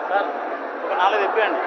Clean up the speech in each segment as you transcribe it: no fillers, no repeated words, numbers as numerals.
Sir ఒక 4 తెప్పియండి.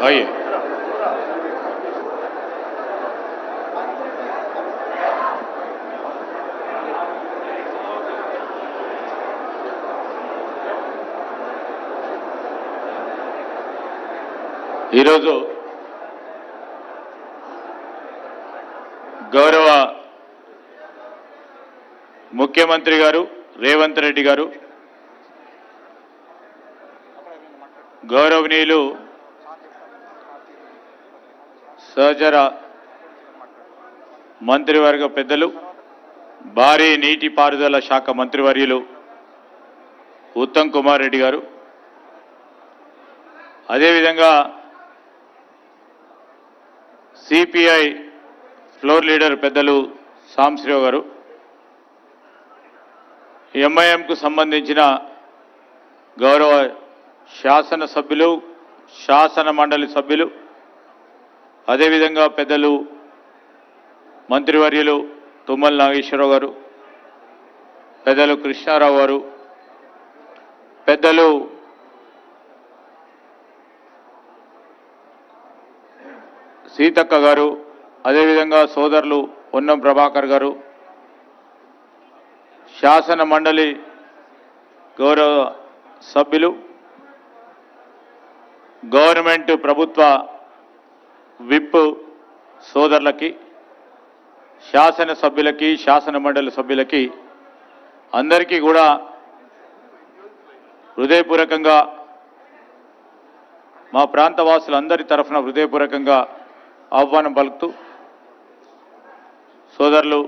आइए। ఈరోజు గౌరవ ముఖ్యమంత్రి గారు రేవంత్ రెడ్డి గారు, గౌరవనీయులు సహచర మంత్రివర్గ పెద్దలు, భారీ నీటిపారుదల శాఖ మంత్రివర్యులు ఉత్తమ్ కుమార్ రెడ్డి గారు, అదేవిధంగా సిపిఐ ఫ్లోర్ లీడర్ పెద్దలు సాంబశివరావు గారు, ఎంఐఎంకు సంబంధించిన గౌరవ శాసన సభ్యులు, శాసన మండలి సభ్యులు, అదేవిధంగా పెద్దలు మంత్రివర్యులు తుమ్మల నాగేశ్వరరావు గారు, పెద్దలు కృష్ణారావు గారు, పెద్దలు సీతక్క గారు, అదేవిధంగా సోదరులు పొన్నం ప్రభాకర్ గారు, శాసన మండలి గౌరవ సభ్యులు, గవర్నమెంట్ ప్రభుత్వ విప్ సోదరులకి, శాసన సభ్యులకి, శాసన మండలి సభ్యులకి అందరికీ కూడా హృదయపూర్వకంగా మా ప్రాంత వాసులందరి తరఫున హృదయపూర్వకంగా ఆహ్వానం పలుకుతూ, సోదరులు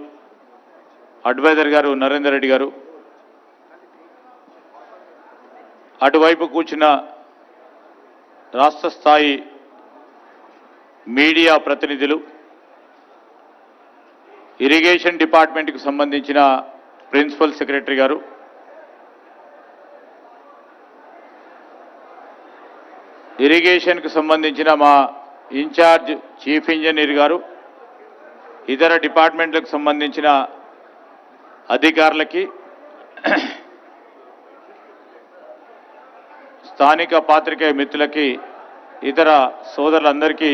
అడ్వైజర్ గారు నరేందర్ రెడ్డి గారు, అటువైపు కూర్చున్న రాష్ట్ర స్థాయి మీడియా ప్రతినిధులు, ఇరిగేషన్ డిపార్ట్మెంట్కి సంబంధించిన ప్రిన్సిపల్ సెక్రటరీ గారు, ఇరిగేషన్కు సంబంధించిన మా ఇన్ఛార్జ్ చీఫ్ ఇంజనీర్ గారు, ఇతర డిపార్ట్మెంట్లకు సంబంధించిన అధికారులకి, స్థానిక పాత్రికేయ మిత్రులకి, ఇతర సోదరులందరికీ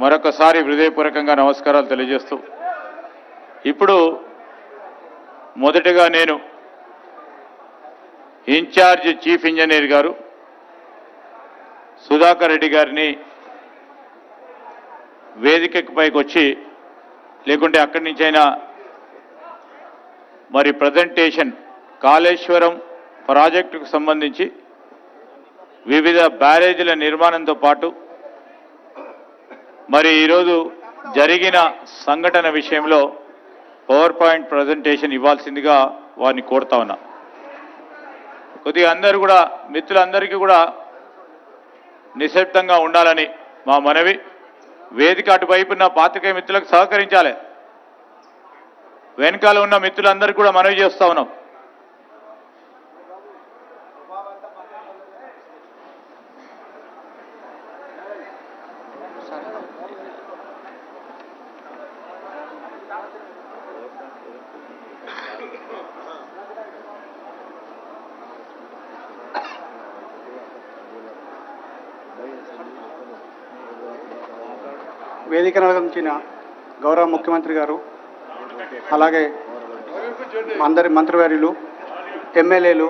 మరొకసారి హృదయపూర్వకంగా నమస్కారాలు తెలియజేస్తూ, ఇప్పుడు మొదటగా నేను ఇన్ఛార్జ్ చీఫ్ ఇంజనీర్ గారు సుధాకర్ రెడ్డి గారిని వేదికపైకి వచ్చి, లేకుంటే అక్కడి నుంచైనా మరి ప్రజెంటేషన్ కాళేశ్వరం ప్రాజెక్టుకు సంబంధించి వివిధ బ్యారేజీల నిర్మాణంతో పాటు మరి ఈరోజు జరిగిన సంఘటన విషయంలో పవర్ పాయింట్ ప్రజెంటేషన్ ఇవ్వాల్సిందిగా వారిని కోరుతా ఉన్నా. కొద్దిగా అందరూ కూడా మిత్రులందరికీ కూడా నిశ్శబ్దంగా ఉండాలని మా మనవి. వేదిక అటువైపున్న పాత్రికేయ మిత్రులకు సహకరించాలి. వెనకాల ఉన్న మిత్రులందరికీ కూడా మనవి చేస్తా ఉన్నాం. వేదికను అలంకరించిన గౌరవ ముఖ్యమంత్రి గారు, అలాగే అందరి మంత్రివర్యులు, ఎమ్మెల్యేలు,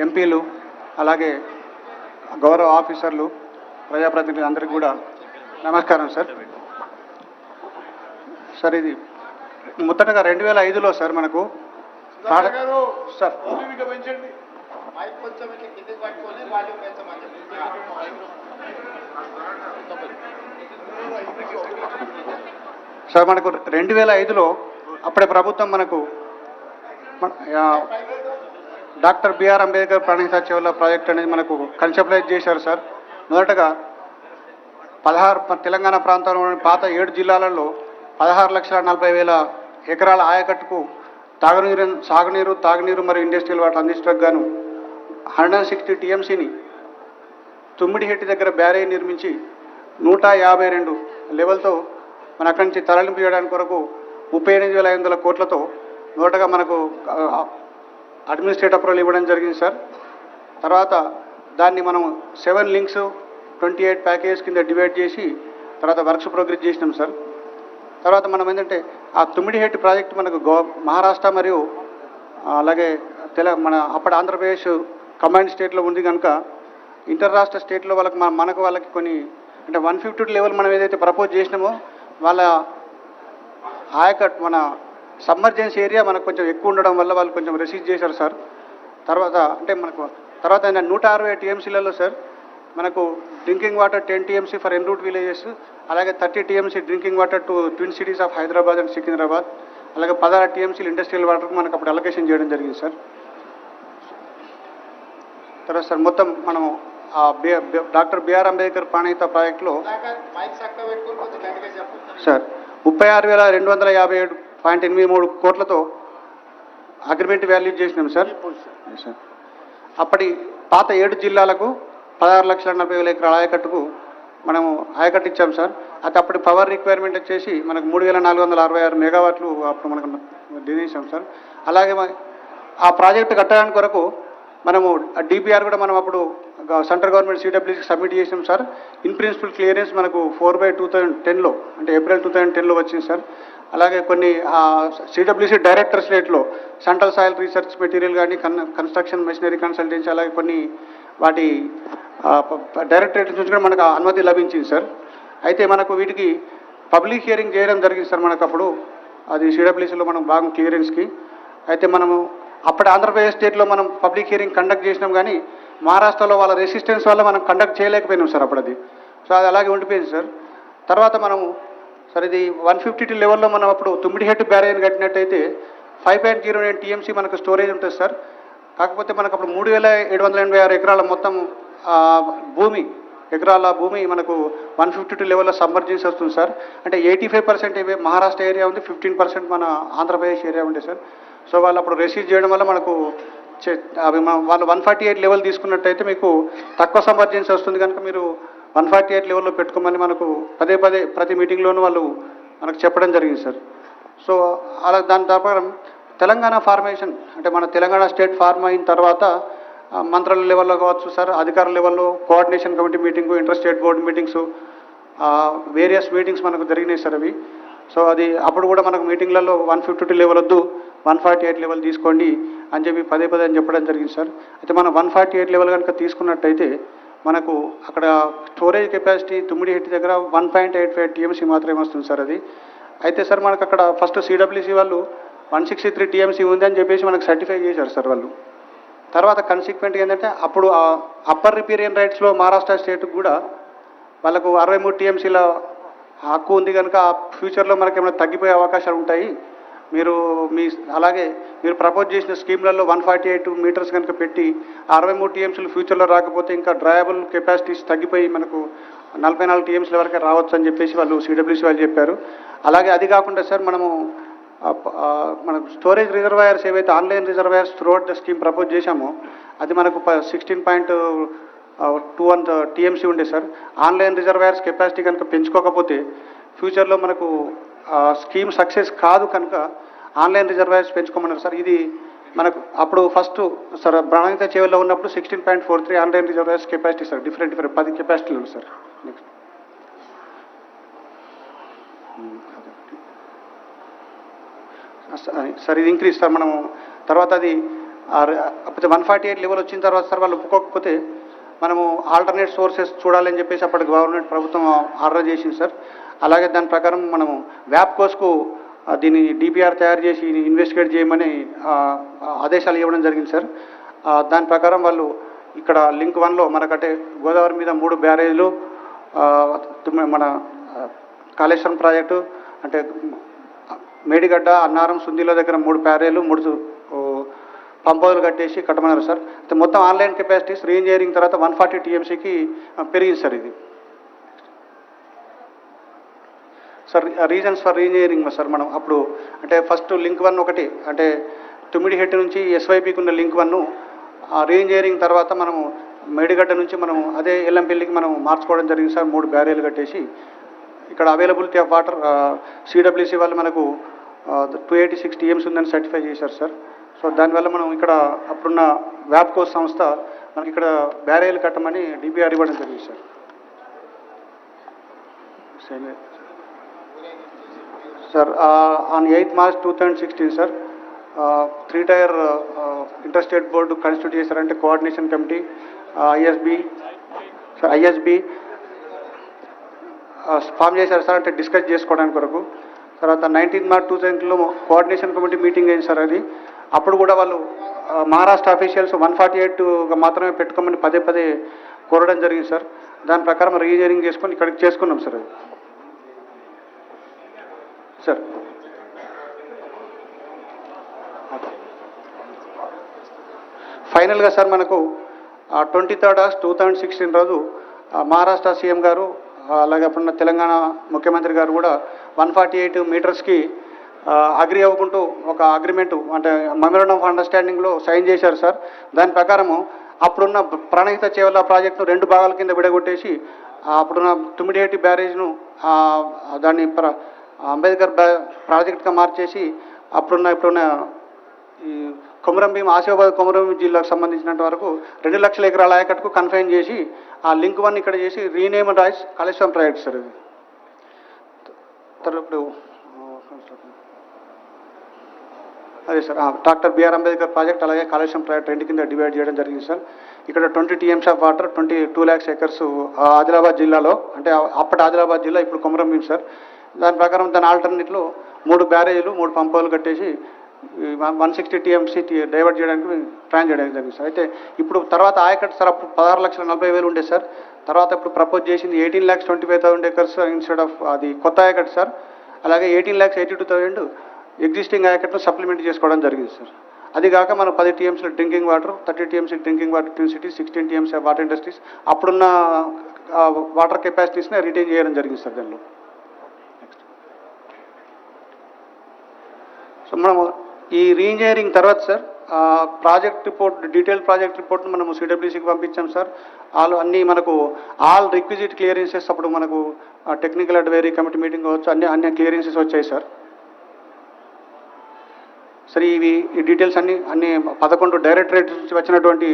ఎంపీలు, అలాగే గౌరవ ఆఫీసర్లు, ప్రజాప్రతినిధులు అందరికీ కూడా నమస్కారం సార్. సార్ ఇది మొదటగా 2005లో సార్ మనకు సార్ సార్ మనకు 2005లో అప్పుడే ప్రభుత్వం మనకు డాక్టర్ బిఆర్ అంబేద్కర్ ప్రాణి సచివాల ప్రాజెక్ట్ అనేది మనకు కన్సెప్టలైజ్ చేశారు సార్. మొదటగా 16 తెలంగాణ ప్రాంతంలోని పాత 7 జిల్లాలలో 16,40,000 ఎకరాల ఆయకట్టుకు తాగునీరు మరియు ఇండస్ట్రియల్ వాటర్ అందించడానికి గాను 160 టీఎంసీని తుమ్మిడిహెట్టి దగ్గర బ్యారేజ్ నిర్మించి 152 లెవెల్తో మన అక్కడి నుంచి తరలింపు చేయడానికి కొరకు 38,500 కోట్లతో మొదటగా మనకు అడ్మినిస్ట్రేటివ్ అప్రూవల్ ఇవ్వడం జరిగింది సార్. తర్వాత దాన్ని మనం 7 లింక్స్ 28 ప్యాకేజ్ కింద డివైడ్ చేసి తర్వాత వర్క్స్ ప్రోగ్రెస్ చేసినాం సార్. తర్వాత మనం ఏంటంటే ఆ తుమ్మిడిహెట్టి ప్రాజెక్ట్ మనకు మహారాష్ట్ర మరియు అలాగే మన అప్పటి ఆంధ్రప్రదేశ్ కంబైన్డ్ స్టేట్లో ఉంది కనుక ఇంటర్ రాష్ట్ర స్టేట్లో వాళ్ళకి కొన్ని అంటే 152 లెవెల్ మనం ఏదైతే ప్రపోజ్ చేసినామో వాళ్ళ ఆయకట్ మన సబ్మర్జెన్స్ ఏరియా మనకు కొంచెం ఎక్కువ ఉండడం వల్ల వాళ్ళు కొంచెం రెసిస్ట్ చేశారు సార్. తర్వాత అంటే మనకు తర్వాత 160 టీఎంసీలలో సార్ మనకు drinking water 10 TMC for en route villages, అలాగే 30 TMC drinking water to twin cities of Hyderabad and Secunderabad, అలాగే 16 టీఎంసీలు ఇండస్ట్రియల్ వాటర్కి మనకు అప్పుడు అలొకేషన్ చేయడం జరిగింది సార్. తర్వాత సార్ మొత్తం మనం డాక్టర్ బిఆర్ అంబేద్కర్ ప్రాణహిత ప్రాజెక్టులో సార్ 36,257.83 కోట్లతో అగ్రిమెంట్ వాల్యూ చేసినాం సార్. అప్పటి పాత 7 జిల్లాలకు 16,40,000 ఎకరాల ఆయకట్టుకు మనము ఆయకట్టు ఇచ్చాం సార్. అయితే అప్పటి పవర్ రిక్వైర్మెంట్ వచ్చేసి మనకు 3,466 మెగావాట్లు అప్పుడు మనకు నిర్ణయించాం సార్. అలాగే ఆ ప్రాజెక్టు కట్టడానికి కొరకు మనము డిపిఆర్ కూడా మనం అప్పుడు సెంట్రల్ గవర్నమెంట్ సిడబ్ల్యూసీకి సబ్మిట్ చేసాం సార్. ఇన్ ప్రిన్సిపల్ క్లియరెన్స్ మనకు 4/2010లో అంటే ఏప్రిల్ 2010లో వచ్చింది సార్. అలాగే కొన్ని సిడబ్ల్యూసీ డైరెక్టర్స్ రేట్లో సెంట్రల్ సాయిల్ రీసెర్చ్ మెటీరియల్ కానీ కన్స్ట్రక్షన్ మెషినరీ కన్సల్టెన్సీ అలాగే కొన్ని వాటి డైరెక్టరేట్ నుంచి కూడా మనకు అనుమతి లభించింది సార్. అయితే మనకు వీటికి పబ్లిక్ హియరింగ్ చేయడం జరిగింది సార్ మనకు అప్పుడు అది సిడబ్ల్యూసీలో మనం భాగం క్లియరెన్స్కి. అయితే మనము అప్పటి ఆంధ్రప్రదేశ్ స్టేట్లో మనం పబ్లిక్ హియరింగ్ కండక్ట్ చేసినాం కానీ మహారాష్ట్రలో వాళ్ళ రెసిస్టెన్స్ వల్ల మనం కండక్ట్ చేయలేకపోయినాం సార్ అప్పుడు అది. సో అది అలాగే ఉండిపోయింది సార్. తర్వాత మనము సార్ ఇది 152 లెవెల్లో మనం అప్పుడు తుమ్మిడిహెట్టు బ్యారేజ్ కట్టినట్టయితే 5.09 టీఎంసీ మనకు స్టోరేజ్ ఉంటుంది సార్. కాకపోతే మనకు అప్పుడు 3,786 ఎకరాల మొత్తం ఎకరాల భూమి మనకు 152 లెవెల్లో సబ్మర్జెన్స్ వస్తుంది సార్. అంటే 85% మహారాష్ట్ర ఏరియా ఉంది, 15% మన ఆంధ్రప్రదేశ్ ఏరియా ఉంది సార్. సో వాళ్ళు అప్పుడు రెసిస్ట్ చేయడం వల్ల మనకు వాళ్ళు 148 లెవెల్ తీసుకున్నట్టయితే మీకు తక్కువ సబ్మర్జెన్స్ వస్తుంది కనుక మీరు 148 లెవెల్లో పెట్టుకోమని మనకు పదే ప్రతి మీటింగ్లోనూ వాళ్ళు మనకు చెప్పడం జరిగింది సార్. సో అలా దాని ప్రకారం తెలంగాణ ఫార్మేషన్ అంటే మన తెలంగాణ స్టేట్ ఫార్మ్ అయిన తర్వాత మంత్రుల లెవెల్లో కావచ్చు సార్, అధికారుల లెవెల్లో coordination committee meeting, inter state board meetings, various meetings మనకు జరిగినాయి సార్ అవి. సో అది అప్పుడు కూడా మనకు మీటింగ్లలో 152 లెవెల్ వద్దు 148 లెవెల్ తీసుకోండి అని చెప్పి పదే అని చెప్పడం జరిగింది సార్. అయితే మనం 148 లెవెల్ కనుక తీసుకున్నట్టయితే మనకు అక్కడ స్టోరేజ్ కెపాసిటీ తుమ్మిడిహెట్టి దగ్గర 1.85 టీఎంసీ మాత్రమే వస్తుంది సార్ అది. అయితే సార్ మనకు అక్కడ ఫస్ట్ సిడబ్ల్యూసీ వాళ్ళు 163 టీఎంసీ ఉంది అని చెప్పేసి మనకు సర్టిఫై చేశారు సార్ వాళ్ళు. తర్వాత కన్సిక్వెంట్గా ఏంటంటే అప్పుడు అప్పర్ రిపేరియన్ రైట్స్లో మహారాష్ట్ర స్టేట్కి కూడా వాళ్ళకు 63 టీఎంసీల హక్కు ఉంది కనుక ఫ్యూచర్లో మనకి ఏమైనా తగ్గిపోయే అవకాశాలు ఉంటాయి. అలాగే మీరు ప్రపోజ్ చేసిన స్కీమ్లలో 148 మీటర్స్ కనుక పెట్టి 63 టీఎంసీలు ఫ్యూచర్లో రాకపోతే ఇంకా డ్రాయబుల్ కెపాసిటీస్ తగ్గిపోయి మనకు 44 టీఎంసీల వరకే రావచ్చు అని చెప్పేసి వాళ్ళు సిడబ్ల్యూసీ వాళ్ళు చెప్పారు. అలాగే అది కాకుండా సార్ మన స్టోరేజ్ రిజర్వాయర్స్ ఏవైతే online reservoirs throughout the scheme propose చేశామో అది మనకు 16.21 టీఎంసీ ఉండే సార్. ఆన్లైన్ రిజర్వాయర్స్ కెపాసిటీ కనుక పెంచుకోకపోతే ఫ్యూచర్లో మనకు స్కీమ్ సక్సెస్ కాదు కనుక ఆన్లైన్ రిజర్వాయర్స్ పెంచుకోమన్నారు సార్. ఇది మనకు అప్పుడు ఫస్ట్ సార్ ప్రాణహిత చేవల్లో ఉన్నప్పుడు 16.43 online reservoirs capacity sir, different 10 కెపాసిటీలు సార్. నెక్స్ట్ సార్ ఇది ఇంక్రీజ్ సార్ మనము తర్వాత అది 148 లెవెల్ వచ్చిన తర్వాత సార్ వాళ్ళు ఒప్పుకోకపోతే మనము ఆల్టర్నేట్ సోర్సెస్ చూడాలని చెప్పేసి అప్పటి గవర్నమెంట్ ప్రభుత్వం ఆర్డర్ చేసింది సార్. అలాగే దాని ప్రకారం మనము వ్యాప్కోస్కు దీన్ని డిపిఆర్ తయారు చేసి ఇన్వెస్టిగేట్ చేయమని ఆదేశాలు ఇవ్వడం జరిగింది సార్. దాని ప్రకారం వాళ్ళు ఇక్కడ లింక్ 1లో మనకంటే గోదావరి మీద 3 బ్యారేజ్లు, మన కాళేశ్వరం ప్రాజెక్టు అంటే మేడిగడ్డ, అన్నారం, సుందిలో దగ్గర 3 బ్యారేజ్లు 3 పంపులు కట్టేసి కట్టమన్నారు సార్. అయితే మొత్తం ఆన్లైన్ కెపాసిటీస్ రీఇంజనీరింగ్ తర్వాత 140 టీఎంసీకి పెరిగింది సార్ ఇది. Sir reasons for re-engineering sir మనం అప్పుడు అంటే ఫస్ట్ లింక్ 1 ఒకటి అంటే తుమ్మిడిహెట్టి నుంచి ఎస్వైపికి ఉన్న లింక్ 1 రీఇంజనీరింగ్ తర్వాత మనము మేడిగడ్డ నుంచి మనము అదే ఎల్లంపల్లికి మనం మార్చుకోవడం జరిగింది సార్. 3 బ్యారేజ్లు కట్టేసి ఇక్కడ అవైలబిలిటీ ఆఫ్ వాటర్ సిడబ్ల్యూసీ వాళ్ళు మనకు 286 టీఎంసీ ఉందని సర్టిఫై చేశారు సార్. సో దానివల్ల మనం ఇక్కడ అప్పుడున్న వ్యాప్కోస్ సంస్థ మనకి ఇక్కడ బ్యారేజ్లు కట్టమని డిపిఆర్ ఇవ్వడం జరిగింది sir. Sir, on 8th March 2016, sir, 3-tier interstate board constitute చేశారంటే కోఆర్డినేషన్ కమిటీ ISB ఫామ్ చేశారు సార్, అంటే డిస్కస్ చేసుకోవడానికి కొరకు. తర్వాత 19th March 2000లో కోఆర్డినేషన్ కమిటీ మీటింగ్ అయింది సార్. అది అప్పుడు కూడా వాళ్ళు మహారాష్ట్ర అఫీషియల్స్ 148గా మాత్రమే పెట్టుకోమని పదే పదే కోరడం జరిగింది సార్. దాని ప్రకారం రీఇంజనీరింగ్ చేసుకొని ఇక్కడికి చేసుకున్నాం సార్. అది సార్ ఫైనల్గా సార్ మనకు 23rd August 2016 రోజు మహారాష్ట్ర సీఎం గారు అలాగే అప్పుడున్న తెలంగాణ ముఖ్యమంత్రి గారు కూడా 148 మీటర్స్కి అగ్రి అవ్వకుంటూ ఒక అగ్రిమెంటు అంటే మెమోరాండం ఆఫ్ అండర్స్టాండింగ్లో సైన్ చేశారు సార్. దాని ప్రకారము అప్పుడున్న ప్రాణహిత చేవల ప్రాజెక్టును 2 భాగాల కింద విడగొట్టేసి అప్పుడున్న తుమ్మిడిహెట్టి బ్యారేజ్ను దాన్ని అంబేద్కర్ ప్రాజెక్ట్గా మార్చేసి ఇప్పుడున్న ఈ కొమరంభీం ఆసిఫాబాద్ కొమరంభీం జిల్లాకు సంబంధించినంత వరకు 2 లక్షల ఎకరాల ఆయకట్టుకు కన్ఫైన్ చేసి ఆ లింక్ 1 ఇక్కడ చేసి రీనేమ్ రైస్ కాళేశ్వరం ప్రాజెక్ట్ సార్. ఇది ఇప్పుడు అదే sir doctor BR Ambedkar project అలాగే కాళేశ్వరం ప్రాజెక్ట్ 2 కింద డివైడ్ చేయడం జరిగింది సార్. ఇక్కడ 20 TMs of water 22 lakhs acres Adilabad జిల్లాలో, అంటే అప్పటి ఆదిలాబాద్ జిల్లా ఇప్పుడు కొమరంభీం సార్. దాని ప్రకారం దాని ఆల్టర్నేట్లో 3 బ్యారేజీలు 3 పంపులు కట్టేసి 160 TMC డైవర్ట్ చేయడానికి ప్లాన్ చేయడానికి జరిగింది సార్. అయితే ఇప్పుడు తర్వాత ఆయకట్టు సార్ అప్పుడు 16,40,000 ఉండే సార్. తర్వాత ఇప్పుడు ప్రపోజ్ చేసింది 18,25,000 acres ఇన్స్టెడ్ ఆఫ్ అది కొత్త ఆయకట్టు సార్. అలాగే 18,82,000 ఎగ్జిస్టింగ్ ఆయకట్టు సప్లిమెంట్ చేసుకోవడం జరిగింది సార్. అది కాక మనం 10 TMC drinking water, 30 TMC drinking water twin cities, 16 TMC water industries అప్పుడున్న వాటర్ కెపాసిటీస్ని రిటైన్ చేయడం జరిగింది సార్. దానిలో సో మనము ఈ రీఇంజనీరింగ్ తర్వాత sir project report, detail project రిపోర్ట్ను మనము CWCకి పంపించాం సార్. అన్నీ మనకు ఆల్ రిక్విజిట్ క్లియరెన్సెస్ అప్పుడు మనకు టెక్నికల్ అడ్వైజరీ కమిటీ మీటింగ్ కావచ్చు, అన్ని క్లియరెన్సెస్ వచ్చాయి సార్. సరే ఈ డీటెయిల్స్ అన్ని 11 డైరెక్టరేట్ నుంచి వచ్చినటువంటి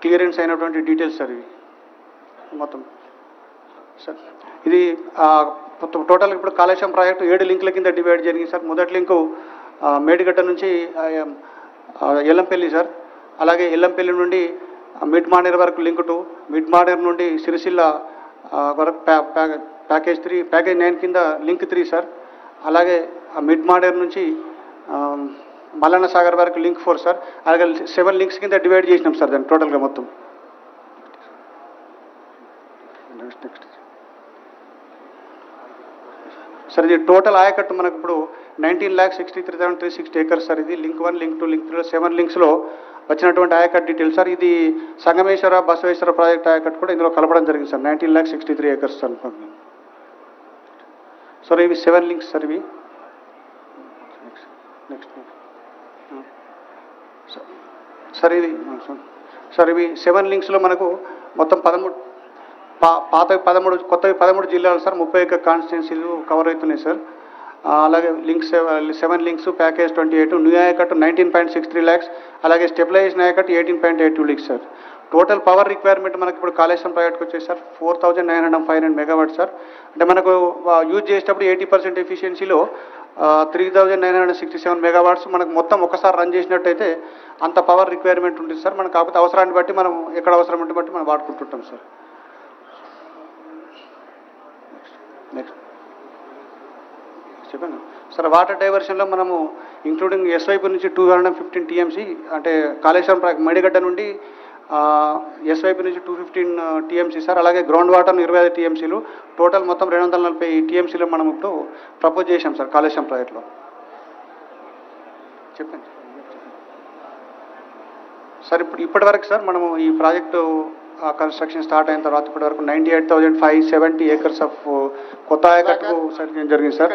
క్లియరెన్స్ అయినటువంటి డీటెయిల్స్ సార్. ఇవి మొత్తం సార్ ఇది టోటల్ ఇప్పుడు కాళేశ్వరం ప్రాజెక్టు 7 లింకుల కింద డివైడ్ జరిగింది సార్. మొదటి లింకు మేడిగడ్డ నుంచి ఎల్లంపల్లి సార్. అలాగే ఎల్లంపల్లి నుండి మిడ్ మానేర్ వరకు లింక్ 2, మిడ్ మానేర్ నుండి సిరిసిల్ల వరకు ప్యాకేజ్ 3, ప్యాకేజ్ 9 కింద లింక్ 3 సార్. అలాగే మిడ్ మానేర్ నుంచి మల్లన్న సాగర్ వరకు లింక్ 4 సార్. అలాగే 7 లింక్స్ కింద డివైడ్ చేసినాం సార్ దాన్ని టోటల్గా మొత్తం. నెక్స్ట్ సార్ ఇది టోటల్ ఆయకట్టు మనకు ఇప్పుడు 19,63,360 acres సార్. ఇది లింక్ 1, లింక్ 2, లింక్ 3 7 లింక్స్లో వచ్చినటువంటి ఆయకట్ డీటెయిల్స్ సార్. ఇది సంగమేశ్వర బసవేశ్వర ప్రాజెక్ట్ ఆయకట్టు కూడా ఇందులో కలపడం జరిగింది సార్. 19,63 acres sir. సార్ ఇవి 7 లింక్స్ సార్. ఇవి నెక్స్ట్ సార్ ఇది సార్ ఇవి 7 లింక్స్లో మనకు మొత్తం 13 పాతవి 13 కొత్తవి 13 జిల్లాలు సార్. 31 కాన్స్టిట్యున్సీలు కవర్ అవుతున్నాయి సార్. అలాగే లింక్స్ 7 లింక్స్, ప్యాకేజ్ 28, న్యూ ఆయకట్టు 19.63 lakhs, అలాగే స్టెబిలైజేషన్ ఆయకట్టు 18.82 lakhs sir. Total power requirement మనకి ఇప్పుడు కాళేశ్వరం ప్రాజెక్ట్కి వచ్చేసి సార్ 4,959 megawatts సార్. అంటే మనకు యూజ్ చేసేటప్పుడు 80% ఎఫిషియన్సీలో 3,967 megawatts మనకు మొత్తం ఒకసారి రన్ చేసినట్టయితే అంత పవర్ రిక్వైర్మెంట్ ఉంటుంది సార్. మనకు కాకపోతే అవసరాన్ని బట్టి మనం ఎక్కడ అవసరం ఉంటే బట్టి మనం వాడుకుంటుంటాం సార్. నెక్స్ట్ చెప్పండి సార్. వాటర్ డైవర్షన్లో మనము ఇంక్లూడింగ్ ఎస్ వైపు నుంచి 215 TMC, అంటే కాళేశ్వరం మెడిగడ్డ నుండి ఎస్ వైపు నుంచి 215 TMC సార్. అలాగే గ్రౌండ్ వాటర్ 25 TMCలు, టోటల్ మొత్తం 240 TMCలు మనం ఇప్పుడు ప్రపోజ్ చేశాం సార్ కాళేశ్వరం ప్రాజెక్ట్లో. చెప్పండి సార్. ఇప్పటివరకు సార్ మనము ఈ ప్రాజెక్టు కన్స్ట్రక్షన్ స్టార్ట్ అయిన తర్వాత ఇప్పటివరకు 98,570 acres ఆఫ్ కొత్త ఆయకట్టు సర్టిఫికేషన్ జరిగింది సార్.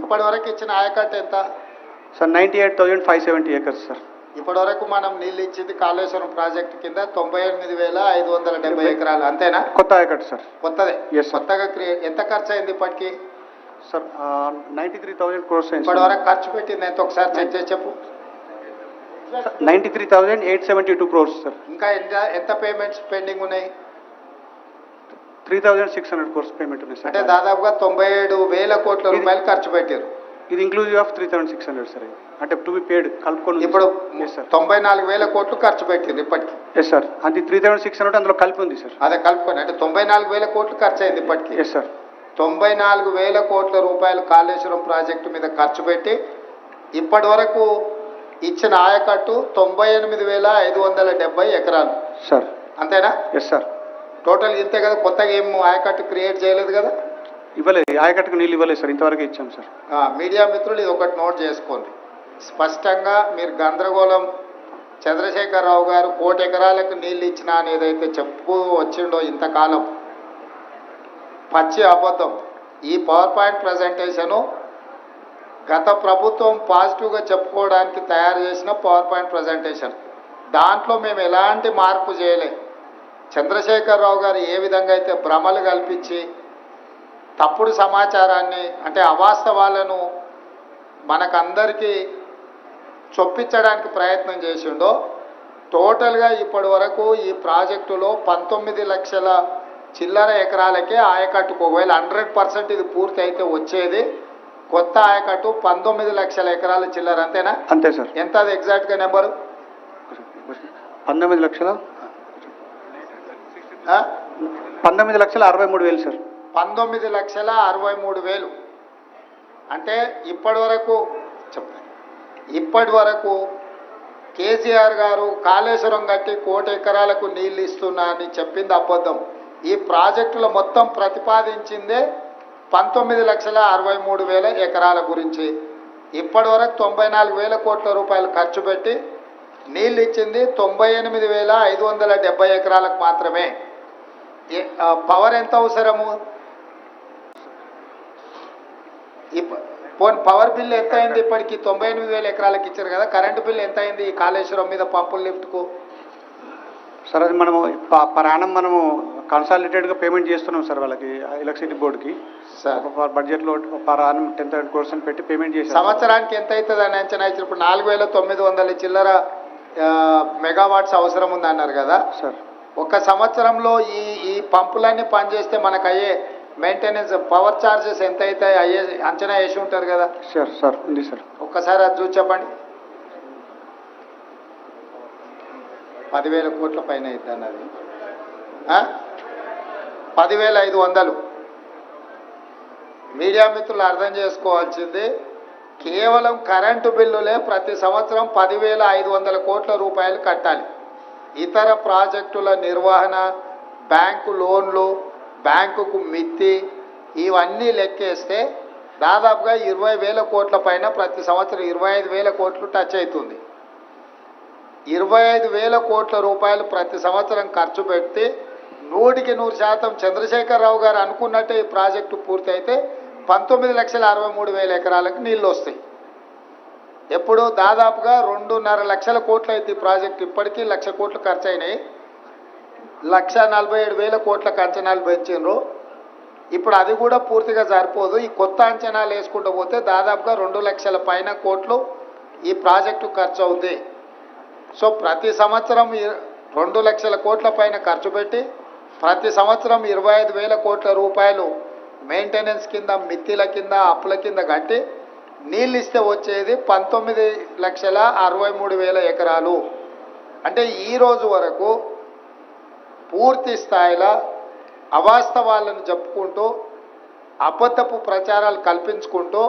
ఇప్పటివరకు ఇచ్చిన ఆయకట్టు ఎంత సార్? 98,570 acres sir. ఇప్పటివరకు మనం నీళ్ళు ఇచ్చింది కాళేశ్వరం ప్రాజెక్టు కింద 98,570 ఎకరాలు అంతేనా? కొత్త ఆయకట్టు సార్. కొత్తదే. ఎస్. కొత్తగా ఎంత ఖర్చు అయింది ఇప్పటికి సార్? 93,000 crores అయింది. ఇప్పటివరకు ఖర్చు పెట్టింది ఎంత ఒకసారి చెక్ చేసి చెప్పు. 93,872 crores సార్. ఇంకా ఎంత పేమెంట్స్ పెండింగ్ ఉన్నాయి? 3,600 crores పేమెంట్ ఉంది అంటే సార్. దాదాపుగా 97,000 కోట్ల రూపాయలు ఖర్చు పెట్టారు. ఇది ఇంక్లూజివ్ ఆఫ్ 3,600 సార్. అంటే టు బి పేడ్ కలుపుకొని ఇప్పుడు సార్ 94,000 కోట్లు ఖర్చు పెట్టింది ఇప్పటికి. Yes sir. అది 3,600 అందులో కలిపి ఉంది సార్. అదే కలుపుకొని అంటే 94,000 కోట్లు ఖర్చు అయింది ఇప్పటికి. Yes sir. 94,000 కోట్ల రూపాయలు కాళేశ్వరం ప్రాజెక్టు మీద ఖర్చు పెట్టి ఇప్పటి వరకు ఇచ్చిన ఆయకట్టు 98,570 ఎకరాలు సార్. అంతేనా? Yes sir. టోటల్ ఇంతే కదా, కొత్తగా ఏం ఆయకట్టు క్రియేట్ చేయలేదు కదా? ఇవ్వలేదు, ఆయకట్టుకు నీళ్ళు ఇవ్వలేదు సార్, ఇంతవరకు ఇచ్చాం సార్. మీడియా మిత్రులు ఇది ఒకటి నోట్ చేసుకోండి. స్పష్టంగా మీరు గందరగోళం చంద్రశేఖరరావు గారు 1,00,00,000 ఎకరాలకు నీళ్ళు ఇచ్చినా అని ఏదైతే చెప్పు వచ్చిండో ఇంతకాలం పచ్చి అబద్ధం. ఈ పవర్ పాయింట్ ప్రజెంటేషను గత ప్రభుత్వం పాజిటివ్గా చెప్పుకోవడానికి తయారు చేసిన పవర్ పాయింట్ ప్రజెంటేషన్. దాంట్లో మేము ఎలాంటి మార్పు చేయలే. చంద్రశేఖరరావు గారు ఏ విధంగా అయితే భ్రమలు కల్పించి తప్పుడు సమాచారాన్ని అంటే అవాస్తవాలను మనకందరికీ చొప్పించడానికి ప్రయత్నం చేసిండో టోటల్గా ఇప్పటి వరకు ఈ ప్రాజెక్టులో 19 లక్షల చిల్లర ఎకరాలకే ఆయకట్టుకు ఒకవేళ 100% ఇది పూర్తి అయితే వచ్చేది కొత్త ఆయకట్టు 19 లక్షల ఎకరాల చిల్లర. అంతేనా? అంతే సార్. ఎంత అది ఎగ్జాక్ట్గా నెంబరు? 19 లక్షల 19,63,000 సార్. 19,63,000. అంటే ఇప్పటి వరకు చెప్తాను, ఇప్పటి వరకు కేసీఆర్ గారు కాళేశ్వరం కట్టి 1,00,00,000 ఎకరాలకు నీళ్ళు ఇస్తున్నా అని చెప్పింది అబద్ధం. ఈ ప్రాజెక్టులో మొత్తం ప్రతిపాదించిందే 19,63,000 ఎకరాల గురించి. ఇప్పటి వరకు 94,000 కోట్ల రూపాయలు ఖర్చు పెట్టి నీళ్ళు ఇచ్చింది 98,570 ఎకరాలకు మాత్రమే. పవర్ ఎంత అవసరము? పవర్ బిల్ ఎంత అయింది ఇప్పటికి? 98,000 ఎకరాలకు ఇచ్చారు కదా. కరెంటు బిల్ ఎంత అయింది ఈ కాళేశ్వరం మీద పంపుల లిఫ్ట్కు? సార్ అది మనము పరాణం మనము కన్సాలిడేటెడ్గా పేమెంట్ చేస్తున్నాం సార్ వాళ్ళకి, ఎలక్ట్రిసిటీ బోర్డుకి. సార్ బడ్జెట్లో పరాణం 10,000 crores పెట్టి పేమెంట్ చేసి సంవత్సరానికి ఎంత అవుతుంది అని అంచనా ఇచ్చినప్పుడు 4,900 చిల్లర మెగావాట్స్ అవసరం ఉంది అన్నారు కదా సార్. ఒక సంవత్సరంలో ఈ పంపులన్నీ పనిచేస్తే మనకు అయ్యే మెయింటెనెన్స్ పవర్ ఛార్జెస్ ఎంత అవుతాయి అయ్యే అంచనా వేసి ఉంటారు కదా సార్. సార్ ఉంది సార్. ఒక్కసారి అది చూసి చెప్పండి. 10,000 కోట్ల పైన అవుతుంది అన్నది 10,500. మీడియా మిత్రులు అర్థం చేసుకోవాల్సింది కేవలం కరెంటు బిల్లులే ప్రతి సంవత్సరం 10,500 కోట్ల రూపాయలు కట్టాలి. ఇతర ప్రాజెక్టుల నిర్వహణ, బ్యాంకు లోన్లు, బ్యాంకుకు మిత్తి ఇవన్నీ లెక్కేస్తే దాదాపుగా 20,000 కోట్ల పైన ప్రతి సంవత్సరం 25,000 కోట్లు టచ్ అవుతుంది. 25,000 కోట్ల రూపాయలు ప్రతి సంవత్సరం ఖర్చు పెడితే 100% చంద్రశేఖరరావు గారు అనుకున్నట్టే ఈ ప్రాజెక్టు పూర్తి అయితే 19,63,000 ఎకరాలకు నీళ్ళు వస్తాయి. ఎప్పుడు దాదాపుగా 2.5 లక్షల కోట్లు అయితే ఈ ప్రాజెక్టు ఇప్పటికీ 1,00,000 కోట్లు ఖర్చు అయినాయి. 1,47,000 కోట్లకు అంచనాలు పెంచారు. ఇప్పుడు అది కూడా పూర్తిగా సరిపోదు. ఈ కొత్త అంచనాలు వేసుకుంటూ పోతే దాదాపుగా 2 లక్షల పైన కోట్లు ఈ ప్రాజెక్టు ఖర్చు అవుతుంది. సో ప్రతి సంవత్సరం 2 లక్షల కోట్ల పైన ఖర్చు పెట్టి ప్రతి సంవత్సరం 25,000 కోట్ల రూపాయలు మెయింటెనెన్స్ కింద, మిత్తిల కింద, అప్పుల కింద కట్టి నీళ్ళు ఇస్తే వచ్చేది 19,63,000 ఎకరాలు. అంటే ఈరోజు వరకు పూర్తి స్థాయిలో అవాస్తవాలను చెప్పుకుంటూ అబద్ధపు ప్రచారాలు కల్పించుకుంటూ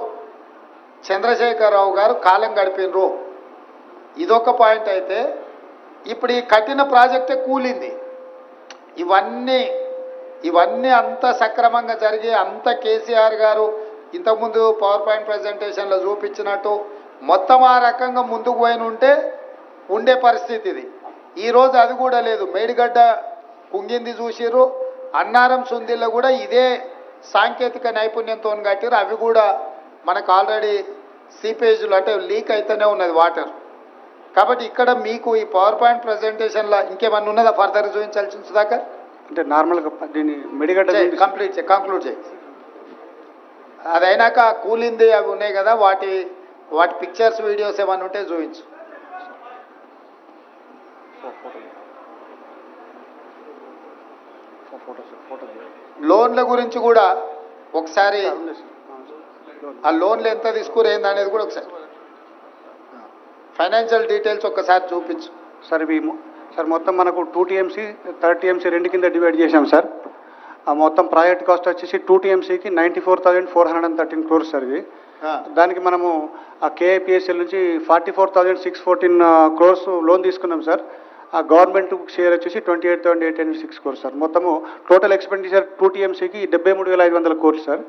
చంద్రశేఖరరావు గారు కాలం గడిపినరు. ఇదొక పాయింట్ అయితే ఇప్పుడు ఈ కట్టిన ప్రాజెక్టే కూలింది. ఇవన్నీ అంత సక్రమంగా జరిగి అంత కేసీఆర్ గారు ఇంతకుముందు పవర్ పాయింట్ ప్రజెంటేషన్లో చూపించినట్టు మొత్తం ఆ రకంగా ముందుకు పోయిన ఉండే పరిస్థితి ఇది. ఈరోజు అది కూడా లేదు. మేడిగడ్డ కుంగింది చూసిర్రు, అన్నారం సుందిల్లో కూడా ఇదే సాంకేతిక నైపుణ్యంతో కట్టిరు. అవి కూడా మనకు ఆల్రెడీ సీపేజ్లు అంటే లీక్ అయితేనే ఉన్నది వాటర్. కాబట్టి ఇక్కడ మీకు ఈ పవర్ పాయింట్ ప్రజెంటేషన్లో ఇంకేమన్నా ఉన్నదా ఫర్దర్ చూపించాల్సిన సుధాకర్? అంటే నార్మల్గా దీన్ని మెడిగడ్డ కంక్లూడ్ చేయి. అదైనాక కూలింది అవి ఉన్నాయి కదా, వాటి పిక్చర్స్, వీడియోస్ ఏమన్నా ఉంటే చూపించు. లోన్ల గురించి కూడా ఒకసారి ఆ లోన్లు ఎంత తీసుకురు ఏందనేది కూడా ఒకసారి ఫైనాన్షియల్ డీటెయిల్స్ ఒక్కసారి చూపించు. సార్ ఇవి సార్ మొత్తం మనకు 2 TMC 3 TMC రెండు కింద డివైడ్ చేశాం సార్. ఆ మొత్తం ప్రాజెక్ట్ కాస్ట్ వచ్చేసి 2 TMCకి 94,413 crores సార్ ఇది. దానికి మనము ఆ KIPSL నుంచి 44,614 crores లోన్ తీసుకున్నాం సార్. ఆ గవర్నమెంట్ షేర్ వచ్చేసి 28,806 crores సార్. మొత్తము టోటల్ ఎక్స్పెండిచర్ 2 TMCకి 73,500 crores సార్.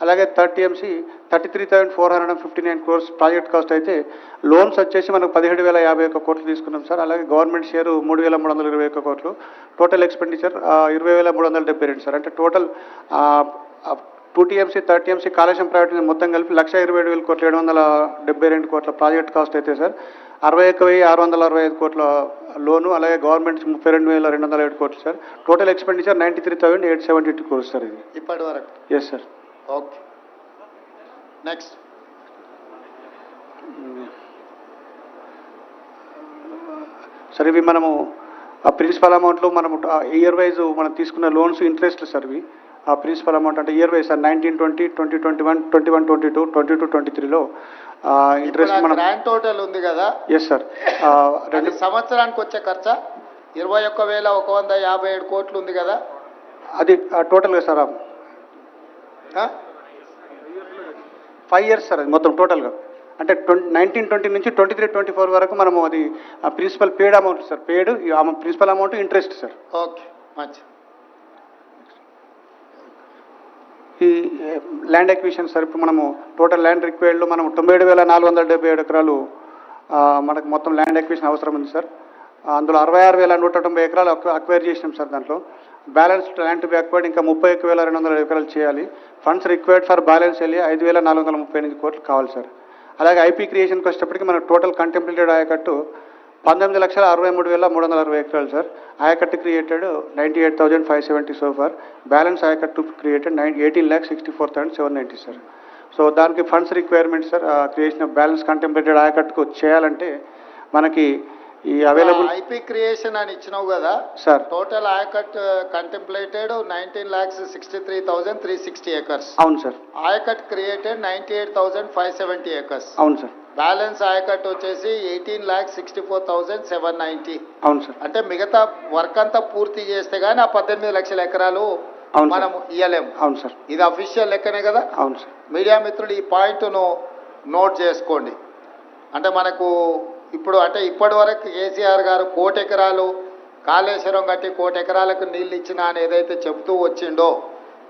అలాగే 3 TMC 33,459 crores ప్రాజెక్ట్ కాస్ట్ అయితే లోన్స్ వచ్చేసి మనకు 17,051 కోట్లు తీసుకున్నాం సార్. అలాగే గవర్నమెంట్ షేర్ 3,321 కోట్లు. Total expenditure 20,372 sir. అంటే total 2 TMC 3 TMC Kaleshwaram private మొత్తం కలిపి 1,27,000 కోట్లు 772 కోట్ల ప్రాజెక్ట్ కాస్ట్ అయితే సార్. 61,665 కోట్ల లోను, అలాగే గవర్నమెంట్ 32,207 కోట్లు sir. Total expenditure 93,872 crores sir ఇది ఇప్పటి వరకు. Yes sir. Okay, next. Sir ఇవి మనము ఆ ప్రిన్సిపల్ అమౌంట్లో మనము ఇయర్ వైజ్ మనం తీసుకున్న లోన్స్ ఇంట్రెస్ట్ సార్ ఇవి. ఆ ప్రిన్సిపల్ అమౌంట్ అంటే ఇయర్ వైజ్ సార్ 1920, 2021, 21-22, 22-23లో ఇంట్రెస్ట్ మనం గ్రాండ్ టోటల్ ఉంది కదా. Yes sir. రెండు సంవత్సరానికి వచ్చే ఖర్చా 21,157 కోట్లు ఉంది కదా. అది టోటల్గా సార్ 5 years సార్ అది మొత్తం టోటల్గా. అంటే 1920 నుంచి 23-24 వరకు మనము అది principal paid amount sir. Paid principal amount interest sir. Okay, మంచి. ఈ ల్యాండ్ ఎక్విజిషన్ సార్ ఇప్పుడు మనము టోటల్ ల్యాండ్ రిక్వైర్డ్లో మనం 97,477 ఎకరాలు మనకు మొత్తం ల్యాండ్ ఎక్విజిషన్ అవసరం ఉంది సార్. అందులో 66,190 ఎకరాలు అక్వైర్ చేసినాం సార్. దాంట్లో balance land to be acquired ఇంకా 31,200 ఎకరాలు చేయాలి. ఫండ్స్ రిక్వైర్డ్ ఫర్ బ్యాలెన్స్ వెళ్ళి 5,438 కోట్లు కావాలి సార్. అలాగే ఐపీ క్రియేషన్కి వచ్చేటప్పటికి మనకు టోటల్ కంటెంప్లేటెడ్ ఆయకట్టు 19,63,360 ఎకరాలు సార్. ఆయకట్టు క్రియేటెడ్ 98,570 సో ఫార్. బ్యాలెన్స్ ఆయకట్టు క్రియేటెడ్ 18,64,790 సార్. సో దానికి funds requirement sir. Creation of balance contemplated ఆయకట్టుకు చేయాలంటే మనకి ఈ అవైలబుల్ ఐపీ క్రియేషన్ అని ఇచ్చినావు కదా sir. Total ayacut contemplated 19,63,360 acres. అవును సార్. Ayacut created 98,570 acres. అవును సార్. బ్యాలెన్స్ ఆయకట్ వచ్చేసి 18,64,790. అవును సార్. అంటే మిగతా వర్క్ అంతా పూర్తి చేస్తే గానీ ఆ 18 లక్షల ఎకరాలు మనం ఇయ్యలేము. అవును సార్. ఇది అఫీషియల్ లెక్కనే కదా. అవును సార్. మీడియా మిత్రులు ఈ పాయింట్ను నోట్ చేసుకోండి. అంటే మనకు ఇప్పుడు అంటే ఇప్పటి వరకు కేసీఆర్ గారు 1,00,00,000 ఎకరాలు కాళేశ్వరం కట్టి 1,00,00,000 ఎకరాలకు నీళ్ళు ఇచ్చినా అని ఏదైతే చెబుతూ వచ్చిండో,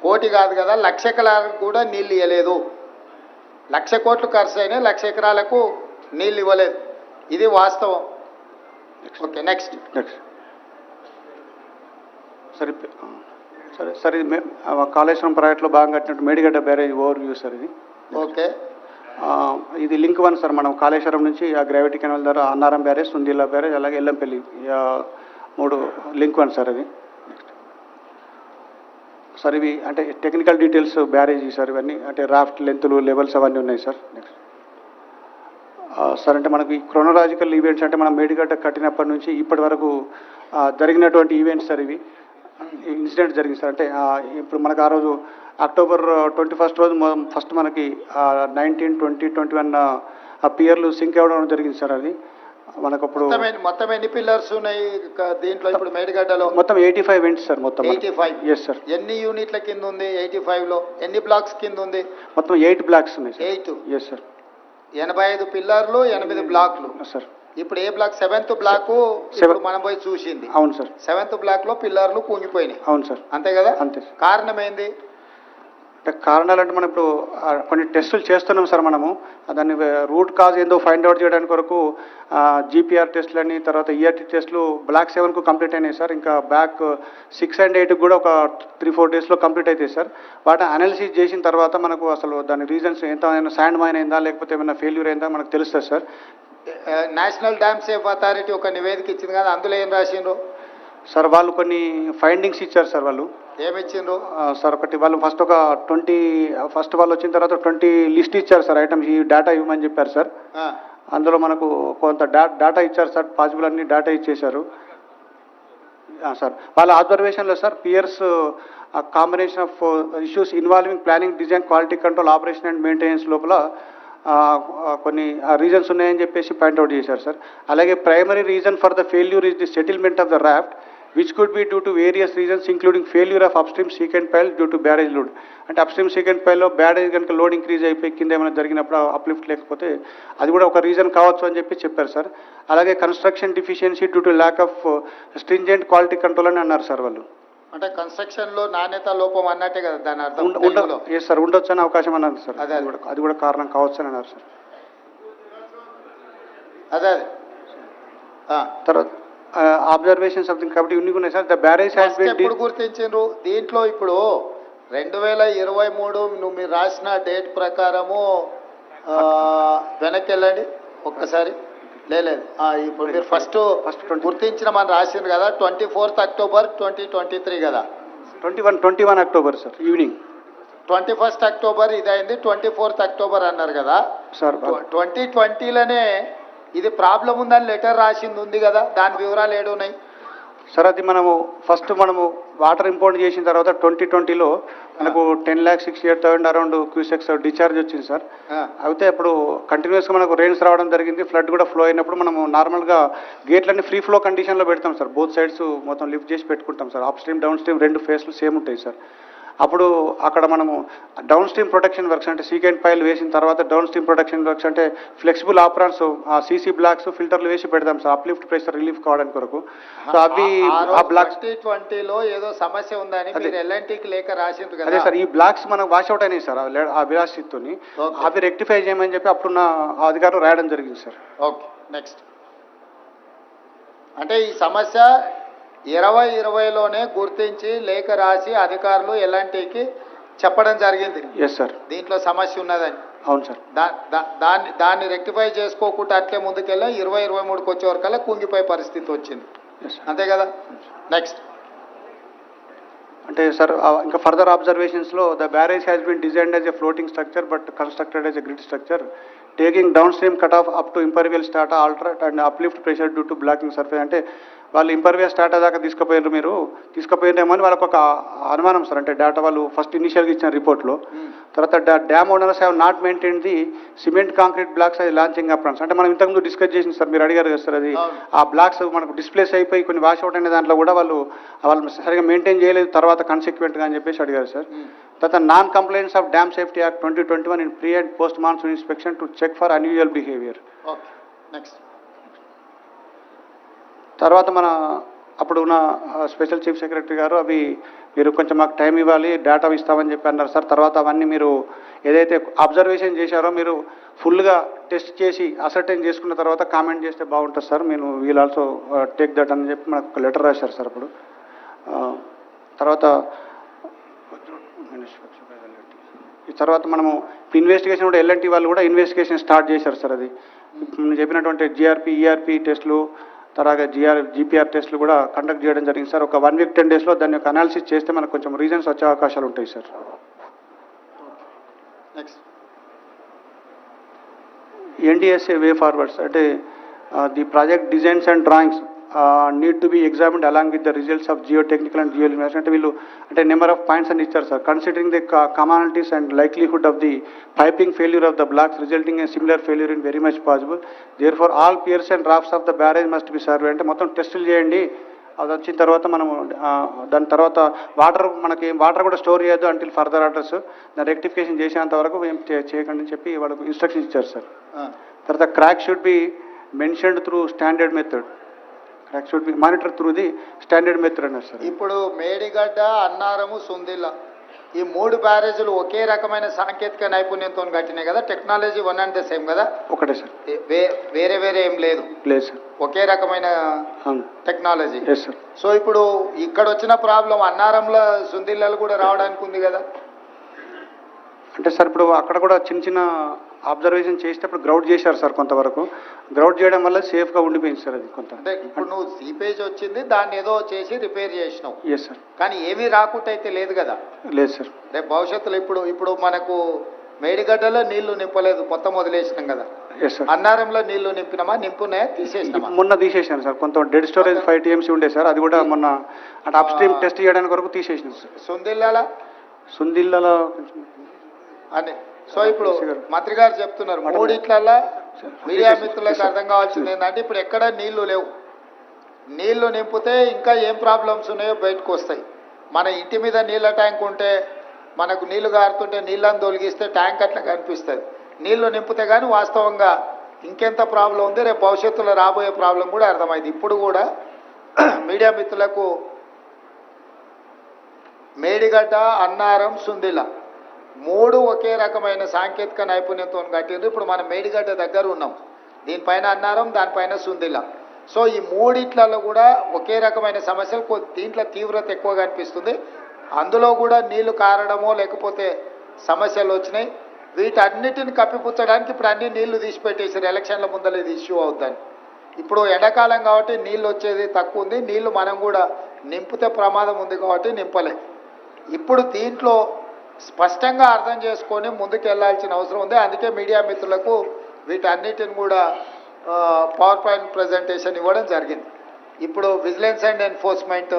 1,00,00,000 కాదు కదా 1,00,000 ఎకరాలకు కూడా నీళ్ళు ఇవ్వలేదు. 1,00,00,000 కోట్లు ఖర్చు అయినాయి, 1,00,00,000 ఎకరాలకు నీళ్ళు ఇవ్వలేదు. ఇది వాస్తవం. Okay, next. సరే సరే సార్. ఇది కాళేశ్వరం ప్రాజెక్టులో బాగా కట్టినట్టు Medigadda barrage over view sir ఇది. ఓకే, ఇది లింక్ 1 సార్. మనం కాళేశ్వరం నుంచి ఆ గ్రావిటీ కెనాల్ ద్వారా అన్నారం బ్యారేజ్, సుందిల్లా బ్యారేజ్, అలాగే ఎల్లంపల్లి 3 లింక్ 1 సార్ అది. సార్ ఇవి అంటే టెక్నికల్ డీటెయిల్స్ బ్యారేజ్ సార్. ఇవన్నీ అంటే రాఫ్ట్ లెంత్లు, లెవెల్స్ అవన్నీ ఉన్నాయి సార్. నెక్స్ట్ సార్ అంటే మనకి క్రోనలాజికల్ ఈవెంట్స్ అంటే మనం మేడిగడ్డ కట్టినప్పటి నుంచి ఇప్పటి వరకు జరిగినటువంటి ఈవెంట్స్ సార్. ఇవి ఇన్సిడెంట్ జరిగింది సార్. అంటే ఇప్పుడు మనకు ఆ రోజు October 21 రోజు ఫస్ట్ మనకి 19, 20, 21 ఆ పియర్లు సింక్ అవ్వడం జరిగింది సార్. అది మనకు అప్పుడు మొత్తం ఎన్ని పిల్లర్స్ ఉన్నాయి దీంట్లో ఇప్పుడు మేడిగడ్డలో? మొత్తం 85 వెంట్స్ సార్. మొత్తం 85. Yes sir. ఎన్ని యూనిట్ల కింద ఉంది 85లో? ఎన్ని బ్లాక్స్ కింద ఉంది? మొత్తం 8 బ్లాక్స్ ఉన్నాయి సార్. 8. Yes sir. 85 పిల్లర్లు, 8 బ్లాక్లు సార్. ఇప్పుడు ఏ బ్లాక్? 7th బ్లాక్ ఇప్పుడు మనం పోయి చూసింది. అవును సార్. 7th బ్లాక్ లో పిల్లర్లు కుంగిపోయినాయి. అవును సార్. అంతే కదా. అంతే. కారణం ఏంది? కారణాలు అంటే మనం ఇప్పుడు కొన్ని టెస్టులు చేస్తున్నాం సార్. మనము దాన్ని రూట్ కాజ్ ఏందో ఫైండ్ అవుట్ చేయడానికి వరకు జీపీఆర్ టెస్టులని, తర్వాత ఈఆర్టీ టెస్టులు బ్లాక్ 7కు కంప్లీట్ అయినాయి సార్. ఇంకా బ్లాక్ 6 and 8 కూడా ఒక 3-4 డేస్లో కంప్లీట్ అవుతాయి సార్. వాటిని అనాలిసిస్ చేసిన తర్వాత మనకు అసలు దాని రీజన్స్ ఏమైనా శాండ్ మైన్ అయిందా లేకపోతే ఏమైనా ఫెయిల్యూర్ అయిందా మనకు తెలుస్తుంది sir. National dam safe authority ఒక నివేదిక ఇచ్చింది కదా, అందులో ఏం రాసిండ్రు సార్? వాళ్ళు కొన్ని ఫైండింగ్స్ ఇచ్చారు సార్. వాళ్ళు ఏమిచ్చిండ్రు సార్? ఒకటి వాళ్ళు ఫస్ట్ ఒక 20 వాళ్ళు వచ్చిన తర్వాత 20 లిస్ట్ ఇచ్చారు సార్. ఐటమ్స్ ఈ డేటా ఇవ్వమని చెప్పారు సార్. అందులో మనకు కొంత డేటా ఇచ్చారు సార్. పాసిబుల్ అన్ని డేటా ఇచ్చేశారు. సార్ వాళ్ళ ఆబ్జర్వేషన్లో సార్ పియర్స్ combination of issues involving planning, design, quality control, operation and maintenance లోపల కొన్ని రీజన్స్ ఉన్నాయని చెప్పేసి పాయింట్అవుట్ చేశారు సార్. అలాగే primary reason for the failure is the settlement of the raft which could be due to various reasons including failure of upstream secant pile due to barrage load. అంటే upstream second పైల్లో barrage కనుక load increase అయిపోయి కింద ఏమైనా జరిగినప్పుడు uplift లేకపోతే అది కూడా ఒక రీజన్ కావచ్చు అని చెప్పి చెప్పారు సార్. అలాగే construction deficiency due to lack of stringent quality control అని అన్నారు సార్ వాళ్ళు. అంటే కన్స్ట్రక్షన్ లో నాణ్యత లోపం అన్నట్టే కదా దాని అర్థం. ఎస్ సార్, ఉండొచ్చు అనే అవకాశం అన్నారు సార్. అది కూడా కారణం కావచ్చు అని అన్నారు సార్. అదే తర్వాత అబ్జర్వేషన్ సంథింగ్ కాబట్టి ఇన్ని ఉన్నాయి సార్. ద బ్యారేజ్ హ్యాస్ బీన్ ఎప్పుడు గుర్తించారు దీంట్లో? ఇప్పుడు 2023 నువ్వు మీరు రాసిన డేట్ ప్రకారము వెనక్కి వెళ్ళండి ఒక్కసారి. లేదు ఇప్పుడు మీరు ఫస్ట్ గుర్తించిన మనం రాసింది కదా 24th October 2023 కదా. 21 October sir evening. 21st October ఇదైంది, 24th October అన్నారు కదా సార్. 2020లోనే ఇది ప్రాబ్లం ఉందని లెటర్ రాసింది ఉంది కదా, దాని వివరాలు ఏడున్నాయి సార్? అది మనము ఫస్ట్ వాటర్ ఇంపోర్ట్ చేసిన తర్వాత 2020లో మనకు 10,68,000 అరౌండ్ క్యూసెక్స్ డిశ్చార్జ్ వచ్చింది సార్. అయితే అప్పుడు కంటిన్యూస్గా మనకు రెయిన్స్ రావడం జరిగింది, ఫ్లడ్ కూడా ఫ్లో అయినప్పుడు మనము నార్మల్గా గేట్లన్నీ ఫ్రీ ఫ్లో కండిషన్లో పెడతాం సార్. బోత్ సైడ్స్ మొత్తం లిఫ్ట్ చేసి పెట్టుకుంటాం sir. Up stream down stream రెండు ఫేస్లు సేమ్ ఉంటాయి సార్. అప్పుడు అక్కడ మనము డౌన్ స్ట్రీమ్ ప్రొటెక్షన్ వర్క్స్ అంటే సీకెంట్ పైల్ వేసిన తర్వాత డౌన్ స్ట్రీమ్ ప్రొటెక్షన్ వర్క్స్ అంటే ఫ్లెక్సిబుల్ ఆపరాన్స్, సీసీ బ్లాక్స్, ఫిల్టర్లు వేసి పెడతాం సార్ అప్లిఫ్ట్ ప్రెషర్ రిలీఫ్ కావడానికి కొరకు. సో అవి ఆ బ్లాక్స్ 2020లో ఏదో సమస్య ఉందని మీరు ఎల్ఎన్టీకి లేఖ రాసింది కదా. అదే సార్, ఈ బ్లాక్స్ మనకు వాష్అవుట్ అయినాయి సార్ ఆ విలాసితోని. అవి రెక్టిఫై చేయమని చెప్పి అప్పుడున్న అధికారులు రాయడం జరిగింది సార్. Okay, next. అంటే ఈ సమస్య 2020లోనే గుర్తించి లేఖ రాసి అధికారులు ఎల్ఎన్టీకి చెప్పడం జరిగింది. ఎస్ సార్, దీంట్లో సమస్య ఉన్నదని. అవును సార్. దాన్ని రెక్టిఫై చేసుకోకుండా అట్లే ముందుకెళ్ళా 2023కి వచ్చే వరకల్లా కుంగిపోయే పరిస్థితి వచ్చింది, అంతే కదా. నెక్స్ట్ అంటే సార్ ఇంకా ఫర్దర్ అబ్జర్వేషన్స్లో the barrage has been designed as a floating structure but constructed as a grid structure taking downstream cut off up to impervious strata ఆల్టరేట్ and uplift pressure due to blocking surface. అంటే వాళ్ళు ఇంపర్వియల్ స్టాటా దాకా తీసుకుపోయినారేమో అని వాళ్ళకు ఒక అనుమానం sir. అంటే data వాళ్ళు ఫస్ట్ ఇనిషియల్గా ఇచ్చిన రిపోర్ట్లో. తర్వాత dam owners have not maintain the cement concrete blocks అది లాంచింగ్ అప్రాన్స్. అంటే మనం ఇంతకుముందు డిస్కస్ చేసింది సార్, మీరు అడిగారు కదా సార్. అది ఆ బ్లాక్స్ మనకు డిస్ప్లేస్ అయిపోయి కొన్ని వాష్ అవుట్ అయిన దాంట్లో కూడా వాళ్ళు సరిగా మెయింటైన్ చేయలేదు తర్వాత కన్సిక్వెంట్గా అని చెప్పేసి అడిగారు సార్. తర్వాత non compliance of dam safety act 2021 in pre and post monsoon inspection to check for unusual behaviour. Next తర్వాత అప్పుడు ఉన్న స్పెషల్ చీఫ్ సెక్రటరీ గారు అవి మీరు కొంచెం మాకు టైం ఇవ్వాలి, డేటా ఇస్తామని చెప్పి అన్నారు సార్. తర్వాత అవన్నీ మీరు ఏదైతే అబ్జర్వేషన్ చేశారో మీరు ఫుల్గా టెస్ట్ చేసి అసర్టైన్ చేసుకున్న తర్వాత కామెంట్ చేస్తే బాగుంటుంది సార్. మీరు వీల్ ఆల్సో టేక్ దట్ అని చెప్పి మనకు ఒక లెటర్ రాశారు సార్ అప్పుడు. తర్వాత ఈ తర్వాత మనము ఇన్వెస్టిగేషన్ కూడా ఎల్ఎన్టీ వాళ్ళు కూడా ఇన్వెస్టిగేషన్ స్టార్ట్ చేశారు సార్. అది చెప్పినటువంటి జిఆర్పి, ఈఆర్పి టెస్టులు, తర్వాత జీపీఆర్ టెస్టులు కూడా కండక్ట్ చేయడం జరిగింది సార్. ఒక 1 week 10 daysలో దాని యొక్క అనాలిసిస్ చేస్తే మనకు కొంచెం రీజన్స్ వచ్చే అవకాశాలు ఉంటాయి సార్. నెక్స్ట్ ఎన్డిఎస్ఏ వే ఫార్వర్డ్స్ అంటే the project designs and drawings need to be examined along with the results of geotechnical and geoengineering. అంటే వీళ్ళు అంటే నెంబర్ ఆఫ్ పాయింట్స్ అని ఇచ్చారు sir. Considering the commonalities and likelihood of the piping failure of the blocks resulting in similar failure in very much possible, therefore all piers and rafts of the barrage must be surveyed. అంటే మొత్తం టెస్టులు చేయండి. అది వచ్చిన తర్వాత మనము దాని తర్వాత వాటర్ కూడా స్టోర్ చేయొద్దు అంటిల్ ఫర్దర్ ఆర్డర్స్. దాన్ని రెక్టిఫికేషన్ చేసేంత వరకు ఏం చేయకండి అని చెప్పి వాళ్ళకు ఇన్స్ట్రక్షన్స్ ఇచ్చారు సార్. తర్వాత crack should be mentioned through standard method. Crack should be monitored through the standard method అన్నారు సార్. ఇప్పుడు మేడిగడ్డ, అన్నారము, సుందిల్ల ఈ 3 బ్యారేజీలు ఒకే రకమైన సాంకేతిక నైపుణ్యంతో కట్టినాయి కదా. Technology one and the same కదా. ఒకటే సార్, వేరే ఏం లేదు సార్. ఒకే రకమైన టెక్నాలజీ. Yes sir. సో ఇప్పుడు ఇక్కడ వచ్చిన ప్రాబ్లం అన్నారంలో, సుందిల్లలో కూడా రావడానికి ఉంది కదా. అంటే సార్ ఇప్పుడు అక్కడ కూడా చిన్న అబ్జర్వేషన్ చేసేటప్పుడు గ్రౌడ్ చేశారు సార్. కొంతవరకు గ్రౌడ్ చేయడం వల్ల సేఫ్గా ఉండిపోయింది సార్. అది కొంత అంటే ఇప్పుడు నువ్వు సీపేజ్ వచ్చింది, దాన్ని ఏదో చేసి రిపేర్ చేసినావు. Yes sir. కానీ ఏమీ రాకుండా అయితే లేదు కదా. లేదు సార్. రేపు భవిష్యత్తులో ఇప్పుడు మనకు మేడిగడ్డలో నీళ్లు నింపలేదు, మొత్తం వదిలేసినాం కదా. Yes, sir. అన్నారంలో నీళ్లు నింపినామా, నింపునే తీసేసినామా? మొన్న తీసేసాను సార్. కొంత డెడ్ స్టోరేజ్ 5 TMC ఉండే సార్, అది కూడా మొన్న అంటే అప్ స్ట్రీమ్ టెస్ట్ చేయడానికి వరకు తీసేసినాం సార్. సుందిల్లలో అని. సో ఇప్పుడు మంత్రి గారు చెప్తున్నారు మూడిట్లల్లా మీడియా మిత్రులకు అర్థం కావాల్సింది ఏంటంటే ఇప్పుడు ఎక్కడ నీళ్లు లేవు. నీళ్లు నింపితే ఇంకా ఏం ప్రాబ్లమ్స్ ఉన్నాయో బయటకు వస్తాయి. మన ఇంటి మీద నీళ్ళ ట్యాంక్ ఉంటే మనకు నీళ్లు గారుతుంటే నీళ్ళని తొలగిస్తే ట్యాంక్ అట్లా కనిపిస్తుంది. నీళ్లు నింపితే కానీ వాస్తవంగా ఇంకెంత ప్రాబ్లం ఉంది, రేపు భవిష్యత్తులో రాబోయే ప్రాబ్లం కూడా అర్థమైంది. ఇప్పుడు కూడా మీడియా మిత్రులకు మేడిగడ్డ, అన్నారం, సుందిల 3 ఒకే రకమైన సాంకేతిక నైపుణ్యంతో కట్టిండ్రు. ఇప్పుడు మనం మేడిగడ్డ దగ్గర ఉన్నాం, దీనిపైన అన్నారం, దానిపైన సుందిల. సో ఈ మూడిట్లలో కూడా ఒకే రకమైన సమస్యలు, దీంట్లో తీవ్రత ఎక్కువగా అనిపిస్తుంది. అందులో కూడా నీళ్లు కారడమో లేకపోతే సమస్యలు వచ్చినాయి. వీటన్నిటిని కప్పిపుచ్చడానికి ఇప్పుడు అన్ని నీళ్లు తీసిపెట్టేసారు, ఎలక్షన్ల ముందర ఇది ఇష్యూ అవుతుంది. ఇప్పుడు ఎండాకాలం కాబట్టి నీళ్ళు వచ్చేది తక్కువ ఉంది, నీళ్లు మనం కూడా నింపితే ప్రమాదం ఉంది కాబట్టి నింపలే. ఇప్పుడు దీంట్లో స్పష్టంగా అర్థం చేసుకొని ముందుకు వెళ్లాల్సిన అవసరం ఉంది. అందుకే మీడియా మిత్రులకు వీటన్నిటిని కూడా పవర్ పాయింట్ ప్రజెంటేషన్ ఇవ్వడం జరిగింది. ఇప్పుడు విజిలెన్స్ అండ్ ఎన్ఫోర్స్మెంట్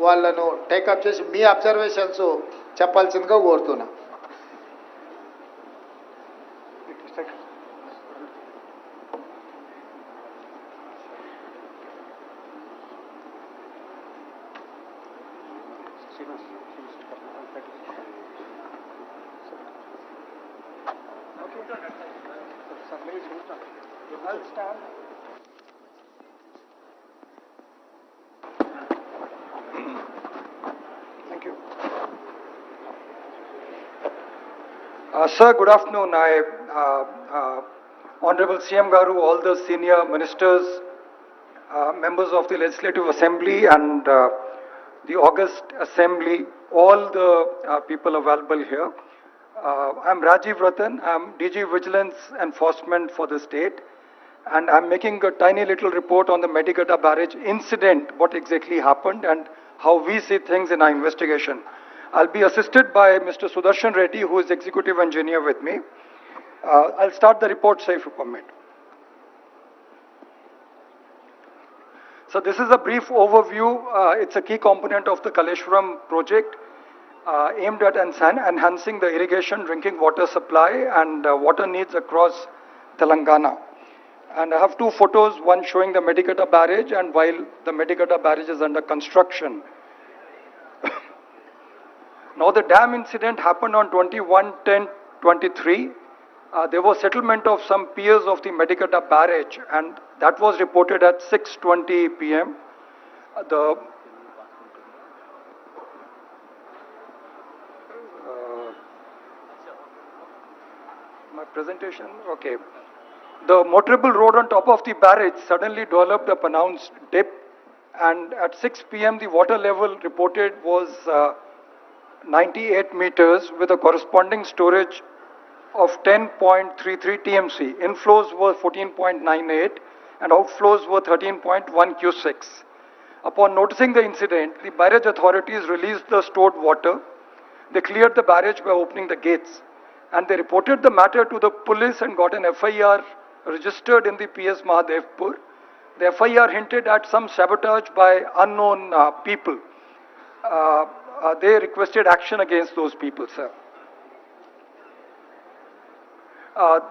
వాళ్ళను టేకప్ చేసి మీ అబ్జర్వేషన్స్ చెప్పాల్సిందిగా కోరుతున్నా. Thank you. Sir, good afternoon. Honorable CM Garu, all the senior ministers, members of the Legislative Assembly and the August Assembly, all the people available here. I'm Rajiv Ratan. I'm DG Vigilance Enforcement for the state, and I'm making a tiny little report on the Medigadda barrage incident, what exactly happened and how we see things in our investigation. I'll be assisted by Mr. Sudarshan Reddy, who is executive engineer with me. I'll start the report, sir, if you permit. So this is a brief overview. It's a key component of the Kaleshwaram project, aimed at enhancing the irrigation, drinking water supply and water needs across Telangana. And I have 2 photos, one showing the Medigadda barrage and while the Medigadda barrage is under construction. Now the dam incident happened on 21/10/23. There was settlement of some piers of the Medigadda barrage and that was reported at 6:20 p.m. My presentation, okay. The motorable road on top of the barrage suddenly developed a pronounced dip, and at 6 p.m. the water level reported was 98 meters with a corresponding storage of 10.33 TMC. Inflows were 14.98 and outflows were 13.1 Q6. Upon noticing the incident, the barrage authorities released the stored water. They cleared the barrage by opening the gates, and they reported the matter to the police and got an FIR registered in the PS Mahadevpur. The FIR hinted at some sabotage by unknown people. They requested action against those people, sir.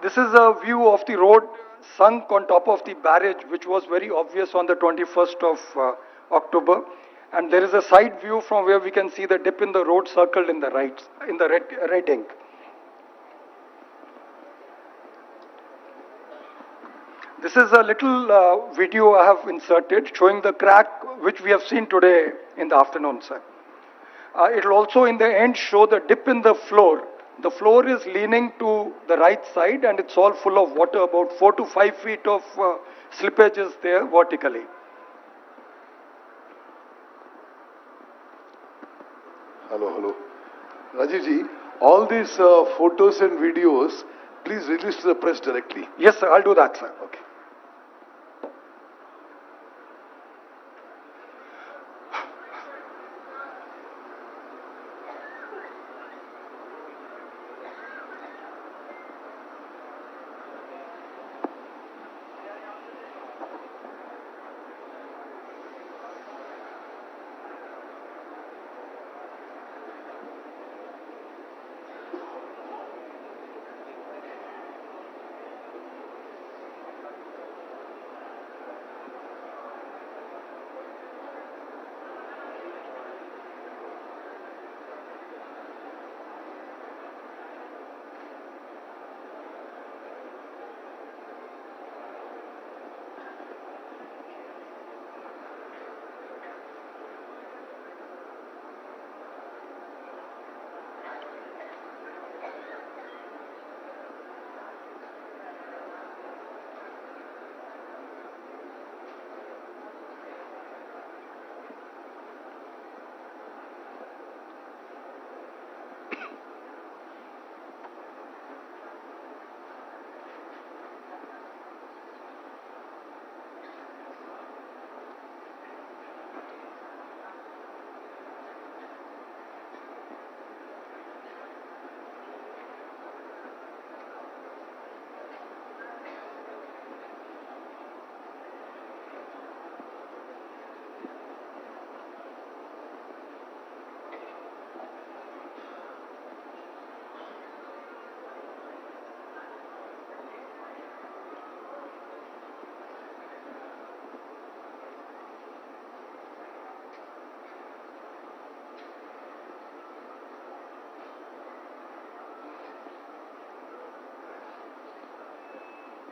This is a view of the road sunk on top of the barrage, which was very obvious on the 21st of October. And there is a side view from where we can see the dip in the road circled in the right, in the red ink. This is a little video I have inserted showing the crack which we have seen today in the afternoon, sir. It will also in the end show the dip in the floor. The floor is leaning to the right side and it's all full of water, about 4 to 5 feet of slippage is there vertically. Hello. Rajiv ji, all these photos and videos, please release to the press directly. Yes, sir, I'll do that, sir. Okay.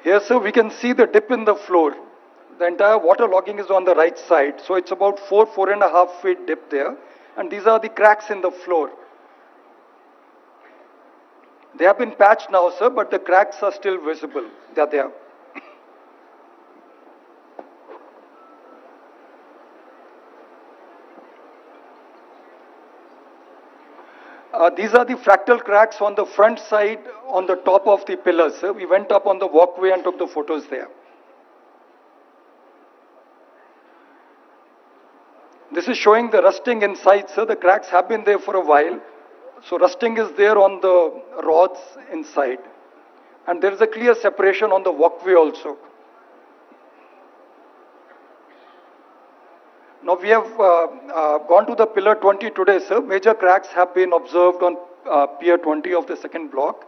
Here, sir, we can see the dip in the floor. The entire water logging is on the right side. So it's about 4.5 feet dip there. And these are the cracks in the floor. They have been patched now, sir, but the cracks are still visible. They are there. These are the fractal cracks on the front side on the top of the pillars, sir. We went up on the walkway and took the photos there. This is showing the rusting inside, sir. The cracks have been there for a while. So rusting is there on the rods inside. And there is a clear separation on the walkway also. Now we have gone to the pillar 20 today, sir. Major cracks have been observed on pier 20 of the second block.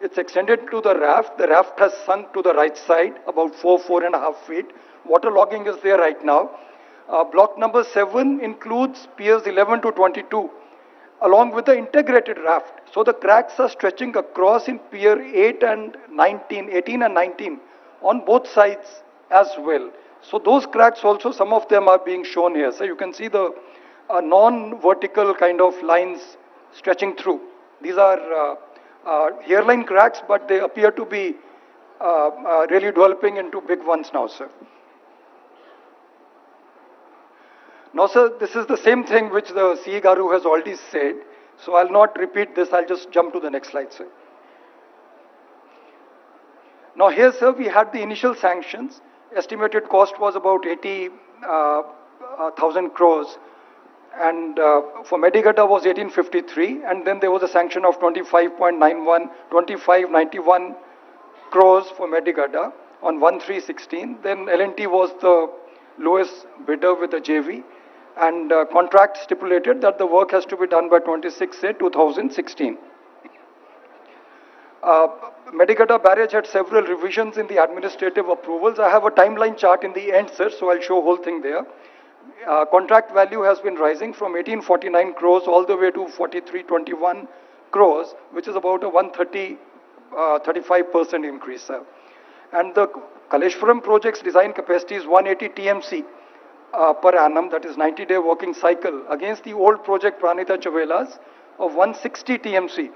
It's extended to the raft. The raft has sunk to the right side, about 4.5 feet. Water logging is there right now. Block number 7 includes piers 11 to 22, along with the integrated raft. So the cracks are stretching across in pier 18 and 19 on both sides as well. So those cracks also, some of them are being shown here. So you can see the non-vertical kind of lines stretching through. These are hairline cracks, but they appear to be really developing into big ones now, sir. Now, sir, this is the same thing which the 𝘲𝗂𝗍 has already said. So I'll not repeat this. I'll just jump to the next slide, sir. Now here, sir, we had the initial sanctions. Estimated cost was about 80,000 crores. And for Medigadda was 1853. And then there was a sanction of 2591 crores for Medigadda on 1316. Then L&T was the lowest bidder with the JV. And contract stipulated that the work has to be done by 26/8/2016. Medigadda barrage had several revisions in the administrative approvals. I have a timeline chart in the end, sir, so I'll show whole thing there. Contract value has been rising from 1849 crores all the way to 4321 crores, which is about a 35% increase, sir. And the Kaleshwaram project's design capacity is 180 TMC per annum, that is 90-day working cycle, against the old project Pranita Chavela's of 160 TMC.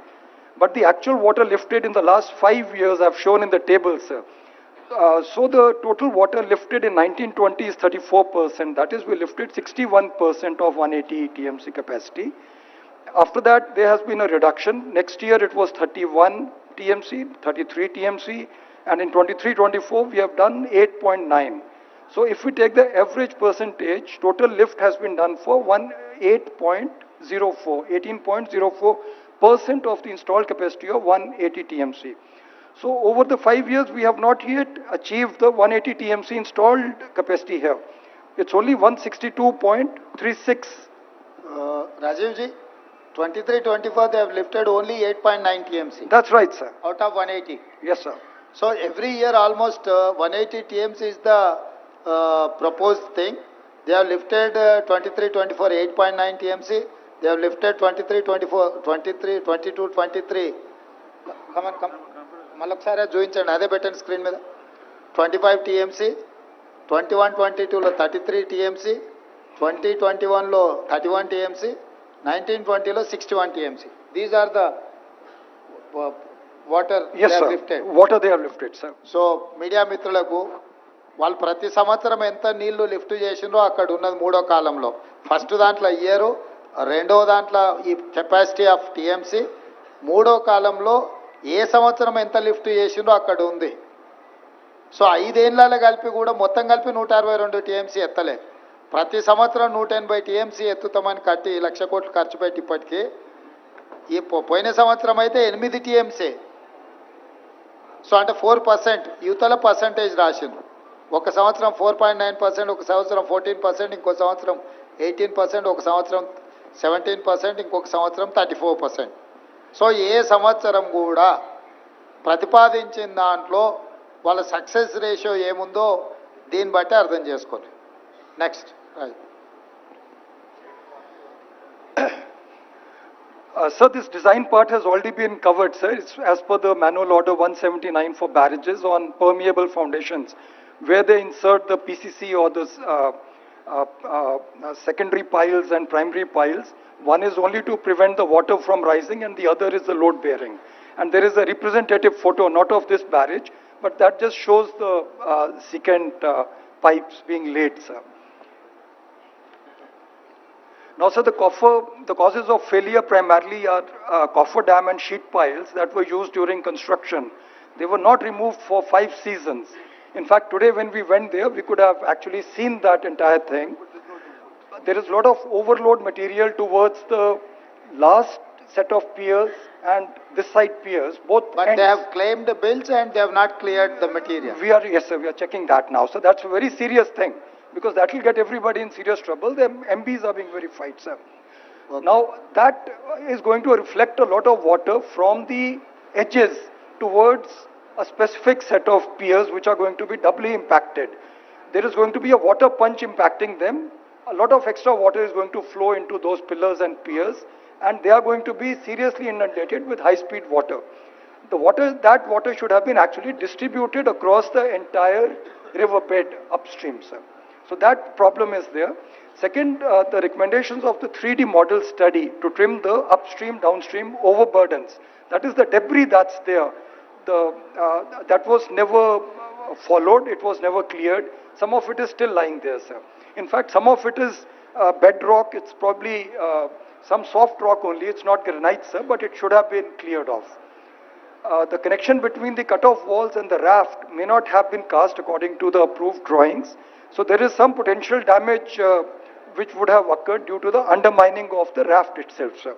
But the actual water lifted in the last 5 years I've shown in the table, sir. So the total water lifted in 1920 is 34%. That is, we lifted 61% of 180 TMC capacity. After that, there has been a reduction. Next year it was 31 TMC, 33 TMC, and in 23-24 we have done 8.9. So if we take the average percentage, total lift has been done for 18.04% of the installed capacity of 180 TMC. So over the 5 years, we have not yet achieved the 180 TMC installed capacity here. It's only 162.36. Rajivji, 23-24 they have lifted only 8.9 TMC. That's right, sir. Out of 180. Yes, sir. So every year almost 180 TMC is the proposed thing. They have lifted 23-24 8.9 TMC. They have lifted 23-24, 22-23. Come on. మళ్ళొకసారి చూపించండి, అదే పెట్టండి screen మీద. 25 TMC, 21-22లో 33 TMC, 20-21లో 31 TMC, 19-20లో 61 TMC. These are the water yes, they have sir. lifted. Water they have lifted, sir. So media మిత్రులకు వాళ్ళు ప్రతి సంవత్సరం ఎంత నీళ్లు లిఫ్ట్ చేసిండ్రో అక్కడ ఉన్నది మూడో కాలంలో. ఫస్ట్ దాంట్లో ఇయరు, రెండో దాంట్లో ఈ కెపాసిటీ ఆఫ్ టీఎంసీ, మూడో కాలంలో ఏ సంవత్సరం ఎంత లిఫ్ట్ చేసిండ్రో అక్కడ ఉంది. సో 5 ఏళ్ళ కలిపి కూడా మొత్తం కలిపి 162 TMC ఎత్తలే. ప్రతి సంవత్సరం 180 TMC ఎత్తుతామని కట్టి 1,00,000 కోట్లు ఖర్చు పెట్టి ఇప్పటికీ ఈ పోయిన సంవత్సరం అయితే 8 TMC. సో అంటే 4% యువతల పర్సంటేజ్ రాసిండ్రు. ఒక సంవత్సరం 4.9%, ఒక సంవత్సరం 14%, ఇంకో సంవత్సరం 18%, ఒక సంవత్సరం 17%, ఇంకొక సంవత్సరం 34%. సో ఏ సంవత్సరం కూడా ప్రతిపాదించిన దాంట్లో వాళ్ళ సక్సెస్ రేషియో ఏముందో దీన్ని బట్టి అర్థం చేసుకోండి. Next. Sir, this design part has already been covered, sir. It's as per the manual order 179 for barrages on permeable foundations, where they insert the PCC or the secondary piles and primary piles. One is only to prevent the water from rising and the other is the load bearing. And there is a representative photo, not of this barrage, but that just shows the secant pipes being laid, sir. Now, sir, the causes of failure primarily are coffer dam and sheet piles that were used during construction. They were not removed for 5 seasons. In fact, today when we went there, we could have actually seen that entire thing. There is a lot of overload material towards the last set of piers and this side piers, both But ends. they have claimed the bills and they have not cleared the material. Yes, sir, we are checking that now. So that's a very serious thing, because that will get everybody in serious trouble. The MBs are being verified, sir. Okay. Now, that is going to reflect a lot of water from the edges towards a specific set of piers which are going to be doubly impacted. There is going to be a water punch impacting them. A lot of extra water is going to flow into those pillars and piers, and they are going to be seriously inundated with high-speed water. That water should have been actually distributed across the entire riverbed upstream, sir. So that problem is there. Second, the recommendations of the 3D model study to trim the upstream, downstream overburdens. That is the debris that's there. That was never followed. It was never cleared. Some of it is still lying there, sir. In fact, some of it is bedrock. It's probably some soft rock only. It's not granite, sir, but it should have been cleared off. The connection between the cut-off walls and the raft may not have been cast according to the approved drawings. So there is some potential damage which would have occurred due to the undermining of the raft itself, sir.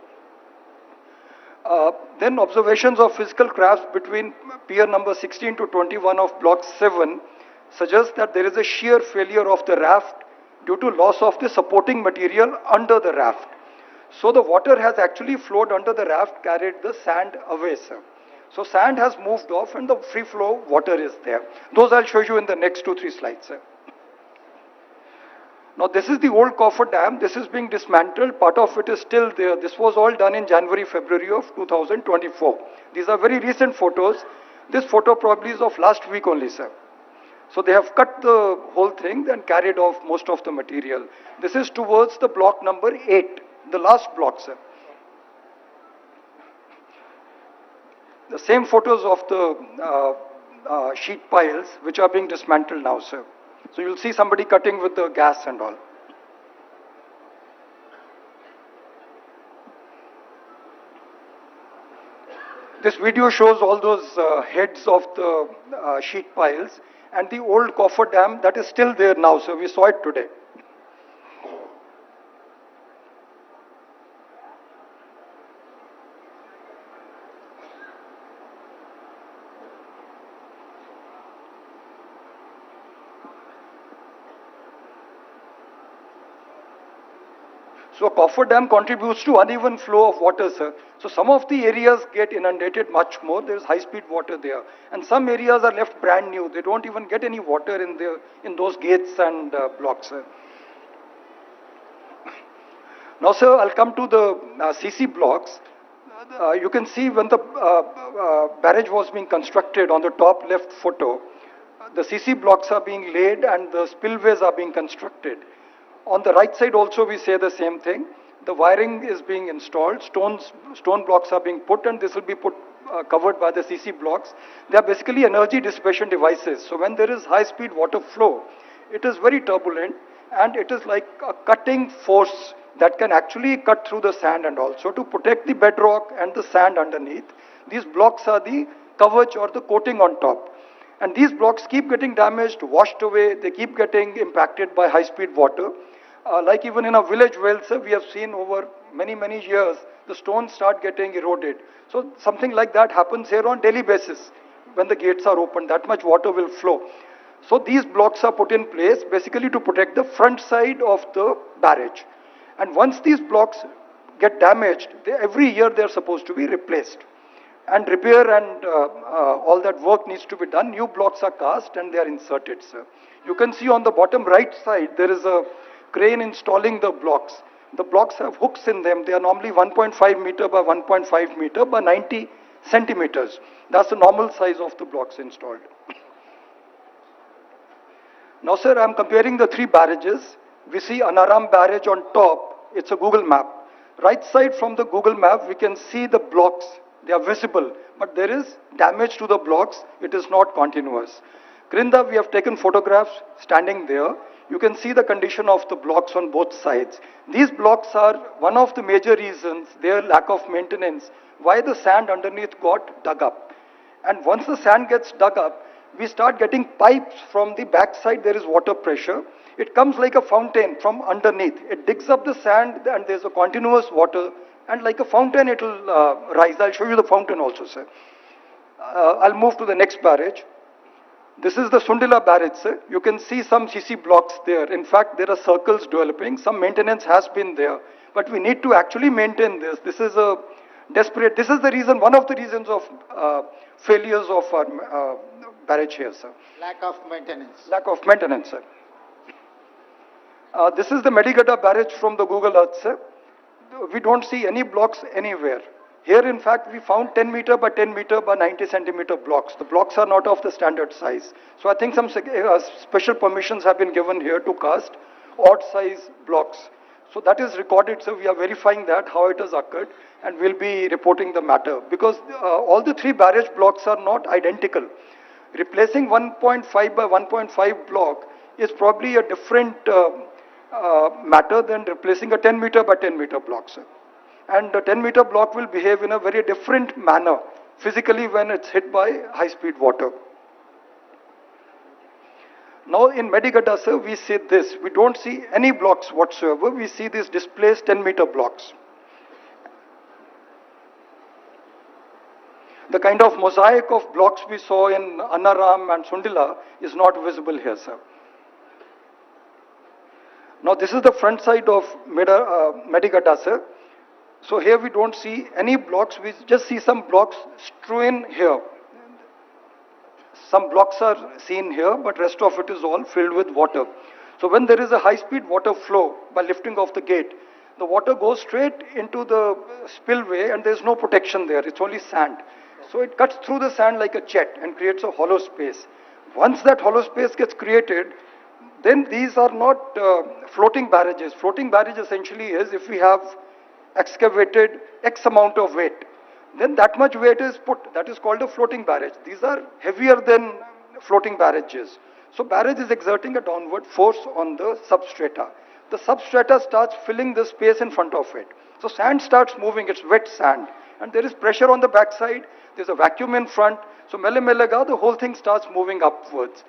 Then observations of physical cracks between pier number 16 to 21 of block 7 suggest that there is a shear failure of the raft due to loss of the supporting material under the raft. So the water has actually flowed under the raft, carried the sand away, sir. So sand has moved off and the free flow water is there. Those I'll show you in the next 2-3 slides, sir. Now this is the old coffer dam. This is being dismantled. Part of it is still there. This was all done in January, February of 2024. These are very recent photos. This photo probably is of last week only, sir. So they have cut the whole thing and carried off most of the material. This is towards the block number 8, the last block, sir. The same photos of the sheet piles which are being dismantled now, sir. So you'll see somebody cutting with the gas and all. This video shows all those heads of the sheet piles and the old coffer dam that is still there now, so we saw it today. So coffer dam contributes to uneven flow of water, sir. So some of the areas get inundated much more. There is high-speed water there. And some areas are left brand new. They don't even get any water in those gates and blocks, sir. Now, sir, I'll come to the CC blocks. You can see when the barrage was being constructed on the top left photo, the CC blocks are being laid and the spillways are being constructed. On the right side also we say the same thing. The wiring is being installed, stone blocks are being put, and this will be covered by the CC blocks. They are basically energy dissipation devices. So when there is high speed water flow, it is very turbulent and it is like a cutting force that can actually cut through the sand, and also to protect the bedrock and the sand underneath. These blocks are the coverage or the coating on top. And these blocks keep getting damaged, washed away, they keep getting impacted by high speed water. Like even in a village well, sir, we have seen over many years, the stones start getting eroded. So something like that happens here on daily basis. When the gates are opened, that much water will flow. So these blocks are put in place basically to protect the front side of the barrage. And once these blocks get damaged, every year they are supposed to be replaced. And repair and all that work needs to be done. New blocks are cast and they are inserted, sir. You can see on the bottom right side, there is a crane installing the blocks. The blocks have hooks in them. They are normally 1.5 meter by 1.5 meter by 90 centimeters. That's the normal size of the blocks installed. Now, sir, I'm comparing the three barrages. We see Anaram barrage on top. It's a Google map. Right side from the Google map, we can see the blocks. They are visible, but there is damage to the blocks. It is not continuous. Krinda, we have taken photographs standing there. You can see the condition of the blocks on both sides. These blocks are one of the major reasons, their lack of maintenance, why the sand underneath got dug up. And once the sand gets dug up, we start getting pipes from the backside. There is water pressure. It comes like a fountain from underneath. It digs up the sand and there's a continuous water, and like a fountain it will rise. I'll show you the fountain also, sir. I'll move to the next barrage. This is the Sundila barrage, sir. You can see some CC blocks there. In fact, there are circles developing. Some maintenance has been there, but we need to actually maintain this. This is a desperate, this is the reason, one of the reasons of failures of our barrage here, sir. Lack of maintenance. Lack of maintenance, sir. This is the Medigadda barrage from the Google Earth, sir. We don't see any blocks anywhere. Here, in fact, we found 10 meter by 10 meter by 90 centimeter blocks. The blocks are not of the standard size. So I think some special permissions have been given here to cast odd size blocks. So that is recorded, so we are verifying that, how it has occurred, and we'll be reporting the matter. Because all the three barrage blocks are not identical. Replacing 1.5 by 1.5 block is probably a different matter than replacing a 10 meter by 10 meter block, sir. And the 10 meter block will behave in a very different manner physically when it's hit by high speed water. Now in Medigadda, sir, we see this. We don't see any blocks whatsoever. We see these displaced 10 meter blocks. The kind of mosaic of blocks we saw in Anaram and Sundila is not visible here, sir. Now this is the front side of Medigadda, sir. So here we don't see any blocks, we just see some blocks strewn here. Some blocks are seen here, but rest of it is all filled with water. So when there is a high-speed water flow by lifting of the gate, the water goes straight into the spillway and there is no protection there, it's only sand. So it cuts through the sand like a jet and creates a hollow space. Once that hollow space gets created, then these are not floating barrages. Floating barrage essentially is if we have excavated X amount of weight, then that much weight is put. That is called a floating barrage. These are heavier than floating barrages. So barrage is exerting a downward force on the substrata. The substrata starts filling the space in front of it. So sand starts moving, it's wet sand. And there is pressure on the backside, there's a vacuum in front. So mele melega, the whole thing starts moving upwards.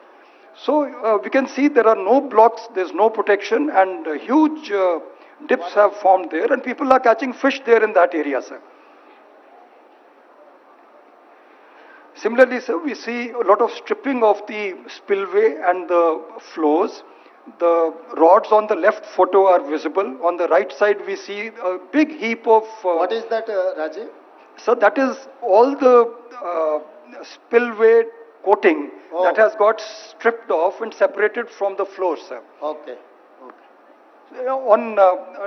So we can see there are no blocks, there's no protection, and huge dips have formed there, and people are catching fish there in that area, sir. Similarly, sir, we see a lot of stripping of the spillway and the flows. The rods on the left photo are visible. On the right side, we see a big heap of... What is that, Rajiv? So that is all the spillway coating that has got stripped off and separated from the floor, sir. Okay. On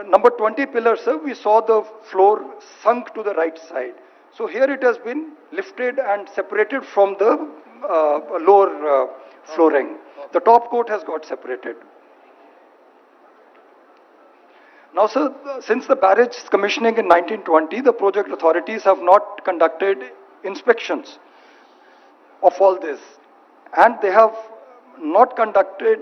number 20 pillar, sir, we saw the floor sunk to the right side. So here it has been lifted and separated from the lower flooring. The top coat has got separated. Now, sir, since the barrage commissioning in 1920, the project authorities have not conducted inspections of all this. And they have not conducted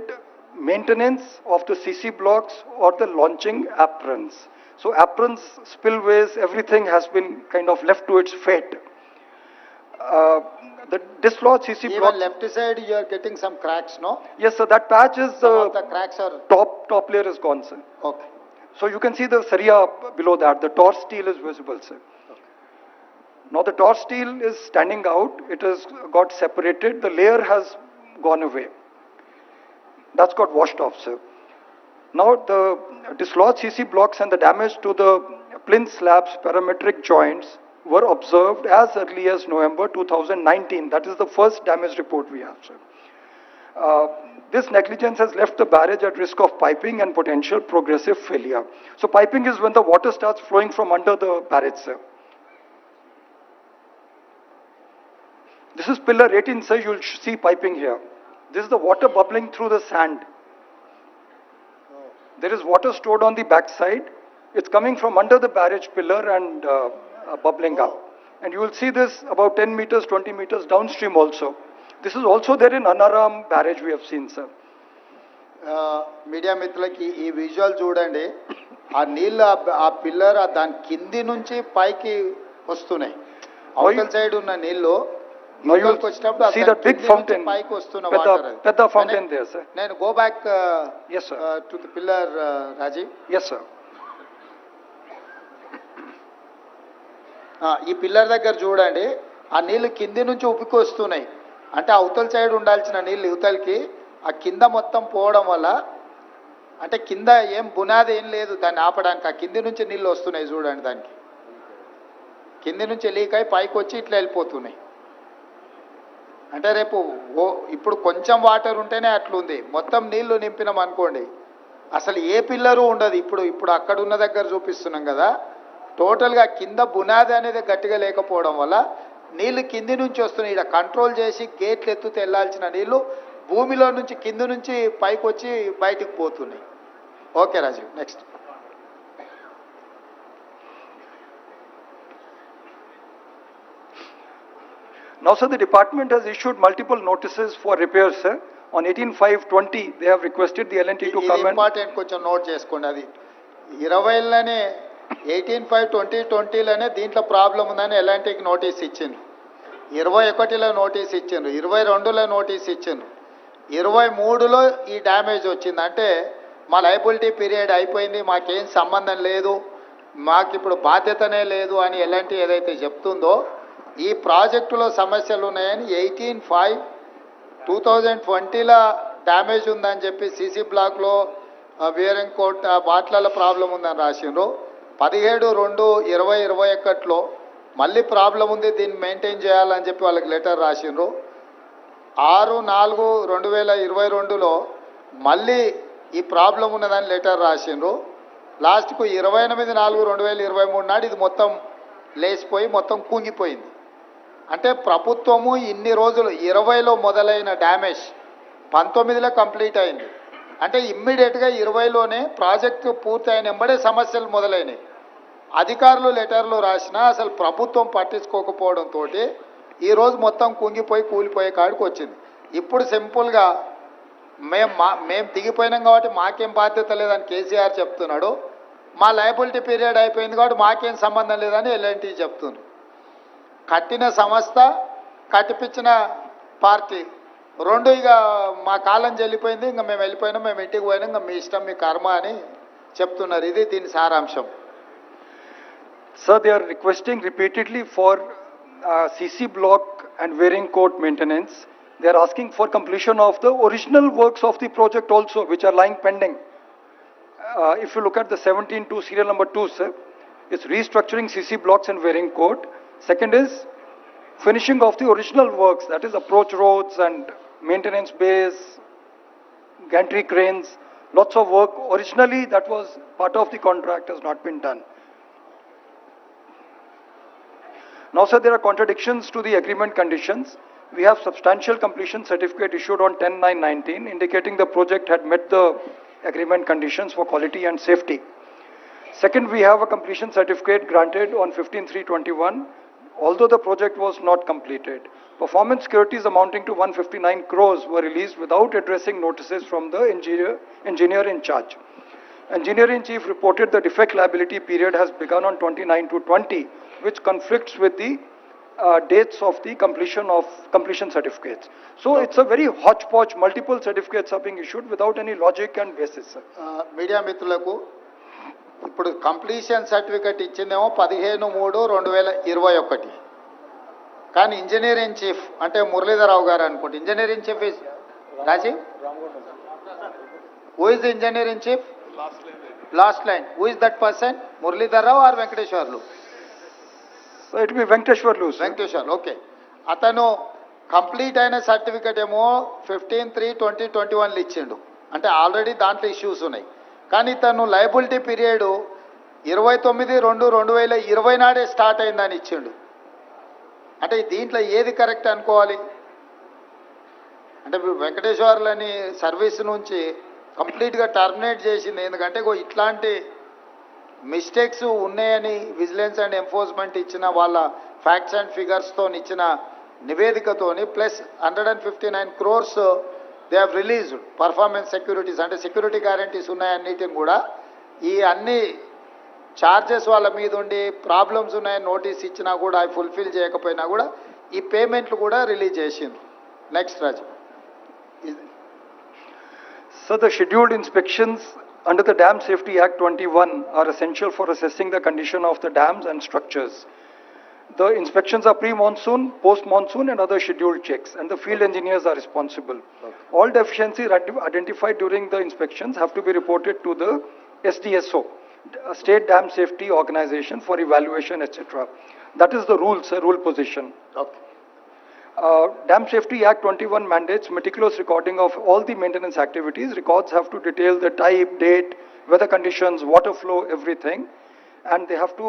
maintenance of the CC blocks or the launching aprons. So aprons, spillways, everything has been kind of left to its fate. The dislodged CC blocks... Even left side you are getting some cracks, no? Yes, sir, that patch is... the cracks are... Top layer is gone, sir. Okay. So you can see the saria below that. The torch steel is visible, sir. Okay. Now the torch steel is standing out. It has got separated. The layer has gone away. That's got washed off, sir. Now the dislodged CC blocks and the damage to the plinth slabs, parametric joints were observed as early as November 2019. That is the first damage report we have, sir. This negligence has left the barrage at risk of piping and potential progressive failure. So piping is when the water starts flowing from under the barrage, sir. This is pillar 18, sir. You'll see piping here. This is the water bubbling through the sand. There is water stored on the back side. It's coming from under the barrage pillar and bubbling up. And you will see this about 10 meters, 20 meters downstream also. This is also there in Anaram barrage we have seen, sir. Media మిత్రులకి ఈ visual చూడండి. ఆ నీళ్ళు ఆ pillar దాని కింది నుంచి పైకి వస్తున్నాయి. అవతల సైడ్ ఉన్న నీళ్ళు వచ్చినప్పుడు see that big fountain పైకి వస్తున్న పెద్ద fountain there, sir. నేను go back yes sir to the pillar Rajiv. yes sir. ఈ పిల్లర్ దగ్గర చూడండి, ఆ నీళ్లు కింది నుంచి ఉబ్బికొస్తున్నాయి. అంటే అవతల సైడ్ ఉండాల్సిన నీళ్ళు యువతలకి ఆ కింద మొత్తం పోవడం వల్ల, అంటే కింద ఏం బునాది ఏం లేదు దాన్ని ఆపడానికి. ఆ కింది నుంచి నీళ్ళు వస్తున్నాయి చూడండి, దానికి కింది నుంచి లీక్ అయి పైకి వచ్చి ఇట్లా వెళ్ళిపోతున్నాయి. అంటే రేపు ఇప్పుడు కొంచెం వాటర్ ఉంటేనే అట్లుంది. మొత్తం నీళ్లు నింపినాం అనుకోండి, అసలు ఏ పిల్లరు ఉండదు. ఇప్పుడు అక్కడ ఉన్న దగ్గర చూపిస్తున్నాం కదా, టోటల్గా కింద బునాది అనేది గట్టిగా లేకపోవడం వల్ల నీళ్లు కింది నుంచి వస్తున్నాయి. ఇక్కడ కంట్రోల్ చేసి గేట్లు ఎత్తుతే వెళ్ళాల్సిన నీళ్లు భూమిలో నుంచి కింది నుంచి పైకి వచ్చి బయటికి పోతున్నాయి. Okay Rajiv, next. Now, sir, the department has issued multiple notices for repairs, sir. On 18/5/20, they have requested the L&T to come and... important కొంచెం నోట్ చేసుకోండి. అది 20లోనే 18/5/2020లోనే దీంట్లో ప్రాబ్లం ఉందని L&Tకి నోటీస్ ఇచ్చిండ్రు. 21లో నోటీస్ ఇచ్చిండ్రు, 22లో నోటీస్ ఇచ్చిండ్రు, 23లో ఈ డ్యామేజ్ వచ్చింది. అంటే మా లయబిలిటీ పీరియడ్ అయిపోయింది, మాకేం సంబంధం లేదు, మాకు ఇప్పుడు బాధ్యతనే లేదు అని L&T ఏదైతే చెప్తుందో, ఈ ప్రాజెక్టులో సమస్యలు ఉన్నాయని 18/5/2020లో డ్యామేజ్ ఉందని చెప్పి సీసీ బ్లాక్లో వేరింగ్ కోట్ వాట్లలో ప్రాబ్లం ఉందని రాసిండ్రు. 17/2/2021లో మళ్ళీ ప్రాబ్లం ఉంది, దీన్ని మెయింటైన్ చేయాలని చెప్పి వాళ్ళకి లెటర్ రాసిండ్రు. 6/4/2022లో మళ్ళీ ఈ ప్రాబ్లం ఉన్నదని లెటర్ రాసిండ్రు. లాస్ట్కు 28/4/2023 నాడు ఇది మొత్తం లేచిపోయి మొత్తం కుంగిపోయింది. అంటే ప్రభుత్వము ఇన్ని రోజులు 20లో మొదలైన డ్యామేజ్ 19లో కంప్లీట్ అయింది. అంటే ఇమ్మీడియట్గా 20లోనే ప్రాజెక్టు పూర్తయిన వెంబడే సమస్యలు మొదలైనవి. అధికారులు లెటర్లు రాసినా అసలు ప్రభుత్వం పట్టించుకోకపోవడంతో ఈరోజు మొత్తం కుంగిపోయి కూలిపోయే కాడికి వచ్చింది. ఇప్పుడు సింపుల్గా మేము దిగిపోయినాం కాబట్టి మాకేం బాధ్యత లేదని కేసీఆర్ చెప్తున్నాడు, మా లయబిలిటీ పీరియడ్ అయిపోయింది కాబట్టి మాకేం సంబంధం లేదని L&T చెప్తున్నారు. కట్టిన సంస్థ, కట్టిపించిన పార్టీ రెండు ఇక మా కాలం చెల్లిపోయింది, ఇంకా మేము వెళ్ళిపోయినాం, మేము ఇంటికి పోయినాం, ఇంకా మీ ఇష్టం మీ కర్మ అని చెప్తున్నారు. ఇది దీని సారాంశం. Sir, they are requesting repeatedly for CC block and wearing court maintenance. They are asking for completion of the original works of the project also, which are lying pending. If you look at the 17-2 serial number 2, sir, it's restructuring CC blocks and wearing court. Second is finishing of the original works, that is approach roads and maintenance bays, gantry cranes, lots of work. Originally, that was part of the contract, has not been done. Now, sir, there are contradictions to the agreement conditions. We have substantial completion certificate issued on 10/9/19, indicating the project had met the agreement conditions for quality and safety. Second, we have a completion certificate granted on 15/3/21, although the project was not completed. Performance securities amounting to 159 crores were released without addressing notices from the engineer in charge. Engineer-in-chief reported the defect liability period has begun on 29/2/20, which conflicts with the dates of the completion certificates. So it's a very hodgepodge, multiple certificates are being issued without any logic and basis, sir. Media మిత్రులకు ఇప్పుడు completion certificate ఇచ్చిందేమో 15/3/2021, కానీ engineer in chief అంటే మురళీధరరావు గారు అనుకోండి. Engineer in chief is Rajiv. Who is the engineer in chief? Last line. Who is that person? Muralidhar Rao or Venkateshwarlu? So it will be Venkateshwarlu, sir. Venkateshwarlu, okay. అతను complete అయిన certificate ఏమో 15/3/2021 ఇచ్చిండు, అంటే already దాంట్లో ఇష్యూస్ ఉన్నాయి. కానీ తను లయబిలిటీ పీరియడ్ 29/2/2020 నాడే స్టార్ట్ అయిందని ఇచ్చిండు. అంటే దీంట్లో ఏది కరెక్ట్ అనుకోవాలి? అంటే వెంకటేశ్వర్లని సర్వీస్ నుంచి కంప్లీట్గా టర్మినేట్ చేసింది. ఎందుకంటే ఇట్లాంటి మిస్టేక్స్ ఉన్నాయని విజిలెన్స్ అండ్ ఎన్ఫోర్స్మెంట్ ఇచ్చిన వాళ్ళ ఫ్యాక్ట్స్ అండ్ ఫిగర్స్తో ఇచ్చిన నివేదికతోని plus 159 crores they have released performance securities, అంటే సెక్యూరిటీ గ్యారంటీస్ ఉన్నాయన్నిటిని కూడా ఈ అన్ని ఛార్జెస్ వాళ్ళ మీద ఉండి ప్రాబ్లమ్స్ ఉన్నాయని నోటీస్ ఇచ్చినా కూడా అవి ఫుల్ఫిల్ చేయకపోయినా కూడా ఈ పేమెంట్లు కూడా రిలీజ్ చేసిండ్రు. Next Raju. So the scheduled inspections under the Dam Safety Act 21 are essential for assessing the condition of the dams and structures. The inspections are pre-monsoon, post-monsoon and other scheduled checks, and the field engineers are responsible. Okay. All deficiencies identified during the inspections have to be reported to the SDSO, State Dam Safety Organization, for evaluation, etc. That is the rules, rule position. Okay. Dam Safety Act 21 mandates meticulous recording of all the maintenance activities. Records have to detail the type, date, weather conditions, water flow, everything. And they have to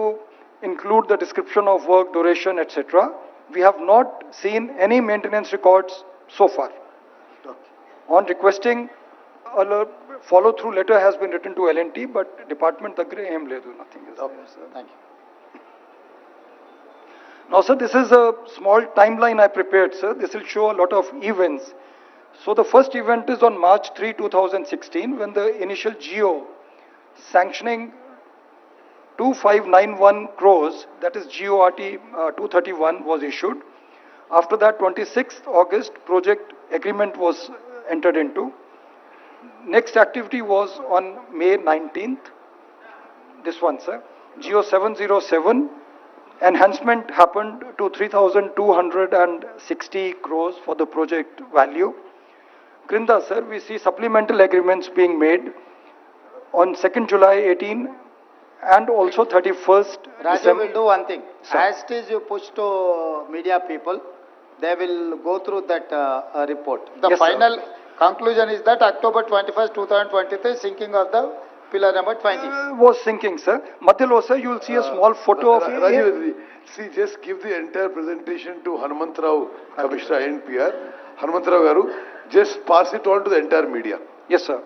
include the description of work, duration, etc. We have not seen any maintenance records so far. On requesting, a follow-through letter has been written to L&T, but department దగ్గర ఏం లేదు, nothing is there, sir. Thank you. Now, sir, this is a small timeline I prepared, sir. This will show a lot of events. So the first event is on March 3, 2016, when the initial GO sanctioning 2591 crores, that is GORT 231, was issued. After that, 26th August, project agreement was entered into. Next activity was on May 19th. This one, sir. GO 707. Enhancement happened to 3,260 crores for the project value. Krinda, sir, we see supplemental agreements being made on 2nd July 18 and also 31st Raju December. will do one thing. Sir. As it is you push to media people, they will go through that report. The Yes, final conclusion is that October 21st, 2023, sinking of the pillar number 20. Was sinking, sir. Madhyalo, sir, you will see a small photo of Rajiv, see, just give the entire presentation to Hanumantrao, Commissioner NPR. Hanumantrao garu, just pass it on to the entire media. Yes, sir.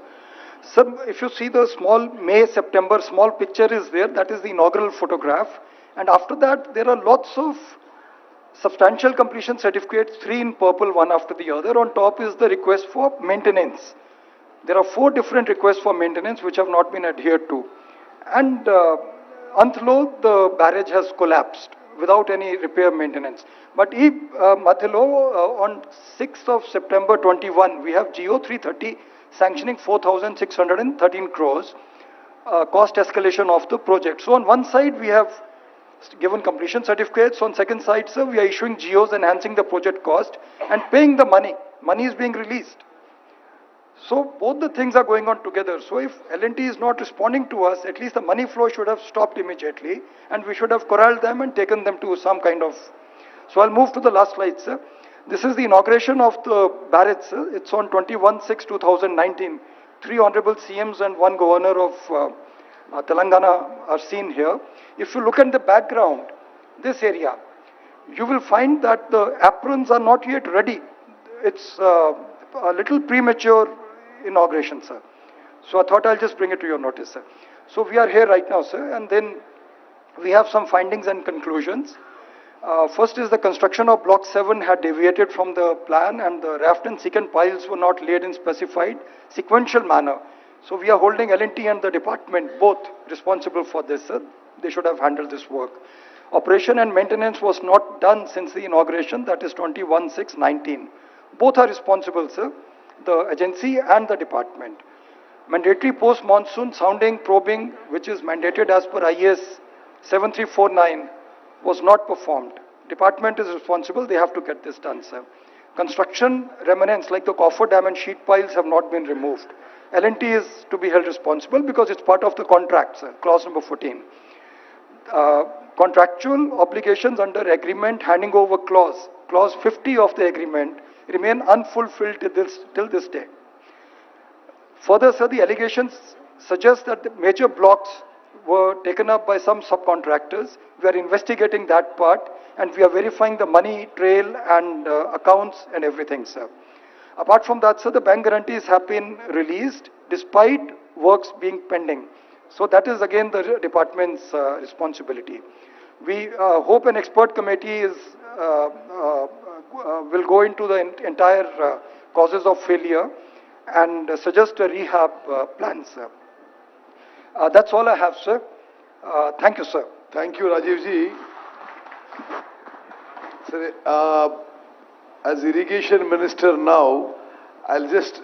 Sir, if you see the small May-September small picture is there, that is the inaugural photograph. And after that, there are lots of substantial completion certificates, 3 in purple, one after the other. On top is the request for maintenance. There are 4 different requests for maintenance which have not been adhered to. And Antlo, the barrage has collapsed without any repair maintenance. But Madhyalo, on 6th of September 21, we have GO 330 sanctioning 4,613 crores, cost escalation of the project. So on one side, we have given completion certificates. On second side, sir, we are issuing GOs enhancing the project cost and paying the money. Money is being released. So both the things are going on together. So if L&T is not responding to us, at least the money flow should have stopped immediately and we should have corralled them and taken them to some kind of... So I'll move to the last slide, sir. This is the inauguration of the barrage, sir. It's on 21/6/2019. 3 honorable CMs and 1 governor of Telangana are seen here. If you look at the background, this area, you will find that the aprons are not yet ready. It's a little premature inauguration, sir. So I thought I'll just bring it to your notice, sir. So we are here right now, sir, and then we have some findings and conclusions. First is the construction of Block 7 had deviated from the plan and the raft and secant piles were not laid in specified sequential manner. So we are holding L&T and the department both responsible for this, sir. They should have handled this work. Operation and maintenance was not done since the inauguration, that is 21/6/19. Both are responsible, sir, the agency and the department. Mandatory post-monsoon sounding, probing, which is mandated as per IS 7349, was not performed. Department is responsible, they have to get this done, sir. Construction remnants like the coffer dam and sheet piles have not been removed. L&T is to be held responsible because it's part of the contract, sir, clause number 14. Contractual obligations under agreement handing over clause clause 50 of the agreement remain unfulfilled till this day. Further, sir, the allegations suggest that the major blocks were taken up by some subcontractors. We are investigating that part and we are verifying the money trail and accounts and everything, sir. Apart from that, sir, the bank guarantees have been released despite works being pending. So that is again the department's responsibility. We hope an expert committee will go into the entire causes of failure and suggest a rehab plan, sir. That's all I have, sir. Thank you, sir. Thank you, Rajiv ji. Sir, as irrigation minister now, I'll just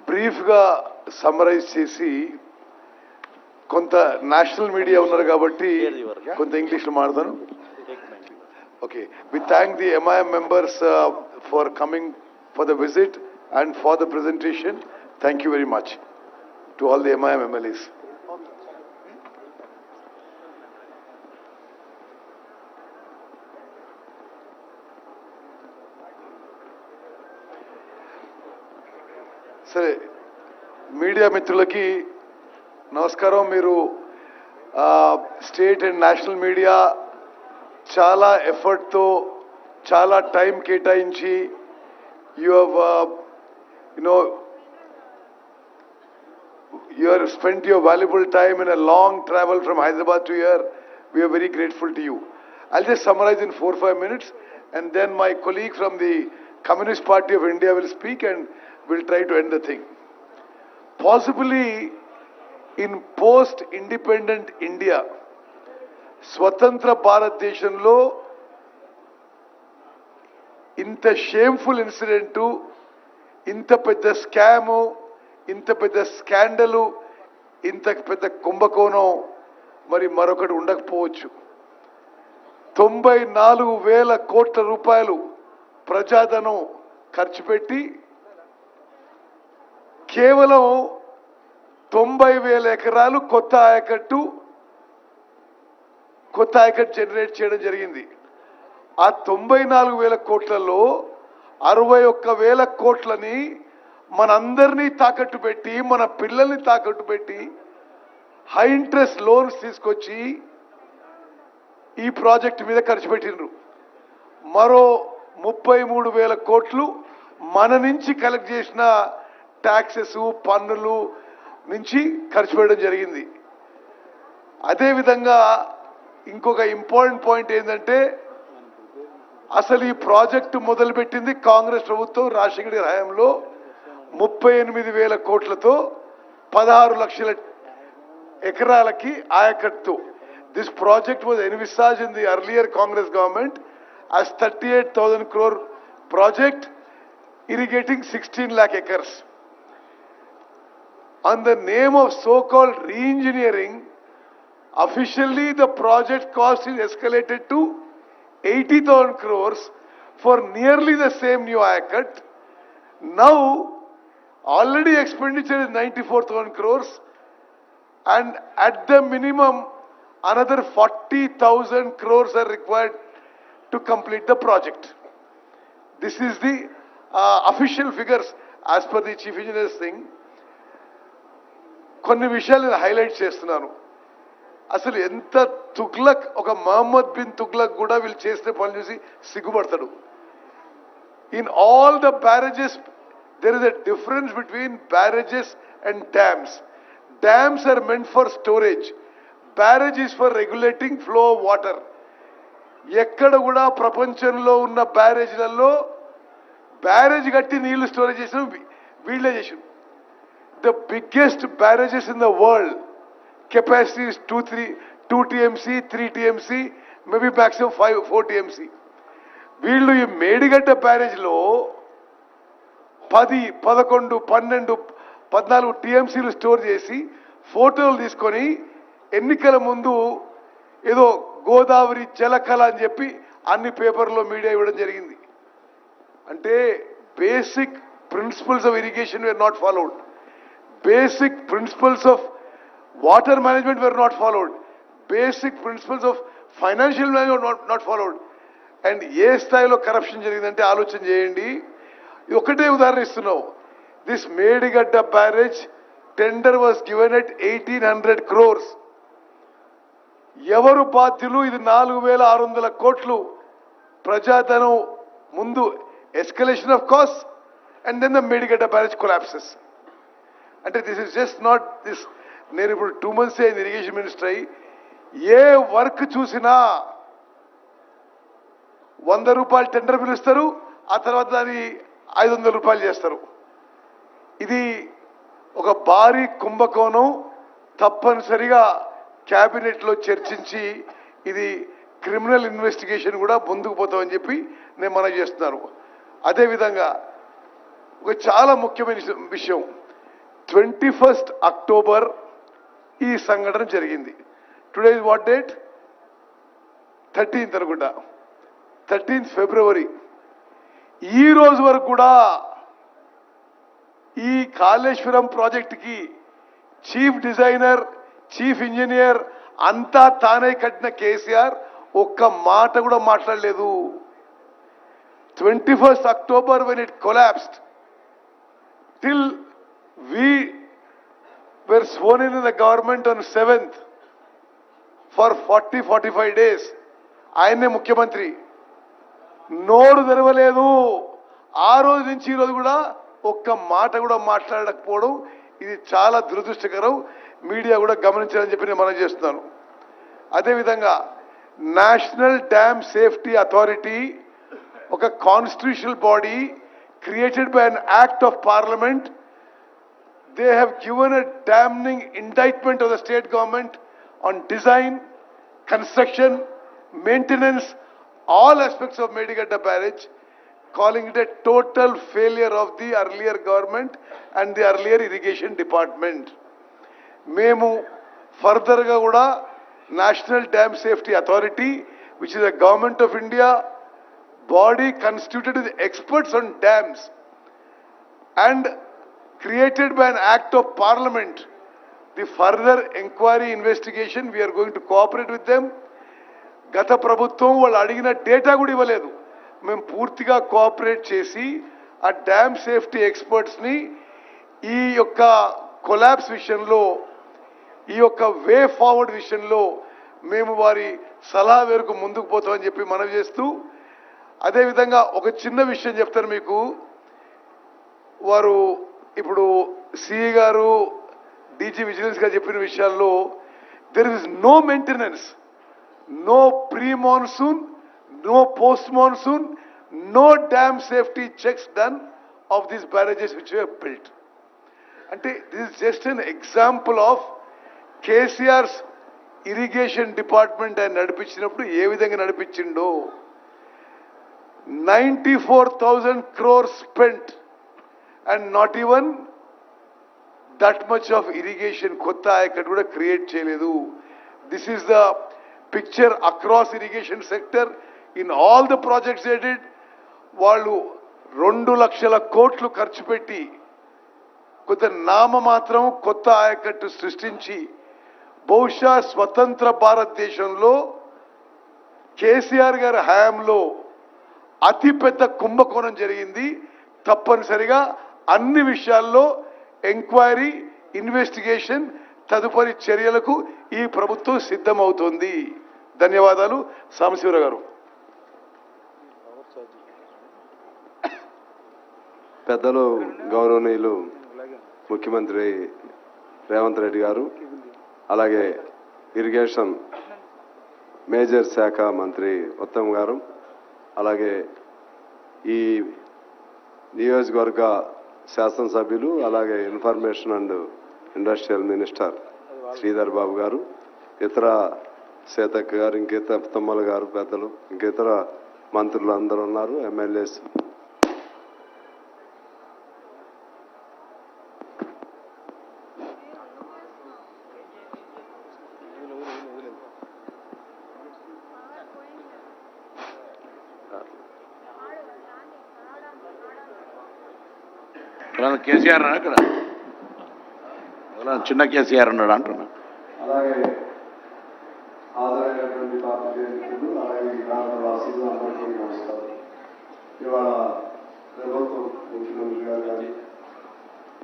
briefly summarize చేసి కొంత national media ఉన్నారు కాబట్టి కొంత ఇంగ్లీష్లో మాట్లాడతాను. Okay, we thank the MIM members for coming for the visit and for the presentation. Thank you very much to all the MIM MLAs. సరే, media మిత్రులకి నమస్కారం. మీరు స్టేట్ అండ్ నేషనల్ మీడియా చాలా ఎఫర్ట్తో చాలా టైం కేటాయించి you have spent your valuable time in a long travel from Hyderabad to here. We are very grateful to you. I'll just summarize in 4-5 minutes and then my colleague from the Communist Party of India will speak and we'll try to end the thing. Possibly in post-independent India, స్వతంత్ర భారతదేశంలో ఇంత shameful incident, ఇంత పెద్ద scam, ఇంత పెద్ద స్కాండలు, ఇంత పెద్ద కుంభకోణం మరి మరొకటి ఉండకపోవచ్చు. 94,000 కోట్ల రూపాయలు ప్రజాధనం ఖర్చు పెట్టి కేవలం 90,000 ఎకరాలు కొత్త ఆయకట్టు జనరేట్ చేయడం జరిగింది. ఆ 94,000 కోట్లలో 61,000 కోట్లని మనందరినీ తాకట్టు పెట్టి, మన పిల్లల్ని తాకట్టు పెట్టి హై ఇంట్రెస్ట్ లోన్స్ తీసుకొచ్చి ఈ ప్రాజెక్ట్ మీద ఖర్చు పెట్టినరు. మరో 33,000 కోట్లు మన నుంచి కలెక్ట్ చేసిన ట్యాక్సెస్, పన్నులు నుంచి ఖర్చు పెట్టడం జరిగింది. అదేవిధంగా ఇంకొక ఇంపార్టెంట్ పాయింట్ ఏంటంటే, అసలు ఈ ప్రాజెక్టు మొదలుపెట్టింది కాంగ్రెస్ ప్రభుత్వం రాజశేఖర గారి హయాంలో 38,000 కోట్లతో 16 లక్షల ఎకరాలకి ఆయకట్టు. This project was envisaged in the earlier Congress government as 38,000 crore project irrigating 16 lakh acres. On the name of so-called re-engineering, officially the project cost is escalated to 80,000 crores for nearly the same new ayacut. Now, already expenditure is 94,000 crores and at the minimum another 40,000 crores are required to complete the project. This is the official figures as per the chief engineer's thing. కొన్ని విషయాలు నేను highlight చేస్తున్నాను. అసలు ఎంత తుగ్లక్, ఒక Mohammed bin Tughlaq కూడా వీళ్ళు చేసిన పని చూసి సిగ్గుపడతాడు. In all the barrages there is a difference between barrages and dams. Dams are meant for storage. Barrage is for regulating flow of water. ఎక్కడ కూడా ప్రపంచంలో ఉన్న బ్యారేజ్లలో బ్యారేజ్ కట్టి నీళ్లు స్టోరేజ్ చేసిన వీళ్ళే చేసారు. The biggest barrages in the world, capacity is 2 TMC, 3 TMC, maybe maximum 4 TMC. వీళ్ళు ఈ మేడిగడ్డ బ్యారేజ్లో 10, 11, 12, 14 TMCలు స్టోర్ చేసి ఫోటోలు తీసుకొని ఎన్నికల ముందు ఏదో గోదావరి జలకళ అని చెప్పి అన్ని పేపర్లో మీడియా ఇవ్వడం జరిగింది. అంటే basic principles of irrigation were not followed. Basic principles of water management were not followed. Basic principles of financial management were not followed. And ఏ స్థాయిలో కరప్షన్ జరిగిందంటే ఆలోచన చేయండి. ఒకటే ఉదాహరణ ఇస్తున్నావు. This Medigadda barrage tender was given at 1800 crores. ఎవరు బాధ్యులు? ఇది 4600 కోట్లు ప్రజాధనం ముందు escalation of cost and then the Medigadda barrage collapses. అంటే this is just not this. నేను ఇప్పుడు 2 months అయింది ఇరిగేషన్ మినిస్టర్ అయ్యి. ఏ వర్క్ చూసినా 100 రూపాయలు టెండర్ పిలుస్తారు, ఆ తర్వాత దాన్ని 500 రూపాయలు చేస్తారు. ఇది ఒక భారీ కుంభకోణం. తప్పనిసరిగా క్యాబినెట్లో చర్చించి ఇది క్రిమినల్ ఇన్వెస్టిగేషన్ కూడా ముందుకు పోతామని చెప్పి నేను మనవి చేస్తున్నాను. అదేవిధంగా ఒక చాలా ముఖ్యమైన విషయం, 21st October ఈ సంఘటన జరిగింది. Today is what date? 13th అనుకుంటా, 13th February. ఈ రోజు వరకు కూడా ఈ కాళేశ్వరం ప్రాజెక్టుకి చీఫ్ డిజైనర్, చీఫ్ ఇంజనీర్ అంతా తానే కట్టిన కేసీఆర్ ఒక్క మాట కూడా మాట్లాడలేదు. 21st October when it collapsed, till we were sworn in the government on 7th for 40-45 days. ఆయనే ముఖ్యమంత్రి, నోరు తెరవలేదు. ఆ రోజు నుంచి ఈ రోజు కూడా ఒక్క మాట కూడా మాట్లాడకపోవడం ఇది చాలా దురదృష్టకరం. మీడియా కూడా గమనించాలని చెప్పి నేను మనం చేస్తున్నాను. అదేవిధంగా నేషనల్ డ్యామ్ సేఫ్టీ అథారిటీ ఒక constitutional body created by an act of parliament. They have given a damning indictment of the state government on design, construction, maintenance, all aspects of Medigadda barrage, calling it a total failure of the earlier government and the earlier irrigation department. Memu further ga kuda National Dam Safety Authority, which is a government of India body constituted with experts on dams and created by an act of parliament, the further inquiry investigation we are going to cooperate with them. గత ప్రభుత్వం వాళ్ళు అడిగిన data కూడా ఇవ్వలేదు. మేము పూర్తిగా cooperate చేసి ఆ డ్యామ్ సేఫ్టీ ఎక్స్పర్ట్స్ని ఈ యొక్క కొలాప్స్ విషయంలో, ఈ యొక్క వే ఫార్వర్డ్ విషయంలో మేము వారి సలహా మేరకు ముందుకు పోతామని చెప్పి మనవి చేస్తూ, అదేవిధంగా ఒక చిన్న విషయం చెప్తాను మీకు. వారు ఇప్పుడు సిఈ గారు, డీజీ విజిలెన్స్ గారు చెప్పిన విషయాల్లో there is no maintenance, no pre monsoon, no post monsoon, no dam safety checks done of these barrages which were built. Ante this is just an example of KCR's irrigation department and nadipichinappudu ఏ విధంగా నడిపించిండో. 94,000 crores spent and not even that much of irrigation kotta ayakattu kuda create cheyaledu. This is the picture across irrigation sector. In all the projects they did, వాళ్ళు 2 లక్షల కోట్లు ఖర్చు పెట్టి కొంత నామమాత్రం కొత్త ఆయకట్టు సృష్టించి, బహుశా స్వతంత్ర భారతదేశంలో కేసీఆర్ గారి హయాంలో అతిపెద్ద కుంభకోణం జరిగింది. తప్పనిసరిగా అన్ని విషయాల్లో ఎంక్వైరీ, ఇన్వెస్టిగేషన్, తదుపరి చర్యలకు ఈ ప్రభుత్వం సిద్ధమవుతోంది. ధన్యవాదాలు. సాంబశివరావు గారు. పెద్దలు గౌరవనీయులు ముఖ్యమంత్రి రేవంత్ రెడ్డి గారు, అలాగే ఇరిగేషన్ మేజర్ శాఖ మంత్రి ఉత్తమ్ గారు, అలాగే ఈ నియోజకవర్గ శాసనసభ్యులు, అలాగే information and industrial minister Sridhar Babu garu, ఇతర సీతక్క గారు, ఇంకితర తుమ్మల గారు, పెద్దలు, ఇంకితర మంత్రులు అందరూ ఉన్నారు, ఎమ్మెల్యేస్. కేసీఆర్ అక్కడ చిన్న కేసీఆర్ అన్నాడు అంటున్నా. అలాగే ఆదరైనటువంటి పార్టీ అలాగే ఈ ప్రాంత వాసులు అందరికీ ఇవాళ ప్రభుత్వం ముఖ్యమంత్రి గారు కానీ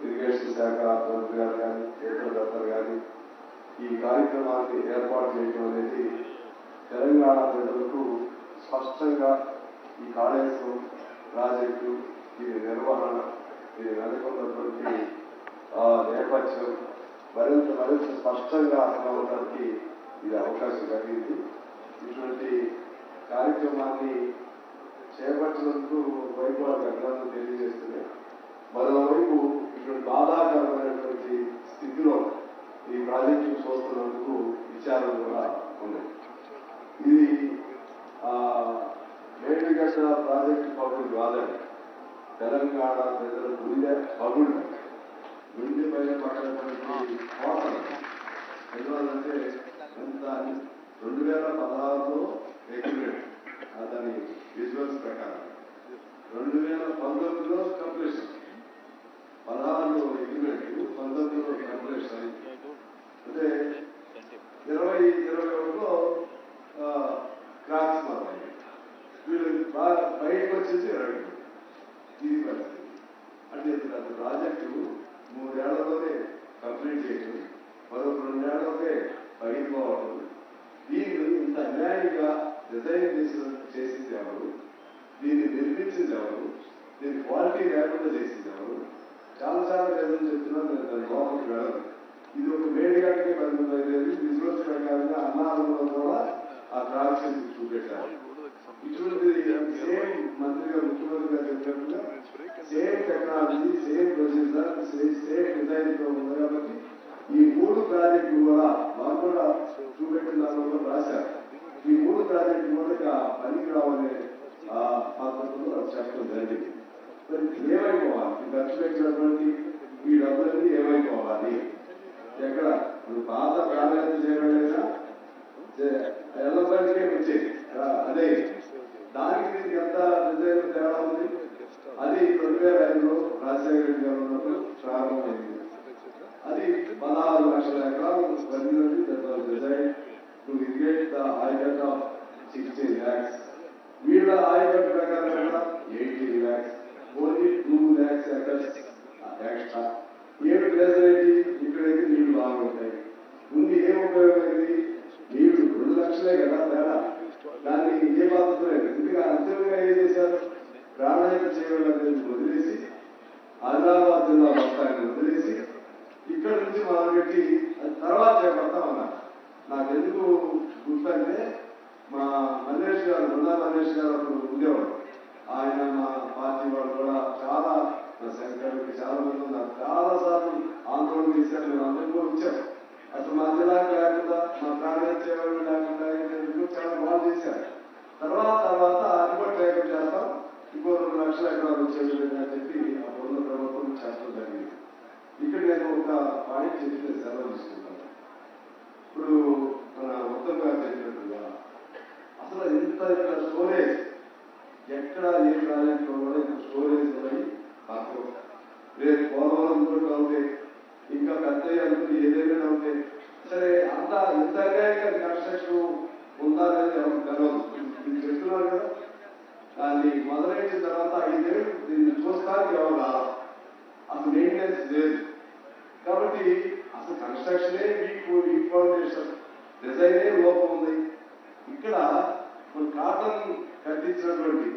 ఇరిగేషన్ శాఖ మంత్రి గారు కానీ రైతులందరూ కానీ ఈ కార్యక్రమాన్ని ఏర్పాటు చేయడం అనేది తెలంగాణ ప్రజలకు స్పష్టంగా ఈ కాళేశ్వరం ప్రాజెక్టు దీని నిర్వహణ దీని నెలకొన్నటువంటి నేపథ్యం మరింత స్పష్టంగా అర్థమవడానికి ఇది అవకాశం కలిగింది. ఇటువంటి కార్యక్రమాన్ని చేపట్టినందుకు ఒకవైపు వాళ్ళకి అభినందన తెలియజేస్తున్నాయి. మరోవైపు ఇటువంటి బాధాకరమైనటువంటి స్థితిలో ఈ ప్రాజెక్టును చూస్తున్నందుకు విచారం కూడా ఉన్నాయి. ఇది మేడిగడ్డ ప్రాజెక్టు పగులు కాదండి, తెలంగాణ ప్రజల గుండె పగులు, గుండె పైన పడినటువంటి కోటలు. ఎందువల్లంటే ఎంత 2016లో అగ్రిమెంట్ దాని విజువల్స్ ప్రకారం 2019లో కంప్లీషన్, 16లో అగ్రిమెంట్ 19లో కంప్లీషన్ అంటే 2021లో క్రాక్స్ మారాయి. వీళ్ళు బయటకు వచ్చేసి 20 ఇది పరిస్థితి. అంటే ప్రాజెక్టు 3 ఏళ్లలోనే కంప్లీట్ చేయడం, మరో 2 ఏళ్లలోనే పగిలిపోవడం. దీన్ని ఇంత అన్యాయంగా డిజైన్ చేసింది ఎవరు, దీన్ని నిర్మించింది ఎవరు, దీని క్వాలిటీ లేకుండా చేసింది ఎవరు? చాలా ప్రజలు చెప్తున్నారు. నేను దాని లోపలికి వెళ్ళను. ఇది ఒక మేడిగడ్డకి బంధువులేదు. విజువల్స్ ప్రకారంగా అన్నారంలో కూడా ఆ ట్రాక్స్ చూపెట్టారు. ఇటువంటిది సేమ్ మంత్రి గారు ముఖ్యమంత్రి గారు చెప్పినట్టుగా same technology, same procedure, same design తో ఉంది కాబట్టి ఈ 3 ప్రాజెక్టులు కూడా మాకు కూడా చూపెట్టిన దానిలో కూడా రాశారు. ఈ 3 ప్రాజెక్టులు కూడా పనికి రావనే పద్ధతిలో చెప్పడం జరిగింది. మరి ఏమైపోవాలి? ఖర్చు పెట్టినటువంటి ఈ డబ్బులన్నీ ఏమైపోవాలి? ఎక్కడ పాత ప్రాధాన్యత చేయడం ఎల్లబడికే వచ్చేది అదే. దానికి దీనికి ఎంత డిజైన్ తేడా ఉంది. అది 2005లో రాజశేఖర రెడ్డి గారు ఉన్నప్పుడు ప్రారంభమైంది. అది 16 లక్షల ఎకరాలు design to irrigate the ayacut of 60 lakhs. వీళ్ళ ఆయకట్ ప్రకారం 80 lakhs. Only 2 lakhs acres extra. ఏడు ఫెసిలిటీ ఇక్కడైతే నీళ్లు బాగుంటాయి. ముందు ఏం ఉపయోగమైంది? నీళ్లు 2 లక్షలే కదా తేడా. దాన్ని ఏ బాధ్యత లేదు. ఇంకా అంతిమంగా ఏం చేశారు? ప్రాణాయామం చేయవాలని వదిలేసి ఆదిలాబాద్ జిల్లా మొత్తాన్ని వదిలేసి ఇక్కడ నుంచి మొదలుపెట్టి అది తర్వాత చేపడతామన్నారు. నాకెందుకు గుర్తంటే మా మనీష్ గారు, బృందా మనీష్ గారు అప్పుడు ఉండేవాడు. ఆయన మా పార్టీ వాళ్ళు కూడా చాలా శంకర్కి చాలా మంది ఉన్నారు. చాలా సార్లు ఆందోళన చేశారు. మేము అందరికీ వచ్చాం. అసలు మా జిల్లాకి లేకుండా, మా ప్రాణాయామం చేయడం లేకుండా చాలా బాగా చేశారు. తర్వాత అది కూడా ట్రైకం చేస్తాం, ఇంకో 2 లక్షల ఎకరాలు వచ్చేది అని చెప్పి ఆ ఉన్న ప్రభుత్వం చేస్తూ జరిగింది. ఇక్కడ నేను ఒక పాయింట్ చెప్పి సెలవు తీసుకుంటాను. ఇప్పుడు మన ఉత్తమ్ గారు చెప్పినట్టుగా అసలు ఇంత స్టోరేజ్ ఎక్కడ ఏ ప్రాజెక్టులో కూడా ఇంత స్టోరేజ్ ఉన్నాయి. తక్కువ రేపు పోలవరం ఇంకోటి అవుతాయి, ఇంకా పెద్ద అనుకుని ఏదైనా అవుతాయి. సరే అంత ఇంత కన్స్ట్రక్షన్ ఉందా అనేది ఎవరికి తెలియదు. మీరు చెప్తున్నారు కదా, దాన్ని మొదలైన తర్వాత 5 ఏళ్ళు దీన్ని చూస్తానికి ఎవరు రాదు. అసలు మెయింటెనెన్స్ లేదు. కాబట్టి అసలు కన్స్ట్రక్షనే వీక్ ఫౌండేషన్, డిజైనే లోపం ఉంది. ఇక్కడ మన కాటన్ కట్టించినటువంటి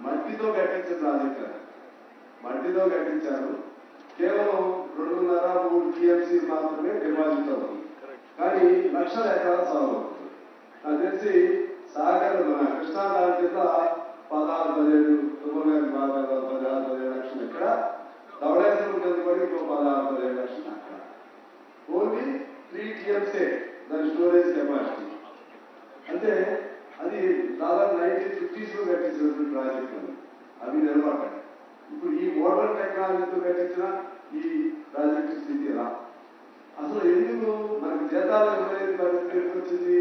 మట్టితో కట్టించిన ప్రాజెక్ట్, మట్టితో కట్టించారు. కేవలం 2.5-3 టీఎంసీ మాత్రమే డిపాజిట్ అవుతుంది. కానీ లక్షల ఎకరాలు సాగు అవుతుంది. నాకు తెలిసి సాగర్ మన కృష్ణా దాని కింద 16-17 తుమ్మగారి భాగాలు 16-17 లక్షలు ఇక్కడ, ధవళేశ్వరం కింద కూడా ఇంకో 16-17 లక్షలు అక్కడ. ఓన్లీ 3 టీఎంసీ దాని స్టోరేజ్ కెపాసిటీ. అంటే అది దాదాపు 1950s లో కట్టించినటువంటి ప్రాజెక్టులు అవి నిలబడ్డాయి. ఇప్పుడు ఈ మోడర్న్ టెక్నాలజీతో కట్టించిన ఈ ప్రాజెక్టు స్థితి ఎలా? అసలు ఎందుకు మనకి జీతాలు ఇవ్వలేని పరిస్థితి ఎందుకు వచ్చింది?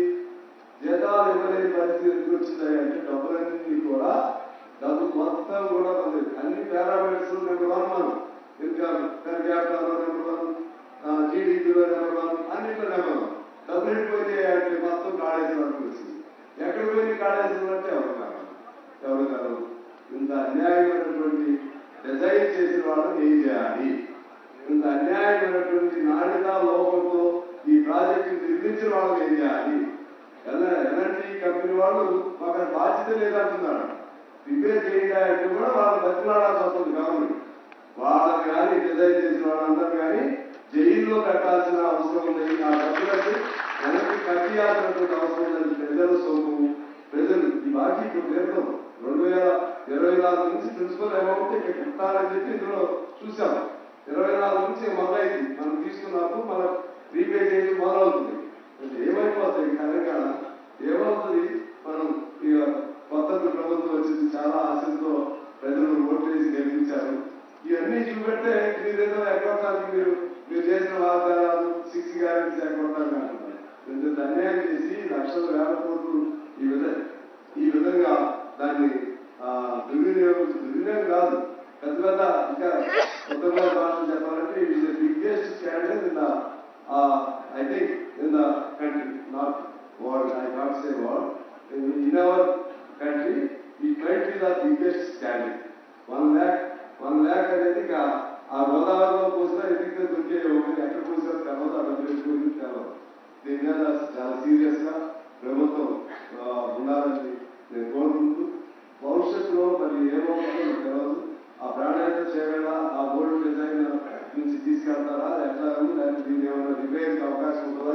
జీతాలు ఇవ్వలేని పరిస్థితి ఎందుకు వచ్చింది అంటే డబ్బులన్నీ కూడా డబ్బు మొత్తం కూడా అన్ని పారామీటర్స్ నెంబర్ 1 మనం ఇన్కమ్ పర్ క్యాపిటల్ నెంబర్ 1, జీడీపీలో నెంబర్ 1, అన్నింటిలో నెంబర్ 1. డబ్బులు ఎట్టిపోతే అంటే మొత్తం కాళేశ్వరం వరకు వచ్చింది. ఎక్కడికి పోయింది కాళేశ్వరం అంటే ఎవరు కాదు. ఇంత అన్యాయమైనటువంటి డిజైన్ చేసిన వాళ్ళని ఏం చేయాలి? ఇంత అన్యాయమైనటువంటి నాణ్యత లోపంతో ఈ ప్రాజెక్టు నిర్మించిన వాళ్ళని ఏం చేయాలి? ఎలాంటి కంపెనీ వాళ్ళు మాకు బాధ్యత లేదంటున్నాడు. రిపేర్ చేయాలంటే కూడా వాళ్ళు బతిలాడాల్సి వస్తుంది గవర్నమెంట్. వాళ్ళని కానీ డిజైన్ చేసిన వాళ్ళందరూ కానీ జైల్లో పెట్టాల్సిన అవసరం ఉంది. ఆ డబ్బులకి వెనక్కి కట్టియాల్సినటువంటి అవసరం ఉందని ప్రజల సొమ్ము. ప్రజలు ఈ బాకీ ఇప్పుడు పేరుతాం 2024 నుంచి ప్రిన్సిపల్ అమౌంట్ ఇక్కడ ఇస్తారని చెప్పి ఇందులో చూసాం. 24 నుంచి మొదలైంది. మనం తీసుకున్నప్పుడు మన రీపే చేయడం మొదలవుతుంది. ఏమైపోతాయి తెలంగాణ ఏమవుతుంది? మనం ఇక కొత్త ప్రభుత్వం వచ్చింది, చాలా ఆశలతో ప్రజలు ఓట్లు వేసి గెలిపించారు. ఇవన్నీ చూపెట్టే మీరేదో ఎగ్గొట్టానికి మీరు చేసిన వాగ్దానాలు 6 గ్యారెంటీస్ ఎగ్గొట్టాలని అంటున్నారు. ఇంత అన్యాయం చేసి లక్షల వేల కోట్లు ఈ విధంగా దాన్ని దుర్వినియోగం కాదు, పెద్ద పెద్ద ఇంకా కొత్త భాషలు చెప్పాలంటే it is the biggest scandal in the I think in the country, not world, I can't say world. In our country, it might be the biggest scandal. 1 lakh అనేది ఆ గోదావరిలో పోసినా ఎదిగితే దొరికే ఒకటి ఎక్కడ పోసినా తెలవదు, అక్కడ తెలుసుకుని తెలవదు. దీని మీద చాలా సీరియస్ గా ప్రభుత్వం ఉండాలని నేను కోరుకుంటూ, భవిష్యత్తులో మరి ఏమవుతుందో తెలవదు. ఆ ప్రాణాయత చేయగల ఆ బోర్డు డిజైన్ నుంచి తీసుకెళ్తారా ఎట్లా, లేకపోతే దీన్ని ఏమైనా రిపేర్కి అవకాశం ఉంటుందా?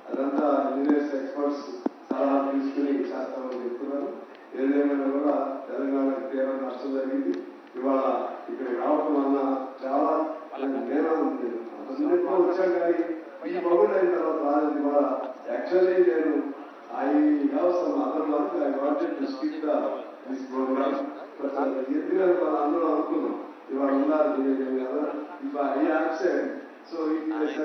అదంతా ఇంజనీర్స్ ఎక్స్పర్ట్స్ సలహా తీసుకుని చేస్తామని చెప్తున్నారు. ఏదేమైనా కూడా తెలంగాణకి తీవ్ర నష్టం జరిగింది. ఇవాళ ఇక్కడ రావడం వల్ల చాలా నేను వచ్చాం కానీ ఈ బొగ్గులు అయిన తర్వాత రాలేదు. ఇవాళ యాక్చువల్లీ నేను I have some other work, I wanted to speak this programme. ఎందుకంటే వాళ్ళ అందరూ అనుకున్నాం ఇవాళ ఉన్నారు కదా. If I absent, so it was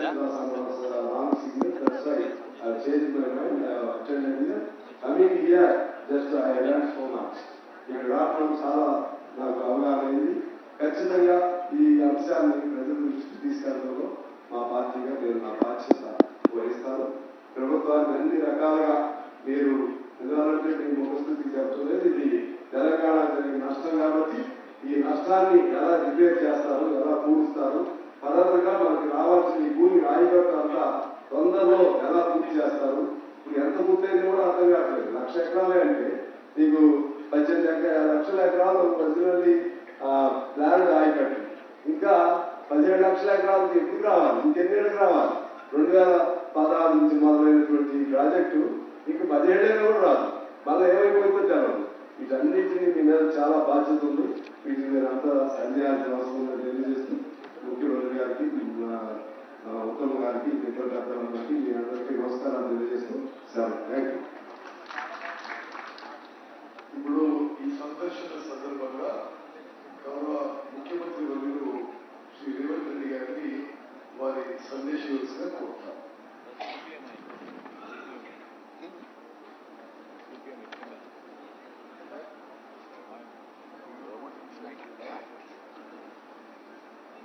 wrong signal. That's why I changed my mind. I have attended here. Coming here, just I learned so much. ఇక్కడ రావడం చాలా నాకు అవగాహన అయింది. ఖచ్చితంగా ఈ అంశాన్ని ప్రజల దృష్టికి తీసుకెళ్లడంలో మా పార్టీగా నేను నా బాధ్యత వహిస్తాను. ప్రభుత్వాన్ని అన్ని రకాలుగా మీరు ఎందుకంటే నేను ముఖస్థితికి చెప్తలేదు, ఇది తెలంగాణ జరిగిన నష్టం కాబట్టి ఈ నష్టాన్ని ఎలా రిపేర్ చేస్తారు, ఎలా పూడుస్తారు, ఫర్దర్గా మనకి రావాల్సిన ఈ భూమి రాయిగట్టు అంతా తొందరలో ఎలా పూర్తి చేస్తారు. ఇప్పుడు ఎంత పూర్తయింది కూడా అర్థం కావట్లేదు. 1,00,000 ఎకరాలే అంటే నీకు 18 లక్షల ఎకరాలు ఒరిజినల్లీ ల్యాండ్ రాయిగట్టు, ఇంకా 17 లక్షల ఎకరాలకి ఎప్పుడు రావాలి, ఇంకెన్నేళ్ళకి రావాలి? 2016 నుంచి మొదలైనటువంటి ప్రాజెక్టు ఇంక 17 ఏళ్ళు కూడా రాదు. మళ్ళీ ఏమైపోయిందో తెలవదు. వీటన్నిటినీ మీ మీద చాలా బాధ్యత ఉంది. వీటిని మీరు అంతా సందేహాల్సిన అవసరం ఉందని తెలియజేస్తూ ముఖ్యమంత్రి గారికి, ఉత్తమ్ గారికి, మిగతా గారికి మీ అందరికీ నమస్కారాలు తెలియజేస్తూ సార్ థ్యాంక్ యూ. ఇప్పుడు ఈ సందర్శన సందర్భంగా గౌరవ ముఖ్యమంత్రి వర్యులు శ్రీ రేవంత్ రెడ్డి గారిని వారి సందేశంగా కోరుతారు.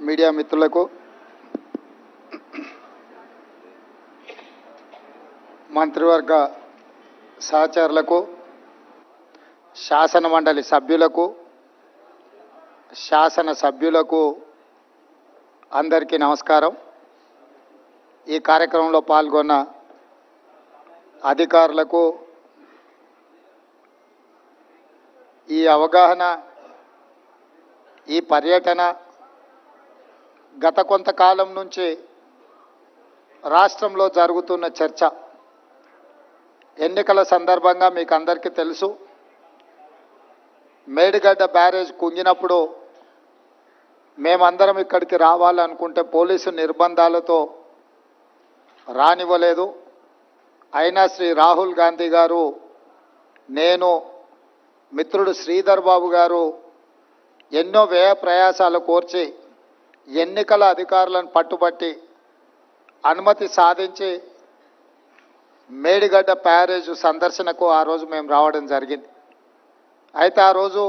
మీడియా మిత్రులకు, మంత్రివర్గ సహచరులకు, శాసన మండలి సభ్యులకు, శాసన సభ్యులకు అందరికీ నమస్కారం. ఈ కార్యక్రమంలో పాల్గొన్న అధికారులకు, ఈ అవగాహన, ఈ పర్యటన గత కొంతకాలం నుంచి రాష్ట్రంలో జరుగుతున్న చర్చ. ఎన్నికల సందర్భంగా మీకు అందరికీ తెలుసు, మేడిగడ్డ బ్యారేజ్ కుంగినప్పుడు మేమందరం ఇక్కడికి రావాలనుకుంటే పోలీసు నిర్బంధాలతో రానివ్వలేదు. అయినా శ్రీ రాహుల్ గాంధీ గారు, నేను, మిత్రుడు శ్రీధర్ బాబు గారు ఎన్నో వ్యయ ప్రయాసాలు కోర్చి ఎన్నికల అధికారులను పట్టుబట్టి అనుమతి సాధించి మేడిగడ్డ బ్యారేజ్ సందర్శనకు ఆ రోజు మేము రావడం జరిగింది. అయితే ఆ రోజు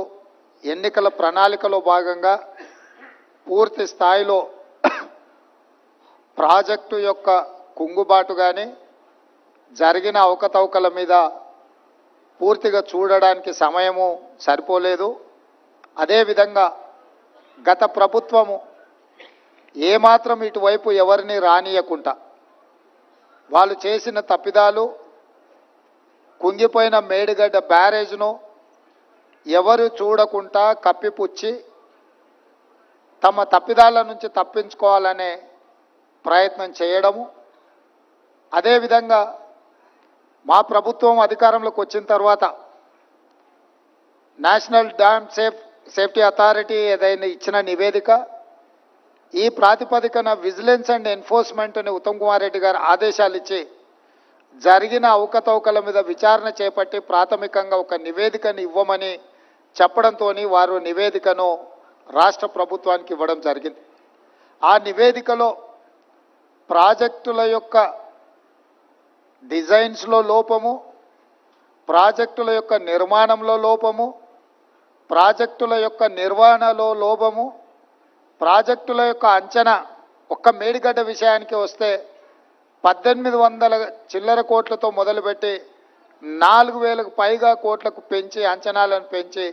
ఎన్నికల ప్రణాళికలో భాగంగా పూర్తి స్థాయిలో ప్రాజెక్టు యొక్క కుంగుబాటు కానీ జరిగిన అవకతవకల మీద పూర్తిగా చూడడానికి సమయము సరిపోలేదు. అదేవిధంగా గత ప్రభుత్వము ఏమాత్రం ఇటువైపు ఎవరిని రానియకుండా వాళ్ళు చేసిన తప్పిదాలు, కుంగిపోయిన మేడిగడ్డ బ్యారేజ్ను ఎవరు చూడకుండా కప్పిపుచ్చి తమ తప్పిదాల నుంచి తప్పించుకోవాలనే ప్రయత్నం చేయడము, అదేవిధంగా మా ప్రభుత్వం అధికారంలోకి వచ్చిన తర్వాత నేషనల్ డ్యామ్ సేఫ్టీ అథారిటీ ఏదైనా ఇచ్చిన నివేదిక, ఈ ప్రాతిపదికన విజిలెన్స్ అండ్ ఎన్ఫోర్స్మెంట్ని อุత్తమ్ రెడ్డి గారు ఆదేశాలు ఇచ్చి జరిగిన అవకతవకల మీద విచారణ చేపట్టి ప్రాథమికంగా ఒక నివేదికను ఇవ్వమని చెప్పడంతో వారు నివేదికను రాష్ట్ర ప్రభుత్వానికి ఇవ్వడం జరిగింది. ఆ నివేదికలో ప్రాజెక్టుల యొక్క డిజైన్స్లో లోపము, ప్రాజెక్టుల యొక్క నిర్మాణంలో లోపము, ప్రాజెక్టుల యొక్క నిర్వహణలో లోపము, ప్రాజెక్టుల యొక్క అంచనా, ఒక్క మేడిగడ్డ విషయానికి వస్తే 1800 చిల్లర కోట్లతో మొదలుపెట్టి 4000కు పైగా కోట్లకు పెంచి అంచనాలను పెంచి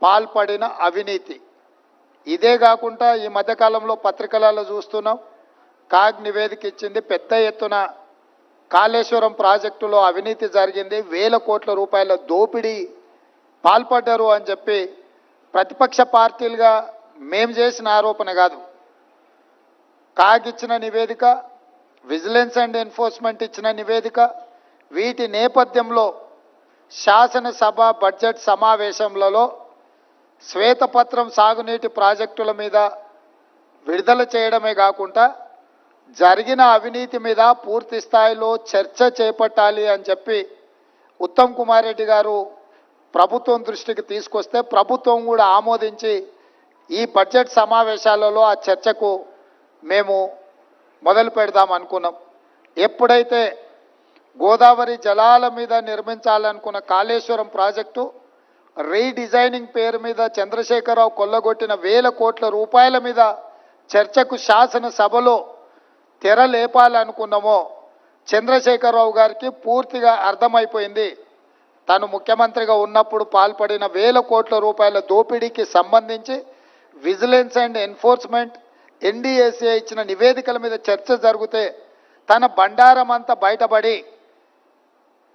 పాల్పడిన అవినీతి. ఇదే కాకుండా ఈ మధ్యకాలంలో పత్రికలలో చూస్తున్నాం, కాగ్ నివేదిక ఇచ్చింది, పెద్ద ఎత్తున కాళేశ్వరం ప్రాజెక్టులో అవినీతి జరిగింది, 1000 కోట్ల రూపాయల దోపిడీ పాల్పడ్డారు అని చెప్పి ప్రతిపక్ష పార్టీలుగా మేము చేసిన ఆరోపణ కాదు, కాగ్ ఇచ్చిన నివేదిక, విజిలెన్స్ అండ్ ఎన్ఫోర్స్మెంట్ ఇచ్చిన నివేదిక. వీటి నేపథ్యంలో శాసనసభ బడ్జెట్ సమావేశంలో శ్వేతపత్రం సాగునీటి ప్రాజెక్టుల మీద విడుదల చేయడమే కాకుండా జరిగిన అవినీతి మీద పూర్తి స్థాయిలో చర్చ చేపట్టాలి అని చెప్పి ఉత్తమ్ కుమార్ రెడ్డి గారు ప్రభుత్వం దృష్టికి తీసుకొస్తే ప్రభుత్వం కూడా ఆమోదించి ఈ బడ్జెట్ సమావేశాలలో ఆ చర్చకు మేము మొదలు పెడదాం అనుకున్నాం. ఎప్పుడైతే గోదావరి జలాల మీద నిర్మించాలనుకున్న కాళేశ్వరం ప్రాజెక్టు రీడిజైనింగ్ పేరు మీద చంద్రశేఖరరావు కొల్లగొట్టిన 1000 కోట్ల రూపాయల మీద చర్చకు శాసనసభలో తెర లేపాలనుకున్నామో చంద్రశేఖరరావు గారికి పూర్తిగా అర్థమైపోయింది. తను ముఖ్యమంత్రిగా ఉన్నప్పుడు పాల్పడిన 1000 కోట్ల రూపాయల దోపిడీకి సంబంధించి విజిలెన్స్ అండ్ ఎన్ఫోర్స్మెంట్ ఎన్డీఏసీ ఇచ్చిన నివేదికల మీద చర్చ జరిగితే తన బండారం అంతా బయటపడి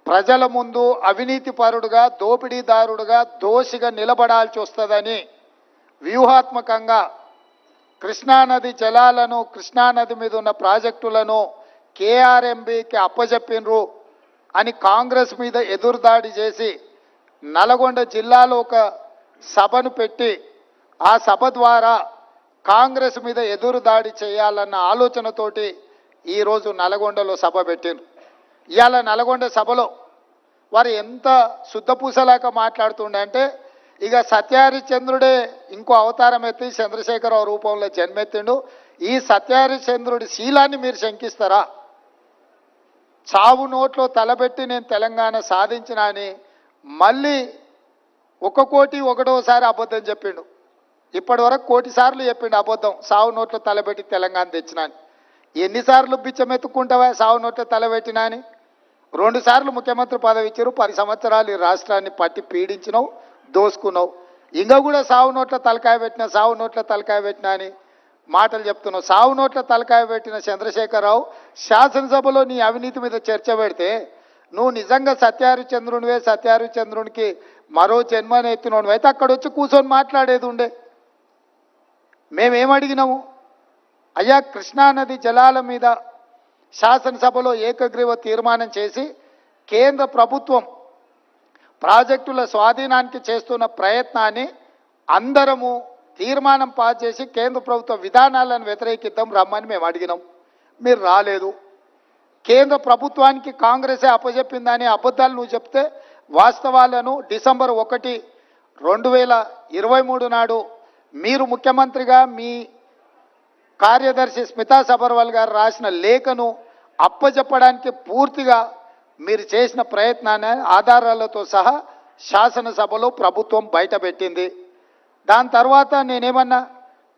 ప్రజల ముందు అవినీతిపరుడుగా, దోపిడీదారుడుగా, దోషిగా నిలబడాల్సి వస్తుందని వ్యూహాత్మకంగా కృష్ణానది జలాలను, కృష్ణానది మీద ఉన్న ప్రాజెక్టులను కేఆర్ఎంబీకి అప్పజెప్పినరు అని కాంగ్రెస్ మీద ఎదురుదాడి చేసి నల్గొండ జిల్లాలో ఒక సభను పెట్టి ఆ సభ ద్వారా కాంగ్రెస్ మీద ఎదురుదాడి చేయాలన్న ఆలోచనతోటి ఈరోజు నల్గొండలో సభ పెట్టారు. ఇవాళ నల్గొండ సభలో వారు ఎంత శుద్ధపూసలాక మాట్లాడుతుండే అంటే, ఇక సత్యహరిశ్చంద్రుడే ఇంకో అవతారం ఎత్తి చంద్రశేఖరరావు రూపంలో జన్మెత్తిండు, ఈ సత్యహరిశ్చంద్రుడి శీలాన్ని మీరు శంకిస్తారా? చావు నోట్లో తలబెట్టి నేను తెలంగాణ సాధించిన అని మళ్ళీ 1,01,000 అబద్ధం చెప్పిండు. ఇప్పటి వరకు 1,00,000 సార్లు చెప్పిండు అబద్ధం, సావు నోట్లో తలబెట్టి తెలంగాణ తెచ్చినా అని. ఎన్నిసార్లు బిచ్చమెత్తుకుంటావా సావు నోట్లో తలబెట్టినా అని? 2 సార్లు ముఖ్యమంత్రి పదవి ఇచ్చారు, 10 సంవత్సరాలు ఈ రాష్ట్రాన్ని పట్టి పీడించినావు, దోసుకున్నావు. ఇంకా కూడా సావు నోట్ల తలకాయ పెట్టినా, సావు నోట్ల తలకాయ పెట్టినా అని మాటలు చెప్తున్నావు. సావు నోట్ల తలకాయ పెట్టిన చంద్రశేఖరరావు శాసనసభలో నీ అవినీతి మీద చర్చ పెడితే నువ్వు నిజంగా సత్యహరిశ్చంద్రునివే, సత్యహరిశ్చంద్రునికి మరో జన్మని ఎత్తినోడు అయితే అక్కడ వచ్చి కూర్చొని మాట్లాడేది ఉండే. మేమేమడిగినాము? అయ్యా, కృష్ణానది జలాల మీద శాసనసభలో ఏకగ్రీవ తీర్మానం చేసి కేంద్ర ప్రభుత్వం ప్రాజెక్టుల స్వాధీనానికి చేస్తున్న ప్రయత్నాన్ని అందరము తీర్మానం పాస్ చేసి కేంద్ర ప్రభుత్వ విధానాలను వ్యతిరేకిద్దాం రమ్మని మేము అడిగినాం. మీరు రాలేదు. కేంద్ర ప్రభుత్వానికి కాంగ్రెసే అప్పచెప్పిందని అబద్ధాలు నువ్వు చెప్తే వాస్తవాలను డిసెంబర్ 1, 2023 నాడు మీరు ముఖ్యమంత్రిగా మీ కార్యదర్శి స్థాపర్వాల్ గారు రాసిన లేఖను అప్పచెప్పడానికి పూర్తిగా మీరు చేసిన ప్రయత్నాన్ని ఆధారాలతో సహా శాసనసభలో ప్రభుత్వం బయటపెట్టింది. దాని తర్వాత నేనేమన్నా,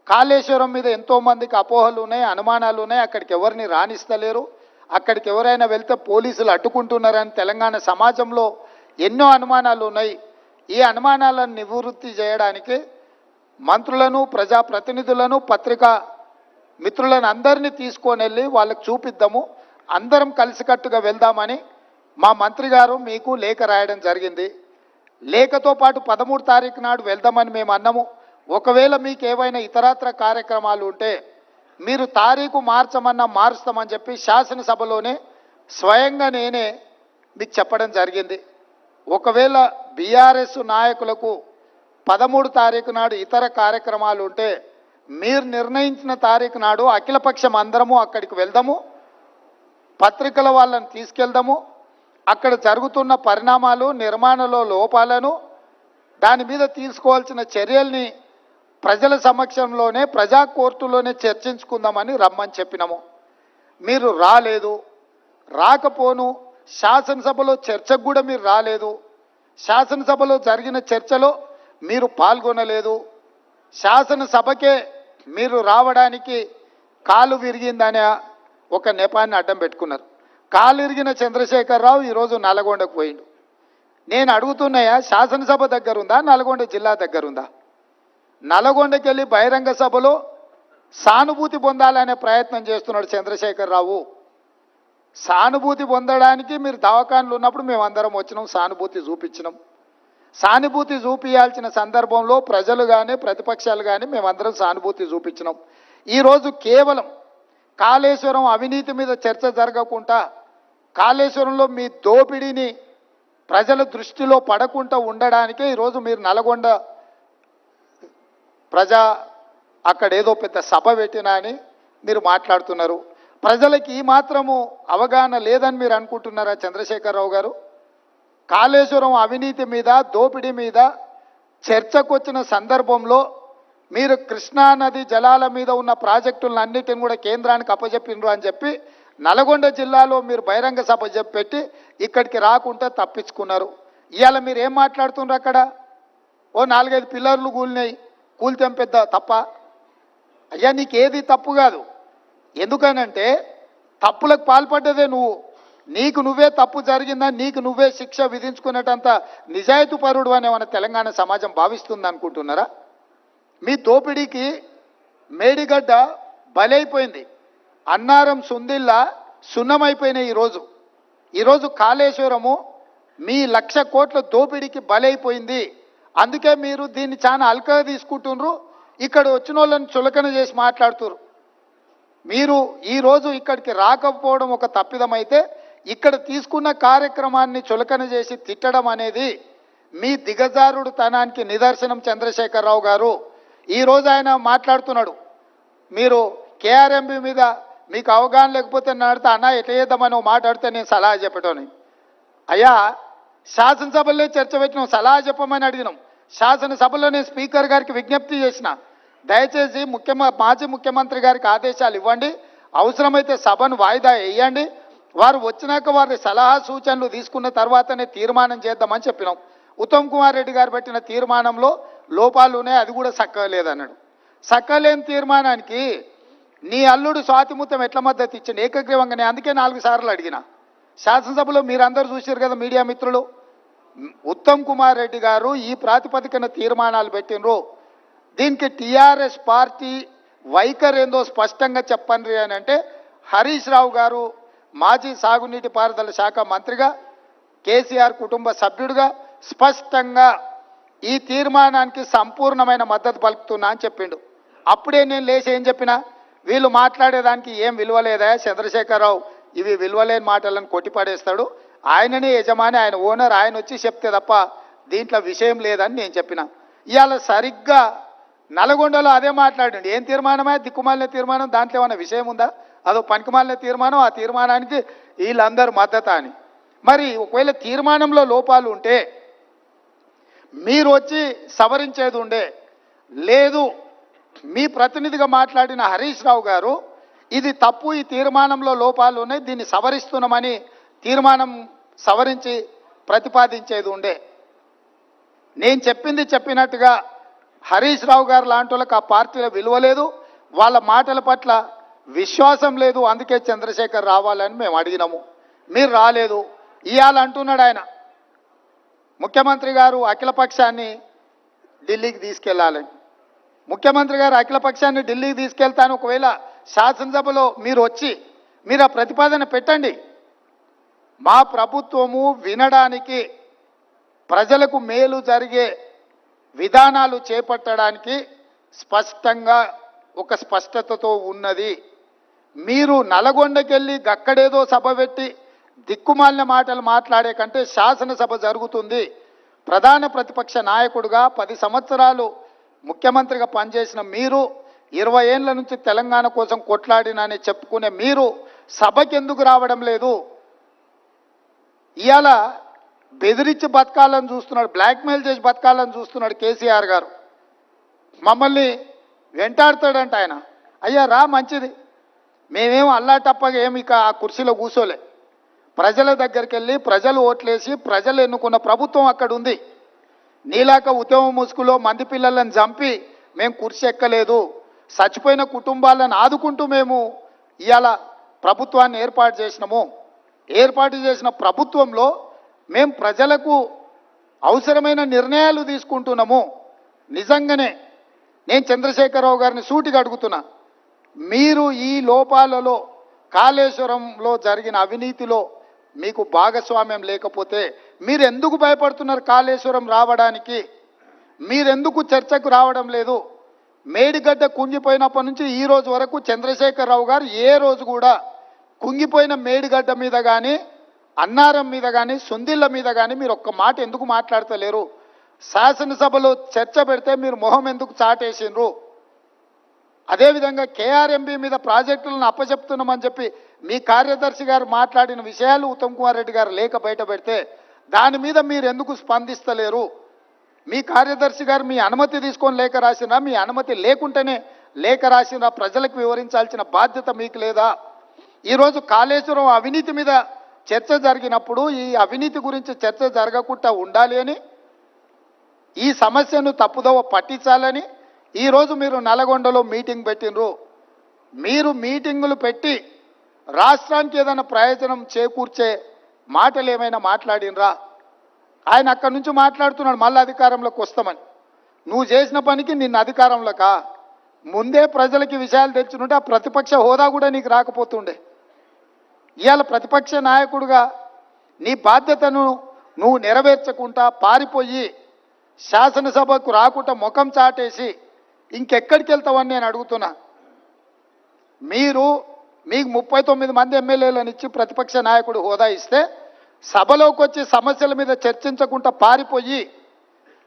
కాళేశ్వరం మీద ఎంతోమందికి అపోహలు ఉన్నాయి, అనుమానాలు ఉన్నాయి. అక్కడికి ఎవరిని రాణిస్తలేరు. అక్కడికి ఎవరైనా వెళ్తే పోలీసులు అడ్డుకుంటున్నారని తెలంగాణ సమాజంలో ఎన్నో అనుమానాలు ఉన్నాయి. ఈ అనుమానాలను నివృత్తి చేయడానికి మంత్రులను, ప్రజాప్రతినిధులను, పత్రికా మిత్రులను అందరినీ తీసుకొని వెళ్ళి వాళ్ళకి చూపిద్దాము, అందరం కలిసికట్టుగా వెళ్దామని మా మంత్రి గారు మీకు లేఖ రాయడం జరిగింది. లేఖతో పాటు 13 తారీఖు నాడు వెళ్దామని మేము అన్నాము. ఒకవేళ మీకు ఏవైనా ఇతరత్ర కార్యక్రమాలు ఉంటే మీరు తారీఖు మార్చమన్నా మారుస్తామని చెప్పి శాసనసభలోనే స్వయంగా నేనే మీకు చెప్పడం జరిగింది. ఒకవేళ బీఆర్ఎస్ నాయకులకు 13 తారీఖు నాడు ఇతర కార్యక్రమాలు ఉంటే మీరు నిర్ణయించిన తారీఖు నాడు అఖిలపక్షం అందరము అక్కడికి వెళ్దాము, పత్రికల వాళ్ళని తీసుకెళ్దాము, అక్కడ జరుగుతున్న పరిణామాలు, నిర్మాణంలో లోపాలను, దాని మీద తీసుకోవాల్సిన చర్యల్ని ప్రజల సమక్షంలోనే ప్రజా కోర్టులోనే చర్చించుకుందామని రమ్మని చెప్పినాము. మీరు రాలేదు, రాకపోను. శాసనసభలో చర్చకు కూడా మీరు రాలేదు. శాసనసభలో జరిగిన చర్చలో మీరు పాల్గొనలేదు. శాసనసభకే మీరు రావడానికి కాలు విరిగిందనే ఒక నెపాన్ని అడ్డం పెట్టుకున్నారు. కాలు విరిగిన చంద్రశేఖరరావు ఈరోజు నల్గొండకు పోయిండు. నేను అడుగుతున్నాయా, శాసనసభ దగ్గరుందా, నల్గొండ జిల్లా దగ్గరుందా? నల్గొండకి వెళ్ళి బహిరంగ సభలో సానుభూతి పొందాలనే ప్రయత్నం చేస్తున్నాడు చంద్రశేఖరరావు. సానుభూతి పొందడానికి మీరు దవాఖానలు ఉన్నప్పుడు మేమందరం వచ్చినాం, సానుభూతి చూపించినాం. సానుభూతి చూపించాల్సిన సందర్భంలో ప్రజలు కానీ ప్రతిపక్షాలు కానీ మేమందరం సానుభూతి చూపించినాం. ఈరోజు కేవలం కాళేశ్వరం అవినీతి మీద చర్చ జరగకుండా, కాళేశ్వరంలో మీ దోపిడీని ప్రజల దృష్టిలో పడకుండా ఉండడానికే ఈరోజు మీరు నల్గొండ ప్రజా అక్కడ ఏదో పెద్ద సభ పెట్టినా అని మీరు మాట్లాడుతున్నారు. ప్రజలకి ఈ మాత్రము అవగాహన లేదని మీరు అనుకుంటున్నారా చంద్రశేఖరరావు గారు? కాళేశ్వరం అవినీతి మీద, దోపిడీ మీద చర్చకు వచ్చిన సందర్భంలో మీరు కృష్ణానది జలాల మీద ఉన్న ప్రాజెక్టులను అన్నిటిని కూడా కేంద్రానికి అప్పచెప్పినరు అని చెప్పి నల్గొండ జిల్లాలో మీరు బహిరంగ సభ పెట్టి ఇక్కడికి రాకుండా తప్పించుకున్నారు. ఇవాళ మీరు ఏం మాట్లాడుతున్నారు? అక్కడ ఓ 4-5 పిల్లర్లు కూలినాయి, కూలితే పెద్ద తప్ప? అయ్యా, నీకేది తప్పు కాదు. ఎందుకనంటే తప్పులకు పాల్పడ్డదే నువ్వు. నీకు నువ్వే తప్పు జరిగిందని నీకు నువ్వే శిక్ష విధించుకునేటంత నిజాయితీపరుడు అని మన తెలంగాణ సమాజం భావిస్తుంది అనుకుంటున్నారా? మీ దోపిడీకి మేడిగడ్డ బలైపోయింది, అన్నారం సుందిల్లా సున్నమైపోయినాయి. ఈరోజు కాళేశ్వరము మీ 1,00,000 కోట్ల దోపిడీకి బలైపోయింది. అందుకే మీరు దీన్ని చాలా అల్కగా తీసుకుంటున్నారు. ఇక్కడ వచ్చిన వాళ్ళని చులకన చేసి మాట్లాడుతున్నారు. మీరు ఈరోజు ఇక్కడికి రాకపోవడం ఒక తప్పిదమైతే ఇక్కడ తీసుకున్న కార్యక్రమాన్ని చులకన చేసి తిట్టడం అనేది మీ దిగజారుడు తనానికి నిదర్శనం. చంద్రశేఖరరావు గారు ఈరోజు ఆయన మాట్లాడుతున్నాడు, మీరు కేఆర్ఎంబి మీద మీకు అవగాహన లేకపోతే నడితే అన్న ఎట్లా చేద్దామని మాట్లాడితే నేను సలహా చెప్పటోని. అయ్యా, శాసనసభలో చర్చ పెట్టినాం, సలహా చెప్పమని అడిగినాం. శాసనసభలో నేను స్పీకర్ గారికి విజ్ఞప్తి చేసిన, దయచేసి మాజీ ముఖ్యమంత్రి గారికి ఆదేశాలు ఇవ్వండి, అవసరమైతే సభను వాయిదా వేయండి, వారు వచ్చినాక వారి సలహా సూచనలు తీసుకున్న తర్వాతనే తీర్మానం చేద్దామని చెప్పినాం. ఉత్తమ్ కుమార్ రెడ్డి గారు పెట్టిన తీర్మానంలో లోపాలు ఉన్నాయి, అది కూడా చక్కగా లేదన్నాడు. చక్కలేని తీర్మానానికి నీ అల్లుడు స్వాతిముత్యం ఎట్లా మద్దతు ఇచ్చింది ఏకగ్రీవంగానే? అందుకే 4 సార్లు అడిగిన. శాసనసభలో మీరందరూ చూశారు కదా మీడియా మిత్రులు. ఉత్తమ్ కుమార్ రెడ్డి గారు ఈ ప్రాతిపదికన తీర్మానాలు పెట్టినరు. దీనికి టీఆర్ఎస్ పార్టీ వైఖరి ఏందో స్పష్టంగా చెప్పండి అని అంటే హరీష్ రావు గారు మాజీ సాగునీటి పారుదల శాఖ మంత్రిగా, కేసీఆర్ కుటుంబ సభ్యుడిగా స్పష్టంగా ఈ తీర్మానానికి సంపూర్ణమైన మద్దతు పలుకుతున్నా అని చెప్పిండు. అప్పుడే నేను లేచి ఏం చెప్పినా, వీళ్ళు మాట్లాడేదానికి ఏం విలువలేదా చంద్రశేఖరరావు, ఇవి విలువలేని మాటలను కొట్టిపడేస్తాడు, ఆయననే యజమాని, ఆయన ఓనర్, ఆయన వచ్చి చెప్తే తప్ప దీంట్లో విషయం లేదని నేను చెప్పిన. ఇవాళ సరిగ్గా నల్గొండలో అదే మాట్లాడండి. ఏం తీర్మానమే? దిక్కుమాలిన తీర్మానం, దాంట్లో ఏమైనా విషయం ఉందా? అదో పనికిమాలిన తీర్మానం, ఆ తీర్మానానికి వీళ్ళందరూ మద్దతు అని. మరి ఒకవేళ తీర్మానంలో లోపాలు ఉంటే మీరు వచ్చి సవరించేది ఉండే. లేదు, మీ ప్రతినిధిగా మాట్లాడిన హరీష్ రావు గారు ఇది తప్పు, ఈ తీర్మానంలో లోపాలు ఉన్నాయి, దీన్ని సవరిస్తున్నామని తీర్మానం సవరించి ప్రతిపాదించేది ఉండే. నేను చెప్పింది చెప్పినట్టుగా హరీష్ రావు గారు లాంటి వాళ్ళకి ఆ పార్టీలో విలువ లేదు, వాళ్ళ మాటల పట్ల విశ్వాసం లేదు. అందుకే చంద్రశేఖర్ రావాలని మేము అడిగినాము, మీరు రాలేదు. ఇవాళ అంటున్నాడు ఆయన, ముఖ్యమంత్రి గారు అఖిలపక్షాన్ని ఢిల్లీకి తీసుకెళ్లాలని. ముఖ్యమంత్రి గారు అఖిలపక్షాన్ని ఢిల్లీకి తీసుకెళ్తాను, ఒకవేళ శాసనసభలో మీరు వచ్చి మీరు ఆ ప్రతిపాదన పెట్టండి. మా ప్రభుత్వము వినడానికి, ప్రజలకు మేలు జరిగే విధానాలు చేపట్టడానికి స్పష్టంగా ఒక స్పష్టతతో ఉన్నది. మీరు నల్గొండకెళ్ళి గక్కడేదో సభ పెట్టి దిక్కుమాలిన మాటలు మాట్లాడే కంటే శాసనసభ జరుగుతుంది. ప్రధాన ప్రతిపక్ష నాయకుడిగా 10 సంవత్సరాలు ముఖ్యమంత్రిగా పనిచేసిన మీరు, 20 ఏళ్ల నుంచి తెలంగాణ కోసం కొట్లాడినని చెప్పుకునే మీరు సభకి ఎందుకు రావడం లేదు? ఇవాళ బెదిరించి బతకాలని చూస్తున్నాడు, బ్లాక్మెయిల్ చేసి బతకాలని చూస్తున్నాడు కేసీఆర్ గారు. మమ్మల్ని వెంటాడుతాడంట ఆయన. అయ్యా రా, మంచిది, మేమేం అల్లాటప్పగా ఏమి ఇక ఆ కుర్చీలో కూర్చోలే. ప్రజల దగ్గరికి వెళ్ళి ప్రజలు ఓట్లేసి ప్రజలు ఎన్నుకున్న ప్రభుత్వం అక్కడ ఉంది. నీలాక ఉద్యమ ముసుగులో మంది పిల్లలను చంపి మేము కుర్చీ ఎక్కలేదు. చచ్చిపోయిన కుటుంబాలను ఆదుకుంటూ మేము ఇవాళ ప్రభుత్వాన్ని ఏర్పాటు చేసినాము. ఏర్పాటు చేసిన ప్రభుత్వంలో మేము ప్రజలకు అవసరమైన నిర్ణయాలు తీసుకుంటున్నాము. నిజంగానే నేను చంద్రశేఖరరావు గారిని సూటిగా అడుగుతున్నా, మీరు ఈ లోపాలలో, కాళేశ్వరంలో జరిగిన అవినీతిలో మీకు భాగస్వామ్యం లేకపోతే మీరు ఎందుకు భయపడుతున్నారు కాళేశ్వరం రావడానికి? మీరెందుకు చర్చకు రావడం లేదు? మేడిగడ్డ కుంగిపోయినప్పటి నుంచి ఈ రోజు వరకు చంద్రశేఖరరావు గారు ఏ రోజు కూడా కుంగిపోయిన మేడిగడ్డ మీద కానీ, అన్నారం మీద కానీ, సొందిళ్ళ మీద కానీ మీరు ఒక్క మాట ఎందుకు మాట్లాడతలేరు? శాసనసభలో చర్చ పెడితే మీరు మొహం ఎందుకు చాటేసిండ్రు? అదేవిధంగా కేఆర్ఎంబి మీద ప్రాజెక్టులను అప్పచెప్తున్నామని చెప్పి మీ కార్యదర్శి గారు మాట్లాడిన విషయాలు ఉత్తమ్ కుమార్ రెడ్డి గారు లేఖ బయట పెడితే దాని మీద మీరు ఎందుకు స్పందిస్తలేరు? మీ కార్యదర్శి గారు మీ అనుమతి తీసుకొని లేఖ రాసినా, మీ అనుమతి లేకుంటేనే లేఖ రాసినా ప్రజలకు వివరించాల్సిన బాధ్యత మీకు లేదా? ఈరోజు కాళేశ్వరం అవినీతి మీద చర్చ జరిగినప్పుడు ఈ అవినీతి గురించి చర్చ జరగకుండా ఉండాలి అని, ఈ సమస్యను తప్పుదోవ పట్టించాలని ఈరోజు మీరు నల్గొండలో మీటింగ్ పెట్టినరు. మీరు మీటింగులు పెట్టి రాష్ట్రానికి ఏదైనా ప్రయోజనం చేకూర్చే మాటలు ఏమైనా మాట్లాడినరా? ఆయన అక్కడి నుంచి మాట్లాడుతున్నాడు మళ్ళీ అధికారంలోకి వస్తామని. నువ్వు చేసిన పనికి నిన్ను అధికారంలోకా? ముందే ప్రజలకి విషయాలు తెచ్చుకుంటే ఆ ప్రతిపక్ష హోదా కూడా నీకు రాకపోతుండే. ఇవాళ ప్రతిపక్ష నాయకుడిగా నీ బాధ్యతను నువ్వు నెరవేర్చకుండా పారిపోయి శాసనసభకు రాకుండా ముఖం చాటేసి ఇంకెక్కడికి వెళ్తావని నేను అడుగుతున్నా. మీకు 39 మంది ఎమ్మెల్యేలను ఇచ్చి ప్రతిపక్ష నాయకుడు హోదా ఇస్తే సభలోకి వచ్చి సమస్యల మీద చర్చించకుండా పారిపోయి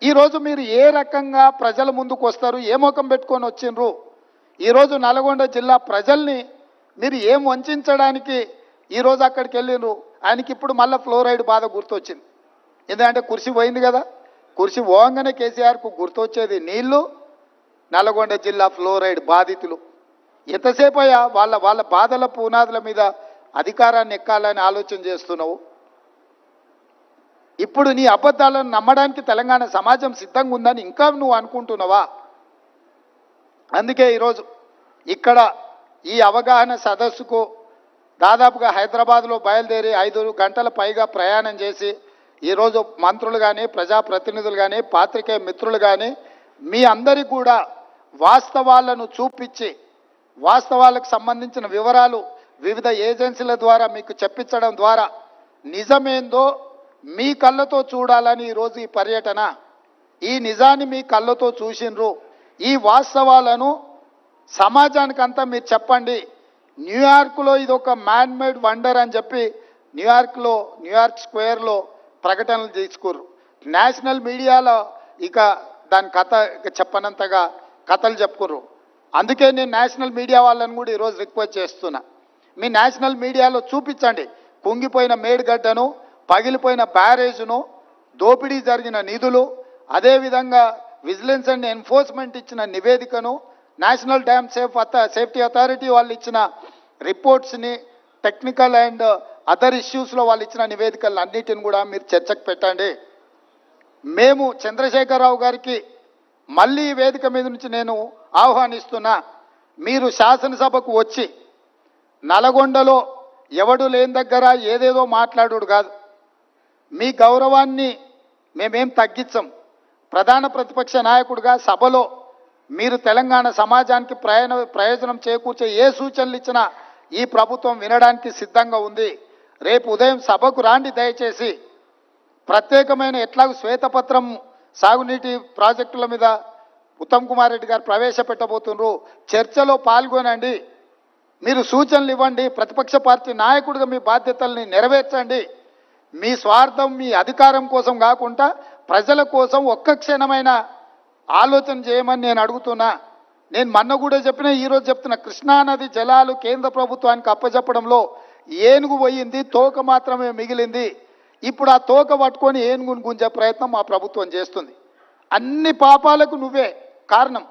ఈరోజు మీరు ఏ రకంగా ప్రజల ముందుకు వస్తారు? ఏ ముఖం పెట్టుకొని వచ్చిండ్రు? ఈరోజు నల్గొండ జిల్లా ప్రజల్ని మీరు ఏం వంచడానికి ఈరోజు అక్కడికి వెళ్ళిండ్రు? ఆయనకి ఇప్పుడు మళ్ళీ ఫ్లోరైడ్ బాధ గుర్తొచ్చింది. ఎందుకంటే కుర్చీ పోయింది కదా, కుర్చీ పోగానే కేసీఆర్కు గుర్తొచ్చేది నీళ్లు, నల్గొండ జిల్లా ఫ్లోరైడ్ బాధితులు. ఎంతసేపు అయ్యా వాళ్ళ బాధల పునాదుల మీద అధికారాన్ని ఎక్కాలని ఆలోచన చేస్తున్నావు? ఇప్పుడు నీ అబద్ధాలను నమ్మడానికి తెలంగాణ సమాజం సిద్ధంగా ఉందని ఇంకా నువ్వు అనుకుంటున్నావా? అందుకే ఈరోజు ఇక్కడ ఈ అవగాహన సదస్సుకు దాదాపుగా హైదరాబాద్లో బయలుదేరి 5 గంటల పైగా ప్రయాణం చేసి ఈరోజు మంత్రులు కానీ, ప్రజాప్రతినిధులు కానీ, పాత్రికేయ మిత్రులు కానీ మీ అందరికీ కూడా వాస్తవాలను చూపించి వాస్తవాలకు సంబంధించిన వివరాలు వివిధ ఏజెన్సీల ద్వారా మీకు చెప్పించడం ద్వారా నిజమేందో మీ కళ్ళతో చూడాలని ఈరోజు ఈ పర్యటన. ఈ నిజాన్ని మీ కళ్ళతో చూసిండ్రు. ఈ వాస్తవాలను సమాజానికంతా మీరు చెప్పండి. న్యూయార్క్లో ఇది ఒక మ్యాన్ మేడ్ వండర్ అని చెప్పి న్యూయార్క్ స్క్వేర్లో ప్రకటనలు తీసుకుర్రు. నేషనల్ మీడియాలో ఇక దాని కథ చెప్పనంతగా కథలు చెప్పుకుర్రు. అందుకే నేను నేషనల్ మీడియా వాళ్ళని కూడా ఈరోజు రిక్వెస్ట్ చేస్తున్నా, మీ నేషనల్ మీడియాలో చూపించండి కుంగిపోయిన మేడిగడ్డను, పగిలిపోయిన బ్యారేజ్ను, దోపిడీ జరిగిన నిధులు, అదేవిధంగా విజిలెన్స్ అండ్ ఎన్ఫోర్స్మెంట్ ఇచ్చిన నివేదికను, నేషనల్ డ్యామ్ సేఫ్టీ అథారిటీ వాళ్ళు ఇచ్చిన రిపోర్ట్స్ని, టెక్నికల్ అండ్ అదర్ ఇష్యూస్లో వాళ్ళు ఇచ్చిన నివేదికలు అన్నిటిని కూడా మీరు చర్చకు పెట్టండి. మేము చంద్రశేఖరరావు గారికి మళ్ళీ ఈ వేదిక మీద నుంచి నేను ఆహ్వానిస్తున్నా, మీరు శాసనసభకు వచ్చి నల్గొండలో ఎవడు లేని దగ్గర ఏదేదో మాట్లాడుడు కాదు. మీ గౌరవాన్ని మేమేం తగ్గించం. ప్రధాన ప్రతిపక్ష నాయకుడిగా సభలో మీరు తెలంగాణ సమాజానికి ప్రయోజనం చేకూర్చే ఏ సూచనలు ఇచ్చినా ఈ ప్రభుత్వం వినడానికి సిద్ధంగా ఉంది. రేపు ఉదయం సభకు రాండి దయచేసి. ప్రత్యేకమైన ఎట్లాగూ శ్వేతపత్రం సాగునీటి ప్రాజెక్టుల మీద ఉత్తమ్ కుమార్ రెడ్డి గారు ప్రవేశపెట్టబోతున్నారు. చర్చలో పాల్గొనండి, మీరు సూచనలు ఇవ్వండి. ప్రతిపక్ష పార్టీ నాయకుడిగా మీ బాధ్యతల్ని నెరవేర్చండి. మీ స్వార్థం మీ అధికారం కోసం కాకుండా ప్రజల కోసం ఒక్క క్షణమైన ఆలోచన చేయమని నేను అడుగుతున్నా. నేను మొన్న కూడా చెప్పినా, ఈరోజు చెప్తున్నా, కృష్ణానది జలాలు కేంద్ర ప్రభుత్వానికి అప్పచెప్పడంలో ఏనుగు పోయింది, తోక మాత్రమే మిగిలింది. ఇప్పుడు ఆ తోక పట్టుకొని ఏనుగును గుంజే ప్రయత్నం మా ప్రభుత్వం చేస్తుంది. అన్ని పాపాలకు నువ్వే కారణం.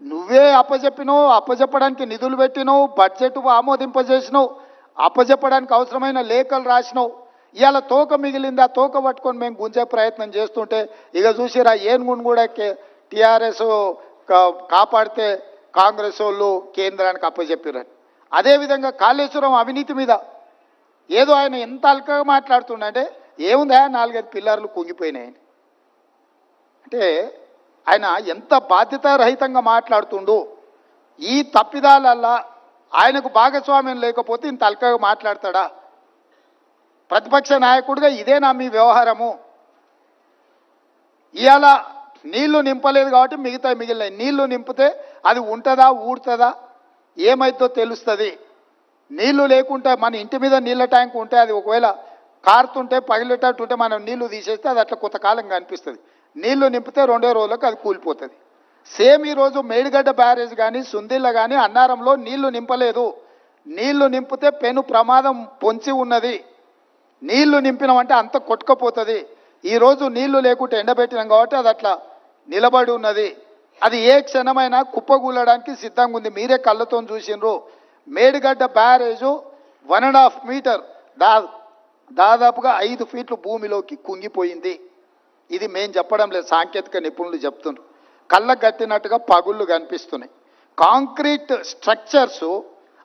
నువ్వే అప్పచెప్పినావు, అప్పచెప్పడానికి నిధులు పెట్టినావు, బడ్జెట్ ఆమోదింపజేసినావు, అప్పచెప్పడానికి అవసరమైన లేఖలు రాసినావు. ఇవాళ తోక మిగిలింది, ఆ తోక పట్టుకొని మేము గుంజే ప్రయత్నం చేస్తుంటే ఇక చూసిరా ఏనుగును కూడా టీఆర్ఎస్ కాపాడితే కాంగ్రెస్ వాళ్ళు కేంద్రానికి అప్పచెప్పారని. అదేవిధంగా కాళేశ్వరం అవినీతి మీద ఏదో ఆయన ఎంత అల్కగా మాట్లాడుతుండే, ఏముందా 4-5 పిల్లర్లు కుంగిపోయినాయని. అంటే ఆయన ఎంత బాధ్యతారహితంగా మాట్లాడుతుండు. ఈ తప్పిదాలల్లా ఆయనకు భాగస్వామ్యం లేకపోతే ఇంత అల్కగా మాట్లాడతాడా? ప్రతిపక్ష నాయకుడిగా ఇదేనా మీ వ్యవహారము? ఇవాళ నీళ్లు నింపలేదు కాబట్టి మిగిలినాయి. నీళ్లు నింపితే అది ఉంటుందా, ఊడుతుందా, ఏమైద్దో తెలుస్తుంది. నీళ్లు లేకుంటే మన ఇంటి మీద నీళ్ళ ట్యాంక్ ఉంటే అది ఒకవేళ కారుతుంటే పగిలేటట్టుంటే మనం నీళ్లు తీసేస్తే అది అట్లా కొంతకాలంగా అనిపిస్తుంది. నీళ్లు నింపితే 2 రోజులకు అది కూలిపోతుంది. సేమ్ ఈరోజు మేడిగడ్డ బ్యారేజ్ కానీ సుందిళ్ళ కానీ అన్నారంలో నీళ్లు నింపలేదు. నీళ్లు నింపితే పెను ప్రమాదం పొంచి ఉన్నది. నీళ్లు నింపినామంటే అంత కొట్టుకపోతుంది. ఈరోజు నీళ్లు లేకుంటే ఎండబెట్టినాం కాబట్టి అది అట్లా నిలబడి ఉన్నది. అది ఏ క్షణమైనా కుప్పగూలడానికి సిద్ధంగా ఉంది. మీరే కళ్ళతో చూసినారు. మేడిగడ్డ బ్యారేజు 1.5 మీటర్ దాదాపుగా 5 ఫీట్లు భూమిలోకి కుంగిపోయింది. ఇది మేం చెప్పడం లేదు, సాంకేతిక నిపుణులు చెప్తున్నారు. కళ్ళకు కట్టినట్టుగా పగుళ్ళు కనిపిస్తున్నాయి. కాంక్రీట్ స్ట్రక్చర్స్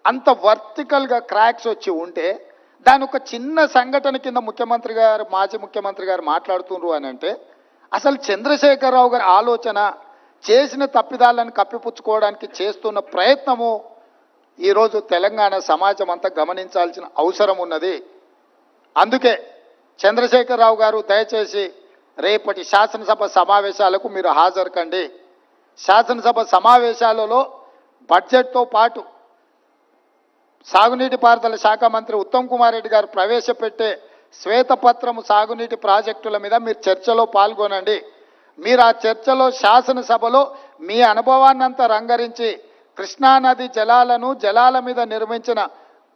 అంత వర్టికల్గా క్రాక్స్ వచ్చి ఉంటే దాని ఒక చిన్న సంఘటన కింద ముఖ్యమంత్రి గారు, మాజీ ముఖ్యమంత్రి గారు మాట్లాడుతున్నారు అని అంటే అసలు చంద్రశేఖరరావు గారి ఆలోచన, చేసిన తప్పిదాలను కప్పిపుచ్చుకోవడానికి చేస్తున్న ప్రయత్నము ఈరోజు తెలంగాణ సమాజం అంతా గమనించాల్సిన అవసరం ఉన్నది. అందుకే చంద్రశేఖరరావు గారు దయచేసి రేపటి శాసనసభ సమావేశాలకు మీరు హాజరు కండి. శాసనసభ సమావేశాలలో బడ్జెట్తో పాటు సాగునీటి పారుదల శాఖ మంత్రి ఉత్తమ్ కుమార్ రెడ్డి గారు ప్రవేశపెట్టే శ్వేతపత్రము సాగునీటి ప్రాజెక్టుల మీద మీరు చర్చలో పాల్గొనండి. మీరు ఆ చర్చలో శాసనసభలో మీ అనుభవాన్నంతా రంగరించి కృష్ణానది జలాల మీద నిర్మించిన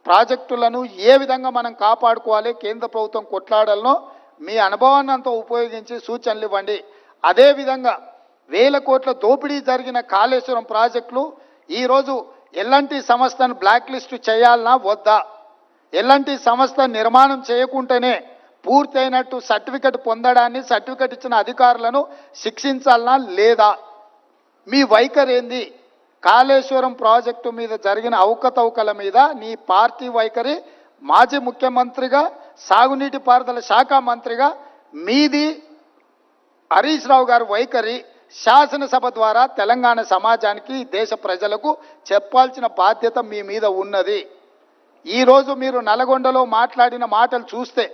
ప్రాజెక్టులను ఏ విధంగా మనం కాపాడుకోవాలి, కేంద్ర ప్రభుత్వం కొట్లాడాలనో మీ అనుభవాన్నంతా ఉపయోగించి సూచనలు ఇవ్వండి. అదేవిధంగా 1000 కోట్ల దోపిడీ జరిగిన కాళేశ్వరం ప్రాజెక్టులు ఈరోజు ఎల్ఎన్టీ సంస్థను బ్లాక్ లిస్ట్ చేయాలన్నా వద్దా? ఎల్ఎన్టీ సంస్థ నిర్మాణం చేయకుంటేనే పూర్తయినట్టు సర్టిఫికెట్ పొందడాన్ని, సర్టిఫికెట్ ఇచ్చిన అధికారులను శిక్షించాలన్నా లేదా? మీ వైఖరి ఏంది? కాళేశ్వరం ప్రాజెక్టు మీద జరిగిన అవకతవకల మీద నీ పార్టీ వైఖరి, మాజీ ముఖ్యమంత్రిగా సాగునీటి పారుదల శాఖ మంత్రిగా మీది హరీష్ రావు గారి వైఖరి శాసనసభ ద్వారా తెలంగాణ సమాజానికి, దేశ ప్రజలకు చెప్పాల్సిన బాధ్యత మీ మీద ఉన్నది. ఈరోజు మీరు నల్గొండలో మాట్లాడిన మాటలు చూస్తే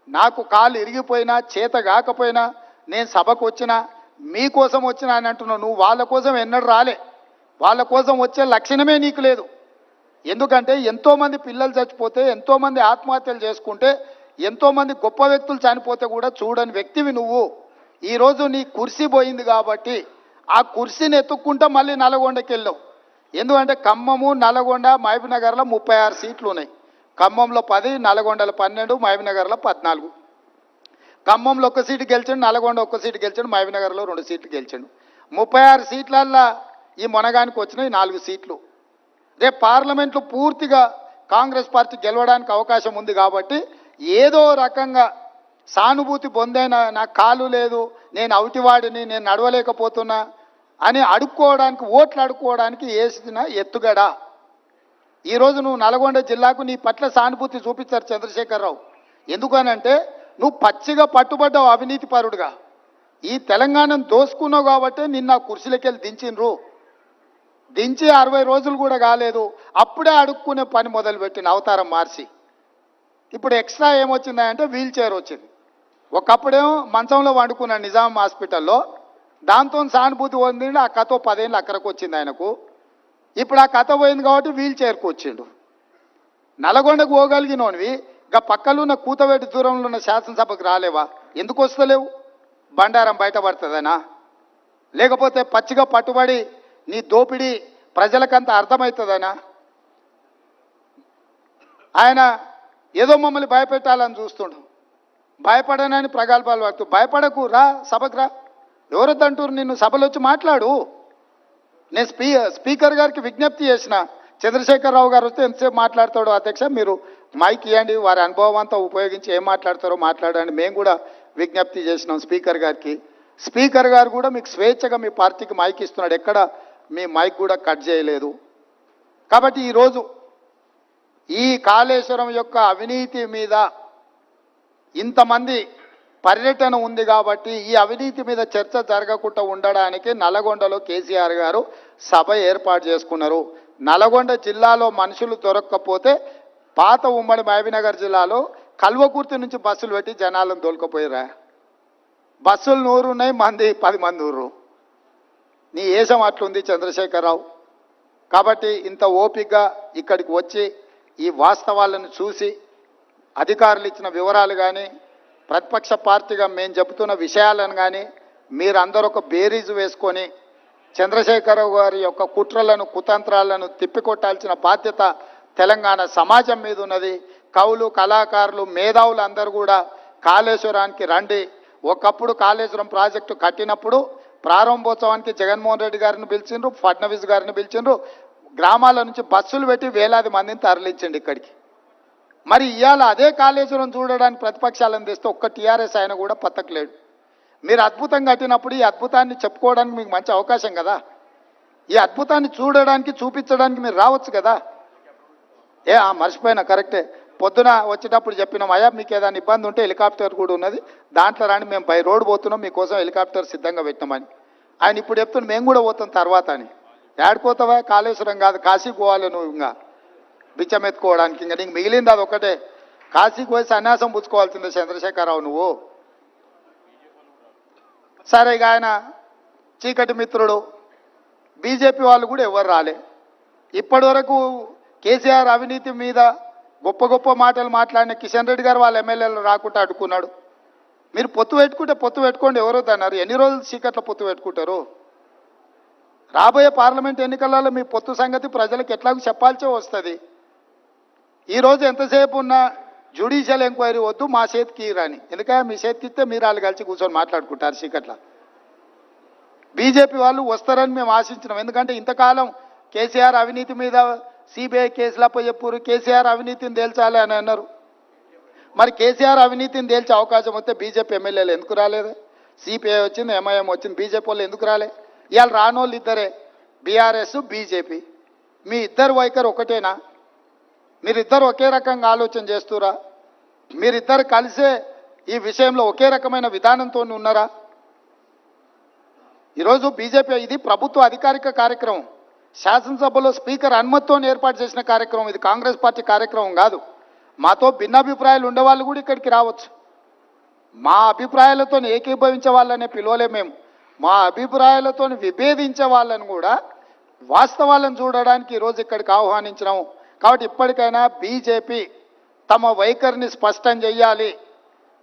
నాకు కాలు ఇరిగిపోయినా, చేత కాకపోయినా, నేను సభకు వచ్చినా, మీకోసం వచ్చినా అని అంటున్నావు. నువ్వు వాళ్ళ కోసం ఎన్నడూ రాలే. వాళ్ళ కోసం వచ్చే లక్షణమే నీకు లేదు. ఎందుకంటే ఎంతోమంది పిల్లలు చచ్చిపోతే, ఎంతోమంది ఆత్మహత్యలు చేసుకుంటే, ఎంతోమంది గొప్ప వ్యక్తులు చనిపోతే కూడా చూడని వ్యక్తివి నువ్వు. ఈరోజు నీ కుర్సీ పోయింది కాబట్టి ఆ కుర్సీని ఎత్తుక్కుంటా మళ్ళీ నల్గొండకి వెళ్ళావు. ఎందుకంటే ఖమ్మము, నల్గొండ, మహబూబ్నగర్లో 36 సీట్లు ఉన్నాయి. ఖమ్మంలో 10, నల్గొండలో 12, మహబూబ్నగర్లో 14. ఖమ్మంలో 1 సీటు గెలిచాడు, నల్గొండ 1 సీటు గెలిచాడు, మహబూబ్నగర్లో 2 సీట్లు గెలిచాడు. 36 సీట్లల్లో ఈ మొనగానికి వచ్చినాయి 4 సీట్లు. రేపు పార్లమెంట్లో పూర్తిగా కాంగ్రెస్ పార్టీ గెలవడానికి అవకాశం ఉంది కాబట్టి ఏదో రకంగా సానుభూతి పొందైనా నాకు కాలు లేదు, నేను అవుటివాడిని, నేను నడవలేకపోతున్నా అని అడుక్కోవడానికి, ఓట్లు అడుక్కోవడానికి వేసిన ఎత్తుగడ. ఈరోజు నువ్వు నల్గొండ జిల్లాకు నీ పట్ల సానుభూతి చూపించారు చంద్రశేఖరరావు. ఎందుకనంటే నువ్వు పచ్చిగా పట్టుబడ్డావు అవినీతి పరుడుగా. ఈ తెలంగాణను దోసుకున్నావు కాబట్టి నిన్న కుర్చీలకెళ్ళి దించిండ్రు. దించి 60 రోజులు కూడా కాలేదు, అప్పుడే అడుక్కునే పని మొదలుపెట్టిన అవతారం మార్చి. ఇప్పుడు ఎక్స్ట్రా ఏమొచ్చిందంటే వీల్ చైర్ వచ్చింది. ఒకప్పుడేమో మంచంలో వండుకున్నాడు నిజాం హాస్పిటల్లో, దాంతో సానుభూతి పొందిండు. ఆ కథ 10 ఏళ్ళు అక్కడికి వచ్చింది ఆయనకు. ఇప్పుడు ఆ కథ పోయింది కాబట్టి వీల్ చైర్కి వచ్చిండు. నల్గొండకు పోగలిగినోనివి ఇక పక్కలున్న కూతవేటి దూరంలో ఉన్న శాసనసభకు రాలేవా? ఎందుకు వస్తలేవు? బండారం బయటపడుతుందనా? లేకపోతే పచ్చిగా పట్టుబడి నీ దోపిడీ ప్రజలకంత అర్థమవుతుందనా? ఆయన ఏదో మమ్మల్ని భయపెట్టాలని చూస్తుండు. భయపడనని ప్రగల్భాలు వాడుతూ, భయపడకు, రా సభకు రా. ఎవరొద్దంటారు నిన్ను? సభలో వచ్చి మాట్లాడు. నేను స్పీకర్ గారికి విజ్ఞప్తి చేసిన, చంద్రశేఖరరావు గారు వస్తే ఎంతసేపు మాట్లాడతాడు అధ్యక్ష, మీరు మైక్ ఇవ్వండి, వారి అనుభవం అంతా ఉపయోగించి ఏం మాట్లాడతారో మాట్లాడండి. మేము కూడా విజ్ఞప్తి చేసినాం స్పీకర్ గారికి. స్పీకర్ గారు కూడా మీకు స్వేచ్ఛగా మీ పార్టీకి మైక్ ఇస్తున్నాడు, ఎక్కడ మీ మైక్ కూడా కట్ చేయలేదు. కాబట్టి ఈరోజు ఈ కాళేశ్వరం యొక్క అవినీతి మీద ఇంతమంది పర్యటన ఉంది కాబట్టి ఈ అవినీతి మీద చర్చ జరగకుండా ఉండడానికి నల్గొండలో కేసీఆర్ గారు సభ ఏర్పాటు చేసుకున్నారు. నల్గొండ జిల్లాలో మనుషులు దొరక్కపోతే పాత ఉమ్మడి మహబూబ్నగర్ జిల్లాలో కల్వకుర్తి నుంచి బస్సులు పెట్టి జనాలను దొలకపోయారా? బస్సులు 100 ఉన్నాయి, మంది 10 మంది ఊరు. నీ ఏషం అట్లుంది చంద్రశేఖరరావు. కాబట్టి ఇంత ఓపికగా ఇక్కడికి వచ్చి ఈ వాస్తవాలను చూసి అధికారులు ఇచ్చిన వివరాలు కానీ, ప్రతిపక్ష పార్టీగా మేము చెబుతున్న విషయాలను కానీ మీరందరూ ఒక బేరీజు వేసుకొని చంద్రశేఖరరావు గారి యొక్క కుట్రలను, కుతంత్రాలను తిప్పికొట్టాల్సిన బాధ్యత తెలంగాణ సమాజం మీద ఉన్నది. కవులు, కళాకారులు, మేధావులు అందరూ కూడా కాళేశ్వరానికి రండి. ఒకప్పుడు కాళేశ్వరం ప్రాజెక్టు కట్టినప్పుడు ప్రారంభోత్సవానికి జగన్మోహన్ రెడ్డి గారిని పిలిచిండ్రు, ఫడ్నవీస్ గారిని పిలిచిండ్రు. గ్రామాల నుంచి బస్సులు పెట్టి వేలాది మందిని తరలించండి ఇక్కడికి. మరి ఇవాళ అదే కాళేశ్వరం చూడడానికి ప్రతిపక్షాలను తెస్తే ఒక్క టీఆర్ఎస్ ఆయన కూడా పత్తకలేడు. మీరు అద్భుతం కట్టినప్పుడు ఈ అద్భుతాన్ని చెప్పుకోవడానికి మీకు మంచి అవకాశం కదా. ఈ అద్భుతాన్ని చూడడానికి, చూపించడానికి మీరు రావచ్చు కదా. మర్చిపోయినా, కరెక్టే. పొద్దున వచ్చేటప్పుడు చెప్పినాం, అయ్యా మీకు ఏదైనా ఇబ్బంది ఉంటే హెలికాప్టర్ కూడా ఉన్నది, దాంట్లో రాని, మేము బై రోడ్ పోతున్నాం, మీకోసం హెలికాప్టర్ సిద్ధంగా పెట్టినామని. ఆయన ఇప్పుడు చెప్తున్నాం మేము కూడా పోతాం తర్వాత అని. ఏడిపోతావా? కాళేశ్వరం కాదు, కాశీకి పోవాలి నువ్వు. ఇంకా బిచ్చం ఎత్తుకోవడానికి ఇంకా నీకు మిగిలింది అది ఒకటే. కాశీకి పోయి సన్యాసం పుచ్చుకోవాల్సిందే చంద్రశేఖరరావు నువ్వు. సరే, ఇక ఆయన చీకటి మిత్రుడు. బీజేపీ వాళ్ళు కూడా ఎవరు రాలే ఇప్పటి వరకు. కేసీఆర్ అవినీతి మీద గొప్ప గొప్ప మాటలు మాట్లాడిన కిషన్ రెడ్డి గారు వాళ్ళ ఎమ్మెల్యేలు రాకుండా అడ్డుకున్నాడు. మీరు పొత్తు పెట్టుకుంటే పొత్తు పెట్టుకోండి, ఎవరో అన్నారు. ఎన్ని రోజులు చీకట్లో పొత్తు పెట్టుకుంటారు? రాబోయే పార్లమెంట్ ఎన్నికలలో మీ పొత్తు సంగతి ప్రజలకు ఎట్లాగో చెప్పాల్సే వస్తుంది. ఈరోజు ఎంతసేపు ఉన్నా జ్యుడిషియల్ ఎంక్వైరీ వద్దు, మా చేతికి రాని. ఎందుకంటే మీ చేతికి ఇస్తే మీరు వాళ్ళు కలిసి కూర్చొని మాట్లాడుకుంటారు చీకట్లో. బీజేపీ వాళ్ళు వస్తారని మేము ఆశించినాం. ఎందుకంటే ఇంతకాలం కేసీఆర్ అవినీతి మీద సిబిఐ కేసులపై చెప్పారు, కేసీఆర్ అవినీతిని తేల్చాలి అని అన్నారు. మరి కేసీఆర్ అవినీతిని తేల్చే అవకాశం వస్తే బీజేపీ ఎమ్మెల్యేలు ఎందుకు రాలేదు? సిపిఐ వచ్చింది, ఎంఐఎం వచ్చింది, బీజేపీ వాళ్ళు ఎందుకు రాలే? ఇవాళ రానోళ్ళు ఇద్దరే, బీఆర్ఎస్, బీజేపీ. మీ ఇద్దరు వైఖరి ఒకటేనా? మీరిద్దరు ఒకే రకంగా ఆలోచన చేస్తురా? మీరిద్దరు కలిసే ఈ విషయంలో ఒకే రకమైన విధానంతో ఉన్నారా? ఈరోజు బీజేపీ ఇది ప్రభుత్వ అధికారిక కార్యక్రమం, శాసనసభలో స్పీకర్ అనుమతితో ఏర్పాటు చేసిన కార్యక్రమం. ఇది కాంగ్రెస్ పార్టీ కార్యక్రమం కాదు. మాతో భిన్నాభిప్రాయాలు ఉండేవాళ్ళు కూడా ఇక్కడికి రావచ్చు. మా అభిప్రాయాలతో ఏకీభవించే వాళ్ళనే పిలవలే మేము. మా అభిప్రాయాలతో విభేదించే వాళ్ళని కూడా వాస్తవాలను చూడడానికి ఈరోజు ఇక్కడికి ఆహ్వానించినాము. కాబట్టి ఇప్పటికైనా బీజేపీ తమ వైఖరిని స్పష్టం చేయాలి.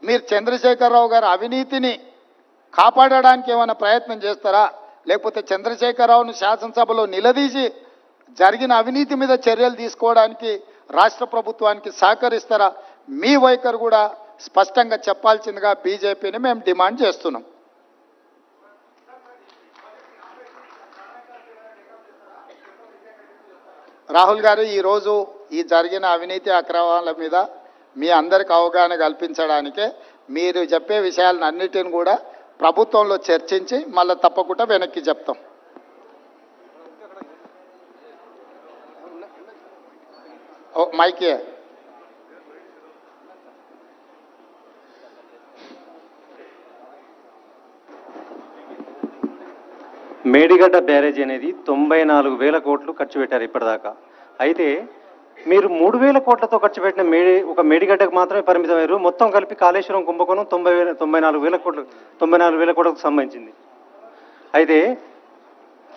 మీరు చంద్రశేఖరరావు గారి అవినీతిని కాపాడడానికి ఏమైనా ప్రయత్నం చేస్తారా? లేకపోతే చంద్రశేఖరరావును శాసనసభలో నిలదీసి జరిగిన అవినీతి మీద చర్యలు తీసుకోవడానికి రాష్ట్ర ప్రభుత్వానికి సహకరిస్తారా? మీ వైఖరి కూడా స్పష్టంగా చెప్పాల్సిందిగా బీజేపీని మేము డిమాండ్ చేస్తున్నాం. రాహుల్ గారు, ఈరోజు ఈ జరిగిన అవినీతి అక్రమాల మీద మీ అందరికి అవగాహన కల్పించడానికే మీరు చెప్పే విషయాలను అన్నిటిని కూడా ప్రభుత్వంలో చర్చించి మళ్ళీ తప్పకుండా వెనక్కి చెప్తాం. మైకే మేడిగడ్డ బ్యారేజ్ అనేది 94,000 కోట్లు ఖర్చు పెట్టారు ఇప్పటిదాకా. అయితే మీరు 3,000 కోట్లతో ఖర్చు పెట్టిన ఒక మేడిగడ్డకు మాత్రమే పరిమితమయ్యారు. మొత్తం కలిపి కాళేశ్వరం కుంభకోణం 94,000 కోట్లకు సంబంధించింది. అయితే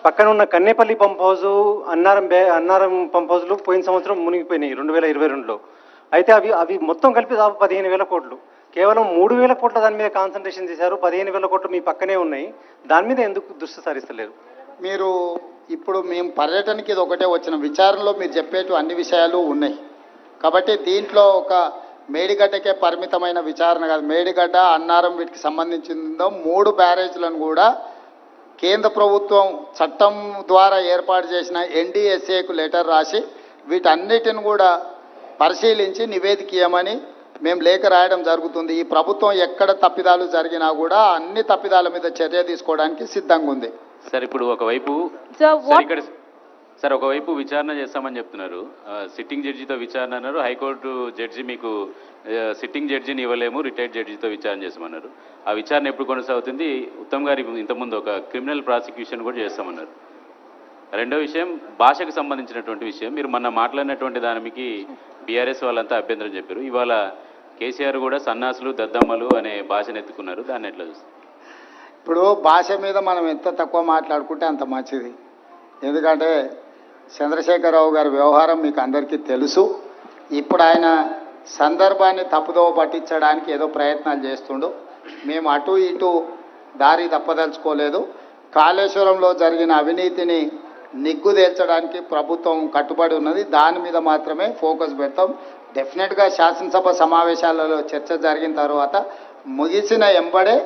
పక్కన ఉన్న Kannepalli pump house, Annaram pump హౌస్లు పోయిన సంవత్సరం మునిగిపోయినాయి 2022లో. అయితే అవి మొత్తం కలిపి దాదాపు 15,000 కోట్లు. కేవలం 3,000 కోట్ల దాని మీద కాన్సన్ట్రేషన్ చేశారు. 15,000 కోట్లు మీ పక్కనే ఉన్నాయి. దాని మీద ఎందుకు దృష్టి సారిస్తలేరు? మీరు ఇప్పుడు మేము పర్యటనకి ఇది ఒకటే వచ్చిన విచారణలో మీరు చెప్పేటు అన్ని విషయాలు ఉన్నాయి కాబట్టి దీంట్లో ఒక మేడిగడ్డకే పరిమితమైన విచారణ కాదు. మేడిగడ్డ, అన్నారం వీటికి సంబంధించిందో 3 బ్యారేజ్లను కూడా కేంద్ర ప్రభుత్వం చట్టం ద్వారా ఏర్పాటు చేసిన NDSAకు లెటర్ రాసి వీటన్నిటిని కూడా పరిశీలించి నివేదిక ఇవ్వమని మేము లేఖ రాయడం జరుగుతుంది. ఈ ప్రభుత్వం ఎక్కడ తప్పిదాలు జరిగినా కూడా అన్ని తప్పిదాల మీద చర్య తీసుకోవడానికి సిద్ధంగా ఉంది. సార్ ఇప్పుడు ఒకవైపు ఒకవైపు విచారణ చేస్తామని చెప్తున్నారు. సిట్టింగ్ జడ్జితో విచారణ అన్నారు. హైకోర్టు జడ్జి మీకు సిట్టింగ్ జడ్జిని ఇవ్వలేము, రిటైర్డ్ జడ్జితో విచారణ చేస్తామన్నారు. ఆ విచారణ ఎప్పుడు కొనసాగుతుంది? ఉత్తమ్ గారి ఇంతకుముందు ఒక క్రిమినల్ ప్రాసిక్యూషన్ కూడా చేస్తామన్నారు. రెండో విషయం భాషకు సంబంధించినటువంటి విషయం. మీరు మొన్న మాట్లాడినటువంటి దానికి బీఆర్ఎస్ వాళ్ళంతా అభ్యంతరం చెప్పారు. ఇవాళ కేసీఆర్ కూడా సన్నాసులు, దద్దమ్మలు అనే భాషను ఎత్తుకున్నారు. దాన్ని ఎట్లా చూస్తారు? ఇప్పుడు భాష మీద మనం ఎంత తక్కువ మాట్లాడుకుంటే అంత మంచిది. ఎందుకంటే చంద్రశేఖరరావు గారి వ్యవహారం మీకు అందరికీ తెలుసు. ఇప్పుడు ఆయన సందర్భాన్ని తప్పుదోవ పట్టించడానికి ఏదో ప్రయత్నాలు చేస్తుండు. మేము అటు ఇటు దారి తప్పదలుచుకోలేదు. కాళేశ్వరంలో జరిగిన అవినీతిని నిగ్గుదేల్చడానికి ప్రభుత్వం కట్టుబడి ఉన్నది. దాని మీద మాత్రమే ఫోకస్ పెడతాం. డెఫినెట్గా శాసనసభ సమావేశాలలో చర్చ జరిగిన తర్వాత ముగిసిన ఎంబడే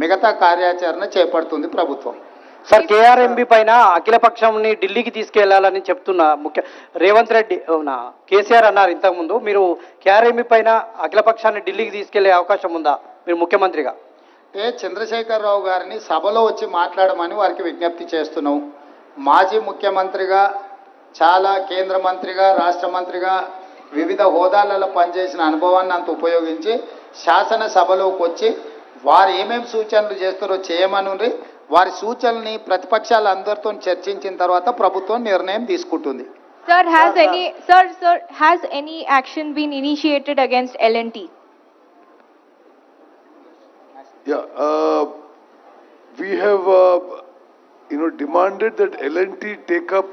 మిగతా కార్యాచరణ చేపడుతుంది ప్రభుత్వం. సార్, KRMB పైన అఖిలపక్షంని ఢిల్లీకి తీసుకెళ్లాలని చెప్తున్న రేవంత్ రెడ్డి కేసీఆర్ అన్నారు ఇంతకుముందు. మీరు KRMB పైన అఖిలపక్షాన్ని ఢిల్లీకి తీసుకెళ్లే అవకాశం ఉందా మీరు ముఖ్యమంత్రిగా? చంద్రశేఖరరావు గారిని సభలో వచ్చి మాట్లాడమని వారికి విజ్ఞప్తి చేస్తున్నాం. మాజీ ముఖ్యమంత్రిగా, చాలా కేంద్ర మంత్రిగా, రాష్ట్ర మంత్రిగా వివిధ హోదాలలో పనిచేసిన అనుభవాన్ని అంత ఉపయోగించి శాసనసభలోకి వచ్చి వారు ఏమేమి సూచనలు చేస్తారో చేయమని వారి సూచనల్ని ప్రతిపక్షాల అందరితో చర్చించిన తర్వాత ప్రభుత్వం నిర్ణయం తీసుకుంటుంది. Sir, has any action been initiated against L&T? Yeah, we have demanded that L&T take up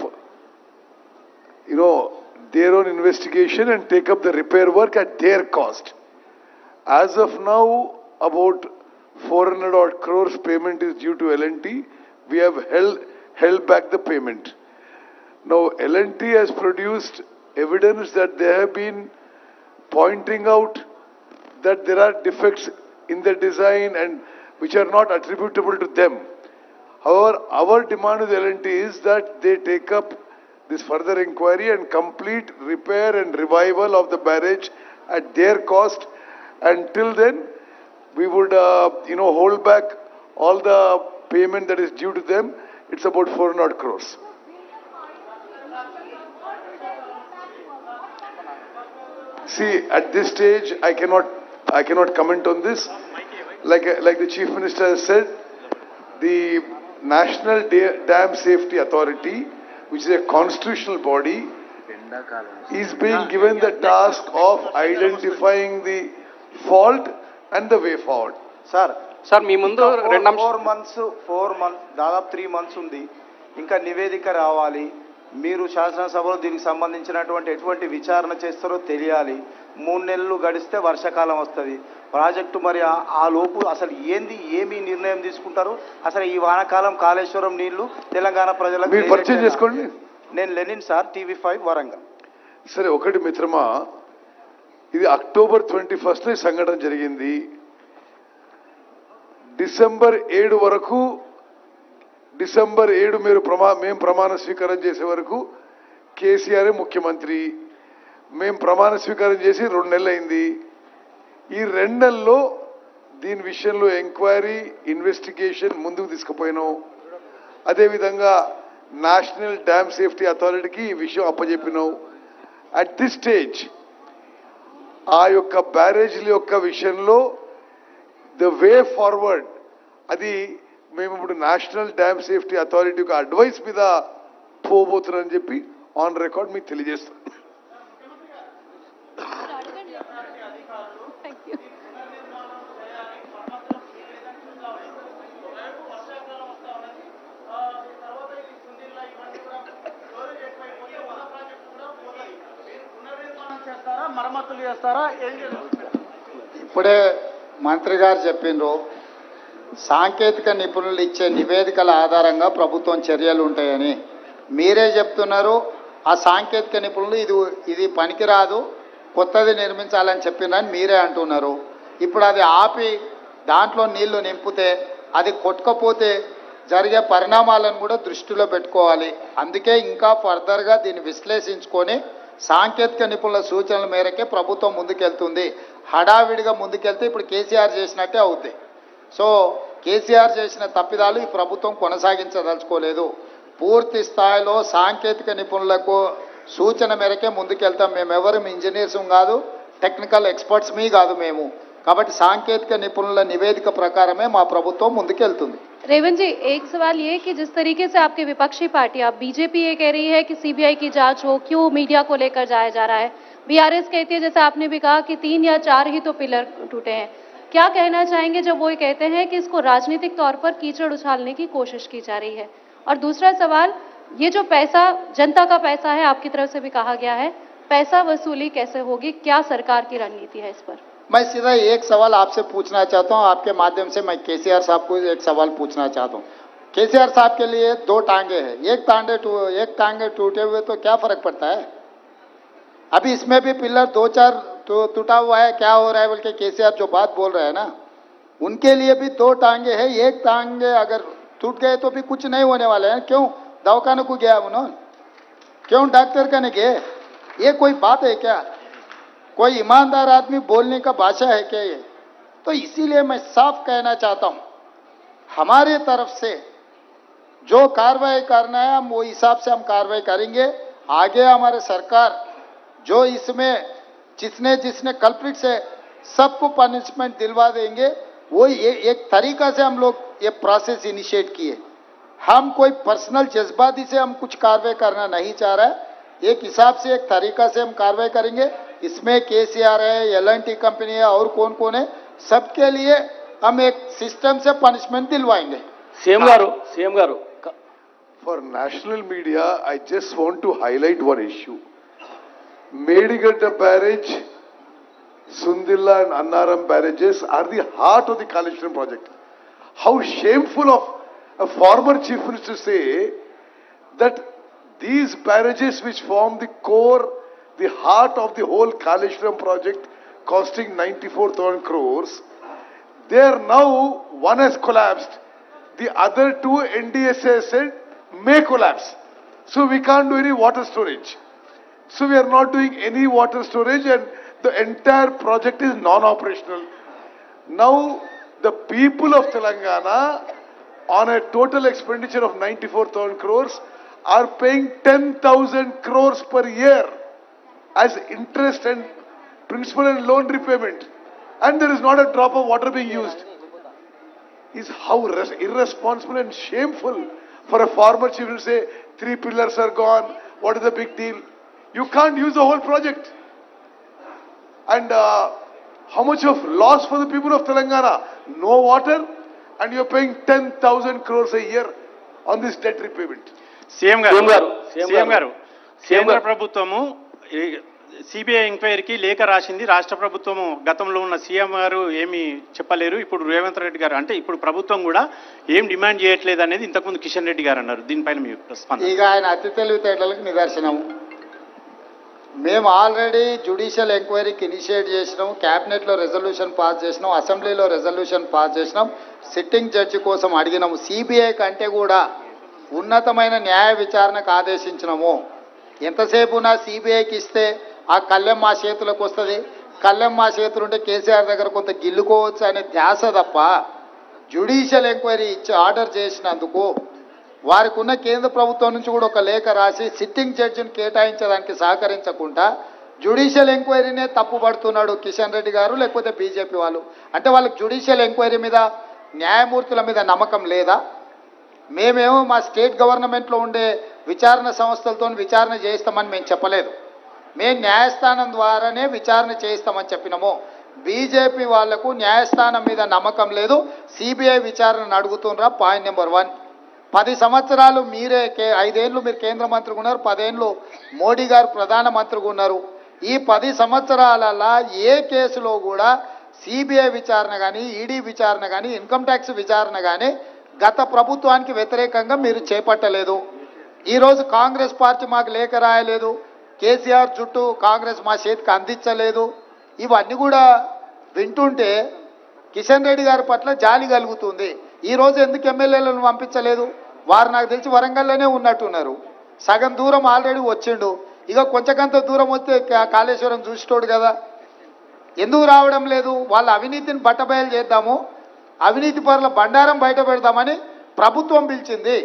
their own investigation and take up the repair work at their cost. As of now, about 400 odd crores payment is due to L&T. We have held back the payment. Now L&T has produced evidence that they have been pointing out that there are defects in the design and which are not attributable to them. However, our demand with L&T is that they take up this further inquiry and complete repair and revival of the barrage at their cost. Until then, we would hold back all the payment that is due to them. It's about 400 crores. See, at this stage, I cannot comment on this. Like the Chief Minister has said, the National Dam Safety Authority, which is a constitutional body, is being given the task of identifying the fault and the way forward. Sir మీ ముందు 4 months దాదాపు 3 months ఉంది. ఇంకా నివేదిక రావాలి. మీరు శాసనసభలో దీనికి సంబంధించినటువంటి ఎటువంటి విచారణ చేస్తారో తెలియాలి. 3 నెలలు గడిస్తే వర్షాకాలం వస్తుంది. ప్రాజెక్టు మరి ఆ లోపు అసలు ఏమి నిర్ణయం తీసుకుంటారు? అసలు ఈ వానాకాలం కాళేశ్వరం నీళ్లు తెలంగాణ ప్రజలకు పరిచయం చేసుకోండి. నేను లెనిన్ సార్, TV5 వరంగల్. సరే, ఒకటి మిత్రమా, ఇది October 21 ఈ సంఘటన జరిగింది. December 7 వరకు, December 7 మేము ప్రమాణ స్వీకారం చేసే వరకు కేసీఆర్ ముఖ్యమంత్రి. మేము ప్రమాణ స్వీకారం చేసి 2 నెలలు అయింది. ఈ 2 నెలల్లో దీని విషయంలో ఎంక్వైరీ ఇన్వెస్టిగేషన్ ముందుకు తీసుకుపోయినాం. అదేవిధంగా నేషనల్ డ్యామ్ సేఫ్టీ అథారిటీకి ఈ విషయం అప్పచెప్పినాం. అట్ దిస్ స్టేజ్ ఆ యొక్క బ్యారేజ్ల యొక్క విషయంలో ద వే ఫార్వర్డ్ అది మేము ఇప్పుడు నేషనల్ డ్యామ్ సేఫ్టీ అథారిటీ యొక్క అడ్వైస్ మీద పోబోతున్నారని చెప్పి ఆన్ రికార్డ్ మీకు తెలియజేస్తాం. మరమ్మతులు చేస్తారా? ఇప్పుడే మంత్రి గారు చెప్పిండ్రు, సాంకేతిక నిపుణులు ఇచ్చే నివేదికల ఆధారంగా ప్రభుత్వం చర్యలు ఉంటాయని. మీరే చెప్తున్నారు ఆ సాంకేతిక నిపుణులు ఇది పనికిరాదు, కొత్తది నిర్మించాలని చెప్పినని మీరే అంటున్నారు. ఇప్పుడు అది ఆపి దాంట్లో నీళ్లు నింపితే అది కొట్టుకపోతే జరిగే పరిణామాలను కూడా దృష్టిలో పెట్టుకోవాలి. అందుకే ఇంకా ఫర్దర్గా దీన్ని విశ్లేషించుకొని సాంకేతిక నిపుణుల సూచనల మేరకే ప్రభుత్వం ముందుకెళ్తుంది. హడావిడిగా ముందుకెళ్తే ఇప్పుడు కేసీఆర్ చేసినట్టే అవుతాయి. సో కేసీఆర్ చేసిన తప్పిదాలు ఈ ప్రభుత్వం కొనసాగించదలుచుకోలేదు. పూర్తి స్థాయిలో సాంకేతిక నిపుణులకు సూచన మేరకే ముందుకెళ్తాం. మేమెవరు ఇంజనీర్స్ కాదు, టెక్నికల్ ఎక్స్పర్ట్స్ కాదు మేము. కాబట్టి సాంకేతిక నిపుణుల నివేదిక ప్రకారమే మా ప్రభుత్వం ముందుకెళ్తుంది. रेवंत जी, एक सवाल ये कि जिस तरीके से आपके विपक्षी पार्टी, आप बीजेपी ये कह रही है कि सीबीआई की जांच हो, क्यों मीडिया को लेकर जाया जा रहा है? बीआरएस कहती है, जैसे आपने भी कहा, कि 3 या 4 ही तो पिलर टूटे हैं. क्या कहना चाहेंगे जब वो ये कहते हैं कि इसको राजनीतिक तौर पर कीचड़ उछालने की कोशिश की जा रही है? और दूसरा सवाल, ये जो पैसा जनता का पैसा है, आपकी तरफ से भी कहा गया है, पैसा वसूली कैसे होगी? क्या सरकार की रणनीति है इस पर? मैं सीधा एक सवाल आपसे पूछना चाहता हूं, आपके माध्यम से मैं केसीआर साहब को एक सवाल पूछना चाहता हूं. केसीआर साहब के लिए 2 टांगे हैं, एक टांगे टूटे हुए तो क्या फर्क पड़ता है? अभी इसमें भी पिलर 2-4 टूटा हुआ है, क्या हो रहा है बोल के केसीआर जो बात बोल रहे हैं ना, उनके लिए भी 2 टांगे हैं. एक टांगे अगर टूट गए तो भी कुछ नहीं होने वाले हैं. क्यों दवाखाने को गया उन्होंने? क्यों डॉक्टर का नहीं गए? ये कोई बात है क्या? कोई ईमानदार आदमी बोलने का भाषा है क्या ये? तो इसीलिए मैं साफ कहना चाहता हूं, हमारे तरफ से जो कार्रवाई करना है हम वो हिसाब से हम कार्रवाई करेंगे. आगे हमारे सरकार जो इसमें जिसने कल्प्रिट से सबको पनिशमेंट दिलवा देंगे. वो ये एक तरीका से हम लोग ये प्रोसेस इनिशिएट किए. हम कोई पर्सनल जज्बाती से हम कुछ कार्रवाई करना नहीं चाह रहा है. एक हिसाब से एक तरीका से हम कार्रवाई करेंगे. इसमें केसीआर है, L&T कंपनी है और कौन कौन है, सबके लिए हम एक सिस्टम से पनिशमेंट दिलवाएंगे. CM garu For national media, I just want to highlight one issue. Medigadda barrage, Sundilla and Annaram barrages are the heart of the Kalojitv project. How shameful of a former chief minister to say that these barrages which form the core, the heart of the whole Kalojitv project costing 94,000 crores, there now one has collapsed. The other 2 NDSA said may collapse. So we can't do any water storage. So we are not doing any water storage and the entire project is non-operational. Now the people of Telangana on a total expenditure of 94,000 crores are paying 10,000 crores per year as interest and principal and loan repayment, and there is not a drop of water being used. Is how irresponsible and shameful for a former chief to say 3 pillars are gone, what is the big deal? You can't use the whole project. And how much of loss for the people of Telangana? No water, and you're paying 10,000 crores a year on this debt repayment. CM గారు కేంద్ర ప్రభుత్వము CBI ఎంక్వైరీకి లేఖ రాసింది. రాష్ట్ర ప్రభుత్వము గతంలో ఉన్న సీఎం గారు ఏమి చెప్పలేరు. ఇప్పుడు రేవంత్ రెడ్డి గారు అంటే ఇప్పుడు ప్రభుత్వం కూడా ఏం డిమాండ్ చేయట్లేదు అనేది ఇంతకుముందు కిషన్ రెడ్డి గారు అన్నారు. దీనిపైన మీ స్పందన? ఇక ఆయన అతి తెలివితేటలకు నిదర్శనం. మేము ఆల్రెడీ జ్యుడిషియల్ ఎంక్వైరీకి ఇనిషియేట్ చేసినాం, క్యాబినెట్లో రెజల్యూషన్ పాస్ చేసినాం, అసెంబ్లీలో రెజల్యూషన్ పాస్ చేసినాం, సిట్టింగ్ జడ్జి కోసం అడిగినాము. సిబిఐ కంటే కూడా ఉన్నతమైన న్యాయ విచారణకు ఆదేశించినాము. ఎంతసేపు నా సిబిఐకి ఇస్తే ఆ కళ్ళెం మా చేతులకు వస్తుంది, కళ్ళెం మా చేతులుంటే కేసీఆర్ దగ్గర కొంత గిల్లుకోవచ్చు అనే ధ్యాస తప్ప జ్యుడిషియల్ ఎంక్వైరీ ఇచ్చి ఆర్డర్ చేసినందుకు వారికి ఉన్న కేంద్ర ప్రభుత్వం నుంచి కూడా ఒక లేఖ రాసి సిట్టింగ్ జడ్జిని కేటాయించడానికి సహకరించకుండా జ్యుడిషియల్ ఎంక్వైరీనే తప్పుపడుతున్నాడు కిషన్ రెడ్డి గారు లేకపోతే బీజేపీ వాళ్ళు. అంటే వాళ్ళకి జ్యుడిషియల్ ఎంక్వైరీ మీద న్యాయమూర్తుల మీద నమ్మకం లేదా? మేమేమో మా స్టేట్ గవర్నమెంట్లో ఉండే విచారణ సంస్థలతో విచారణ చేయిస్తామని మేము చెప్పలేదు. మేము న్యాయస్థానం ద్వారానే విచారణ చేయిస్తామని చెప్పినాము. బీజేపీ వాళ్లకు న్యాయస్థానం మీద నమ్మకం లేదు, సిబిఐ విచారణను అడుగుతుండ్రా. Point number 1. 10 సంవత్సరాలు మీరే 5 ఏళ్ళు మీరు కేంద్ర మంత్రిగా ఉన్నారు, 10 ఏళ్ళు మోడీ గారు ప్రధానమంత్రిగా ఉన్నారు. ఈ 10 సంవత్సరాలలో ఏ కేసులో కూడా సిబిఐ విచారణ కానీ, ఈడీ విచారణ కానీ, ఇన్కమ్ ట్యాక్స్ విచారణ కానీ గత ప్రభుత్వానికి వ్యతిరేకంగా మీరు చేపట్టలేదు. ఈరోజు కాంగ్రెస్ పార్టీ మాకు లేఖ రాయలేదు, కేసీఆర్ జుట్టు కాంగ్రెస్ మా చేతికి అందించలేదు. ఇవన్నీ కూడా వింటుంటే కిషన్ రెడ్డి గారి పట్ల జాలి కలుగుతుంది. ఈరోజు ఎందుకు ఎమ్మెల్యేలను పంపించలేదు? వారు నాకు తెలిసి వరంగల్లోనే ఉన్నట్టున్నారు. సగం దూరం ఆల్రెడీ వచ్చిండు. ఇక కొంచెంకంత దూరం వస్తే కాళేశ్వరం చూసిటోడు కదా. ఎందుకు రావడం లేదు? వాళ్ళ అవినీతిని బట్టబయలు చేద్దాము, అవినీతి పరుల బండారం బయట పెడదామని ప్రభుత్వం పిలిచింది.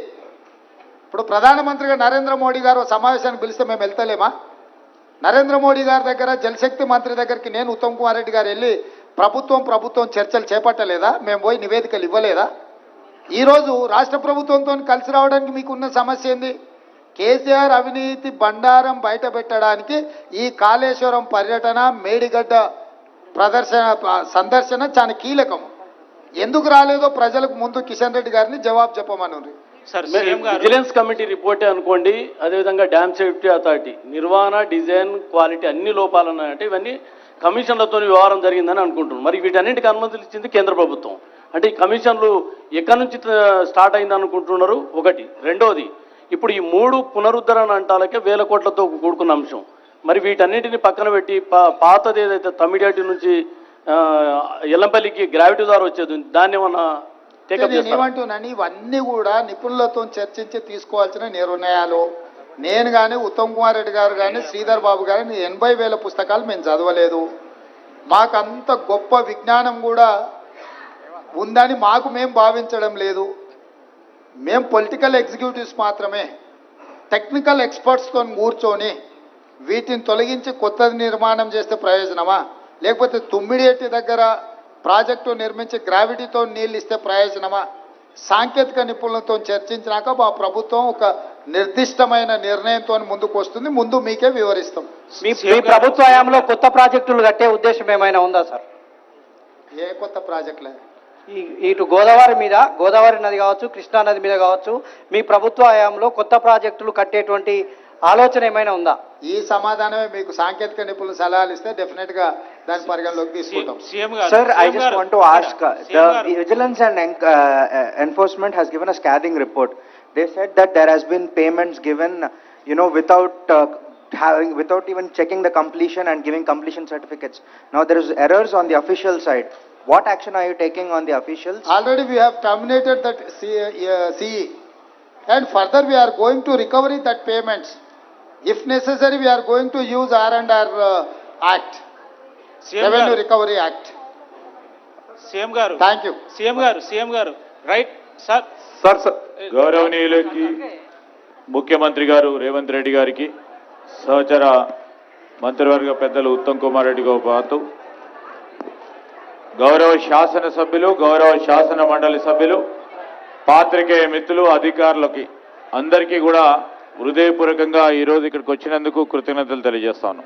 ఇప్పుడు ప్రధానమంత్రిగా నరేంద్ర మోడీ గారు సమావేశానికి పిలిస్తే మేము వెళ్తలేమా? నరేంద్ర మోడీ గారి దగ్గర జలశక్తి మంత్రి దగ్గరికి నేను ఉత్తమ్ కుమార్ రెడ్డి గారు వెళ్ళి ప్రభుత్వం చర్చలు చేపట్టలేదా? మేము పోయి నివేదికలు ఇవ్వలేదా? ఈరోజు రాష్ట్ర ప్రభుత్వంతో కలిసి రావడానికి మీకున్న సమస్య ఏంది? కేసీఆర్ అవినీతి బండారం బయట పెట్టడానికి ఈ కాళేశ్వరం పర్యటన, మేడిగడ్డ సందర్శన చాలా కీలకం. ఎందుకు రాలేదో ప్రజలకు ముందు కిషన్ రెడ్డి గారిని జవాబు చెప్పమన్నారు. విజిలెన్స్ కమిటీ రిపోర్టే అనుకోండి, అదేవిధంగా డ్యామ్ సేఫ్టీ అథారిటీ నిర్వహణ, డిజైన్, క్వాలిటీ అన్ని లోపాలు ఉన్నాయంటే ఇవన్నీ కమిషన్లతో వ్యవహారం జరిగిందని అనుకుంటున్నాం. మరి వీటన్నింటికి అనుమతులు ఇచ్చింది కేంద్ర ప్రభుత్వం. అంటే ఈ కమిషన్లు ఎక్కడి నుంచి స్టార్ట్ అయింది అనుకుంటున్నారు? ఒకటి. రెండోది, ఇప్పుడు ఈ 3 పునరుద్ధరణ అంటాలకే 1000 కోట్లతో కూడుకున్న అంశం. మరి వీటన్నింటిని పక్కన పెట్టి పాతది ఏదైతే తమిడియాటి నుంచి ఎల్లంపల్లికి గ్రావిటీ ద్వారా వచ్చేది దాన్ని ఏమన్నా ఏమంటున్నాను? ఇవన్నీ కూడా నిపుణులతో చర్చించి తీసుకోవాల్సిన నిర్ణయాలు. నేను కానీ, ఉత్తమ్ కుమార్ రెడ్డి గారు కానీ, శ్రీధర్ బాబు గారు 80,000 పుస్తకాలు మేము చదవలేదు. మాకంత గొప్ప విజ్ఞానం కూడా ఉందని మాకు మేము భావించడం లేదు. మేము పొలిటికల్ ఎగ్జిక్యూటివ్స్ మాత్రమే. టెక్నికల్ ఎక్స్పర్ట్స్తో కూర్చొని వీటిని తొలగించి కొత్తది నిర్మాణం చేస్తే ప్రయోజనమా, లేకపోతే తుమ్మిడియేటి దగ్గర ప్రాజెక్టు నిర్మించి గ్రావిటీతో నీళ్ళు ఇస్తే ప్రయోజనమా? సాంకేతిక నిపుణులతో చర్చించినాక మా ప్రభుత్వం ఒక నిర్దిష్టమైన నిర్ణయంతో ముందుకు వస్తుంది. ముందు మీకే వివరిస్తాం. మీ ప్రభుత్వ హయాంలో కొత్త ప్రాజెక్టులు కట్టే ఉద్దేశం ఏమైనా ఉందా సార్? ఏ కొత్త ప్రాజెక్టులే? ఇటు గోదావరి నది కావచ్చు, కృష్ణా నది మీద కావచ్చు, మీ ప్రభుత్వ హయాంలో కొత్త ప్రాజెక్టులు కట్టేటువంటి ఆలోచన ఏమైనా ఉందా? ఈ సమాధానమే మీకు సాంకేతిక నిపుణులు సలహాలు ఇస్తే డెఫినెట్ గా దాని పరిగణలోకి తీసుకుంటాం. Sir, I just want to ask, the Vigilance and Enforcement has given a scathing report. They said that there has been payments given, without even checking the completion and giving completion certificates. Now there is errors on the official side. What action are you taking on the officials? Already we have terminated that CE, and further we are going to recover that payments. If necessary, we are going to use R&R Act, Revenue Recovery Act. CM గారు, thank you. CM గారు right sir. గౌరవనీయులకి ముఖ్యమంత్రి గారు రేవంత్ రెడ్డి గారికి, సహచర మంత్రివర్గ పెద్దలు ఉత్తమ్ కుమార్ రెడ్డితో పాటు గౌరవ శాసనసభ్యులు, గౌరవ శాసన మండలి సభ్యులు, పాత్రికేయ మిత్రులు, అధికారులకి అందరికీ కూడా హృదయపూర్వకంగా ఈరోజు ఇక్కడికి వచ్చినందుకు కృతజ్ఞతలు తెలియజేస్తాను.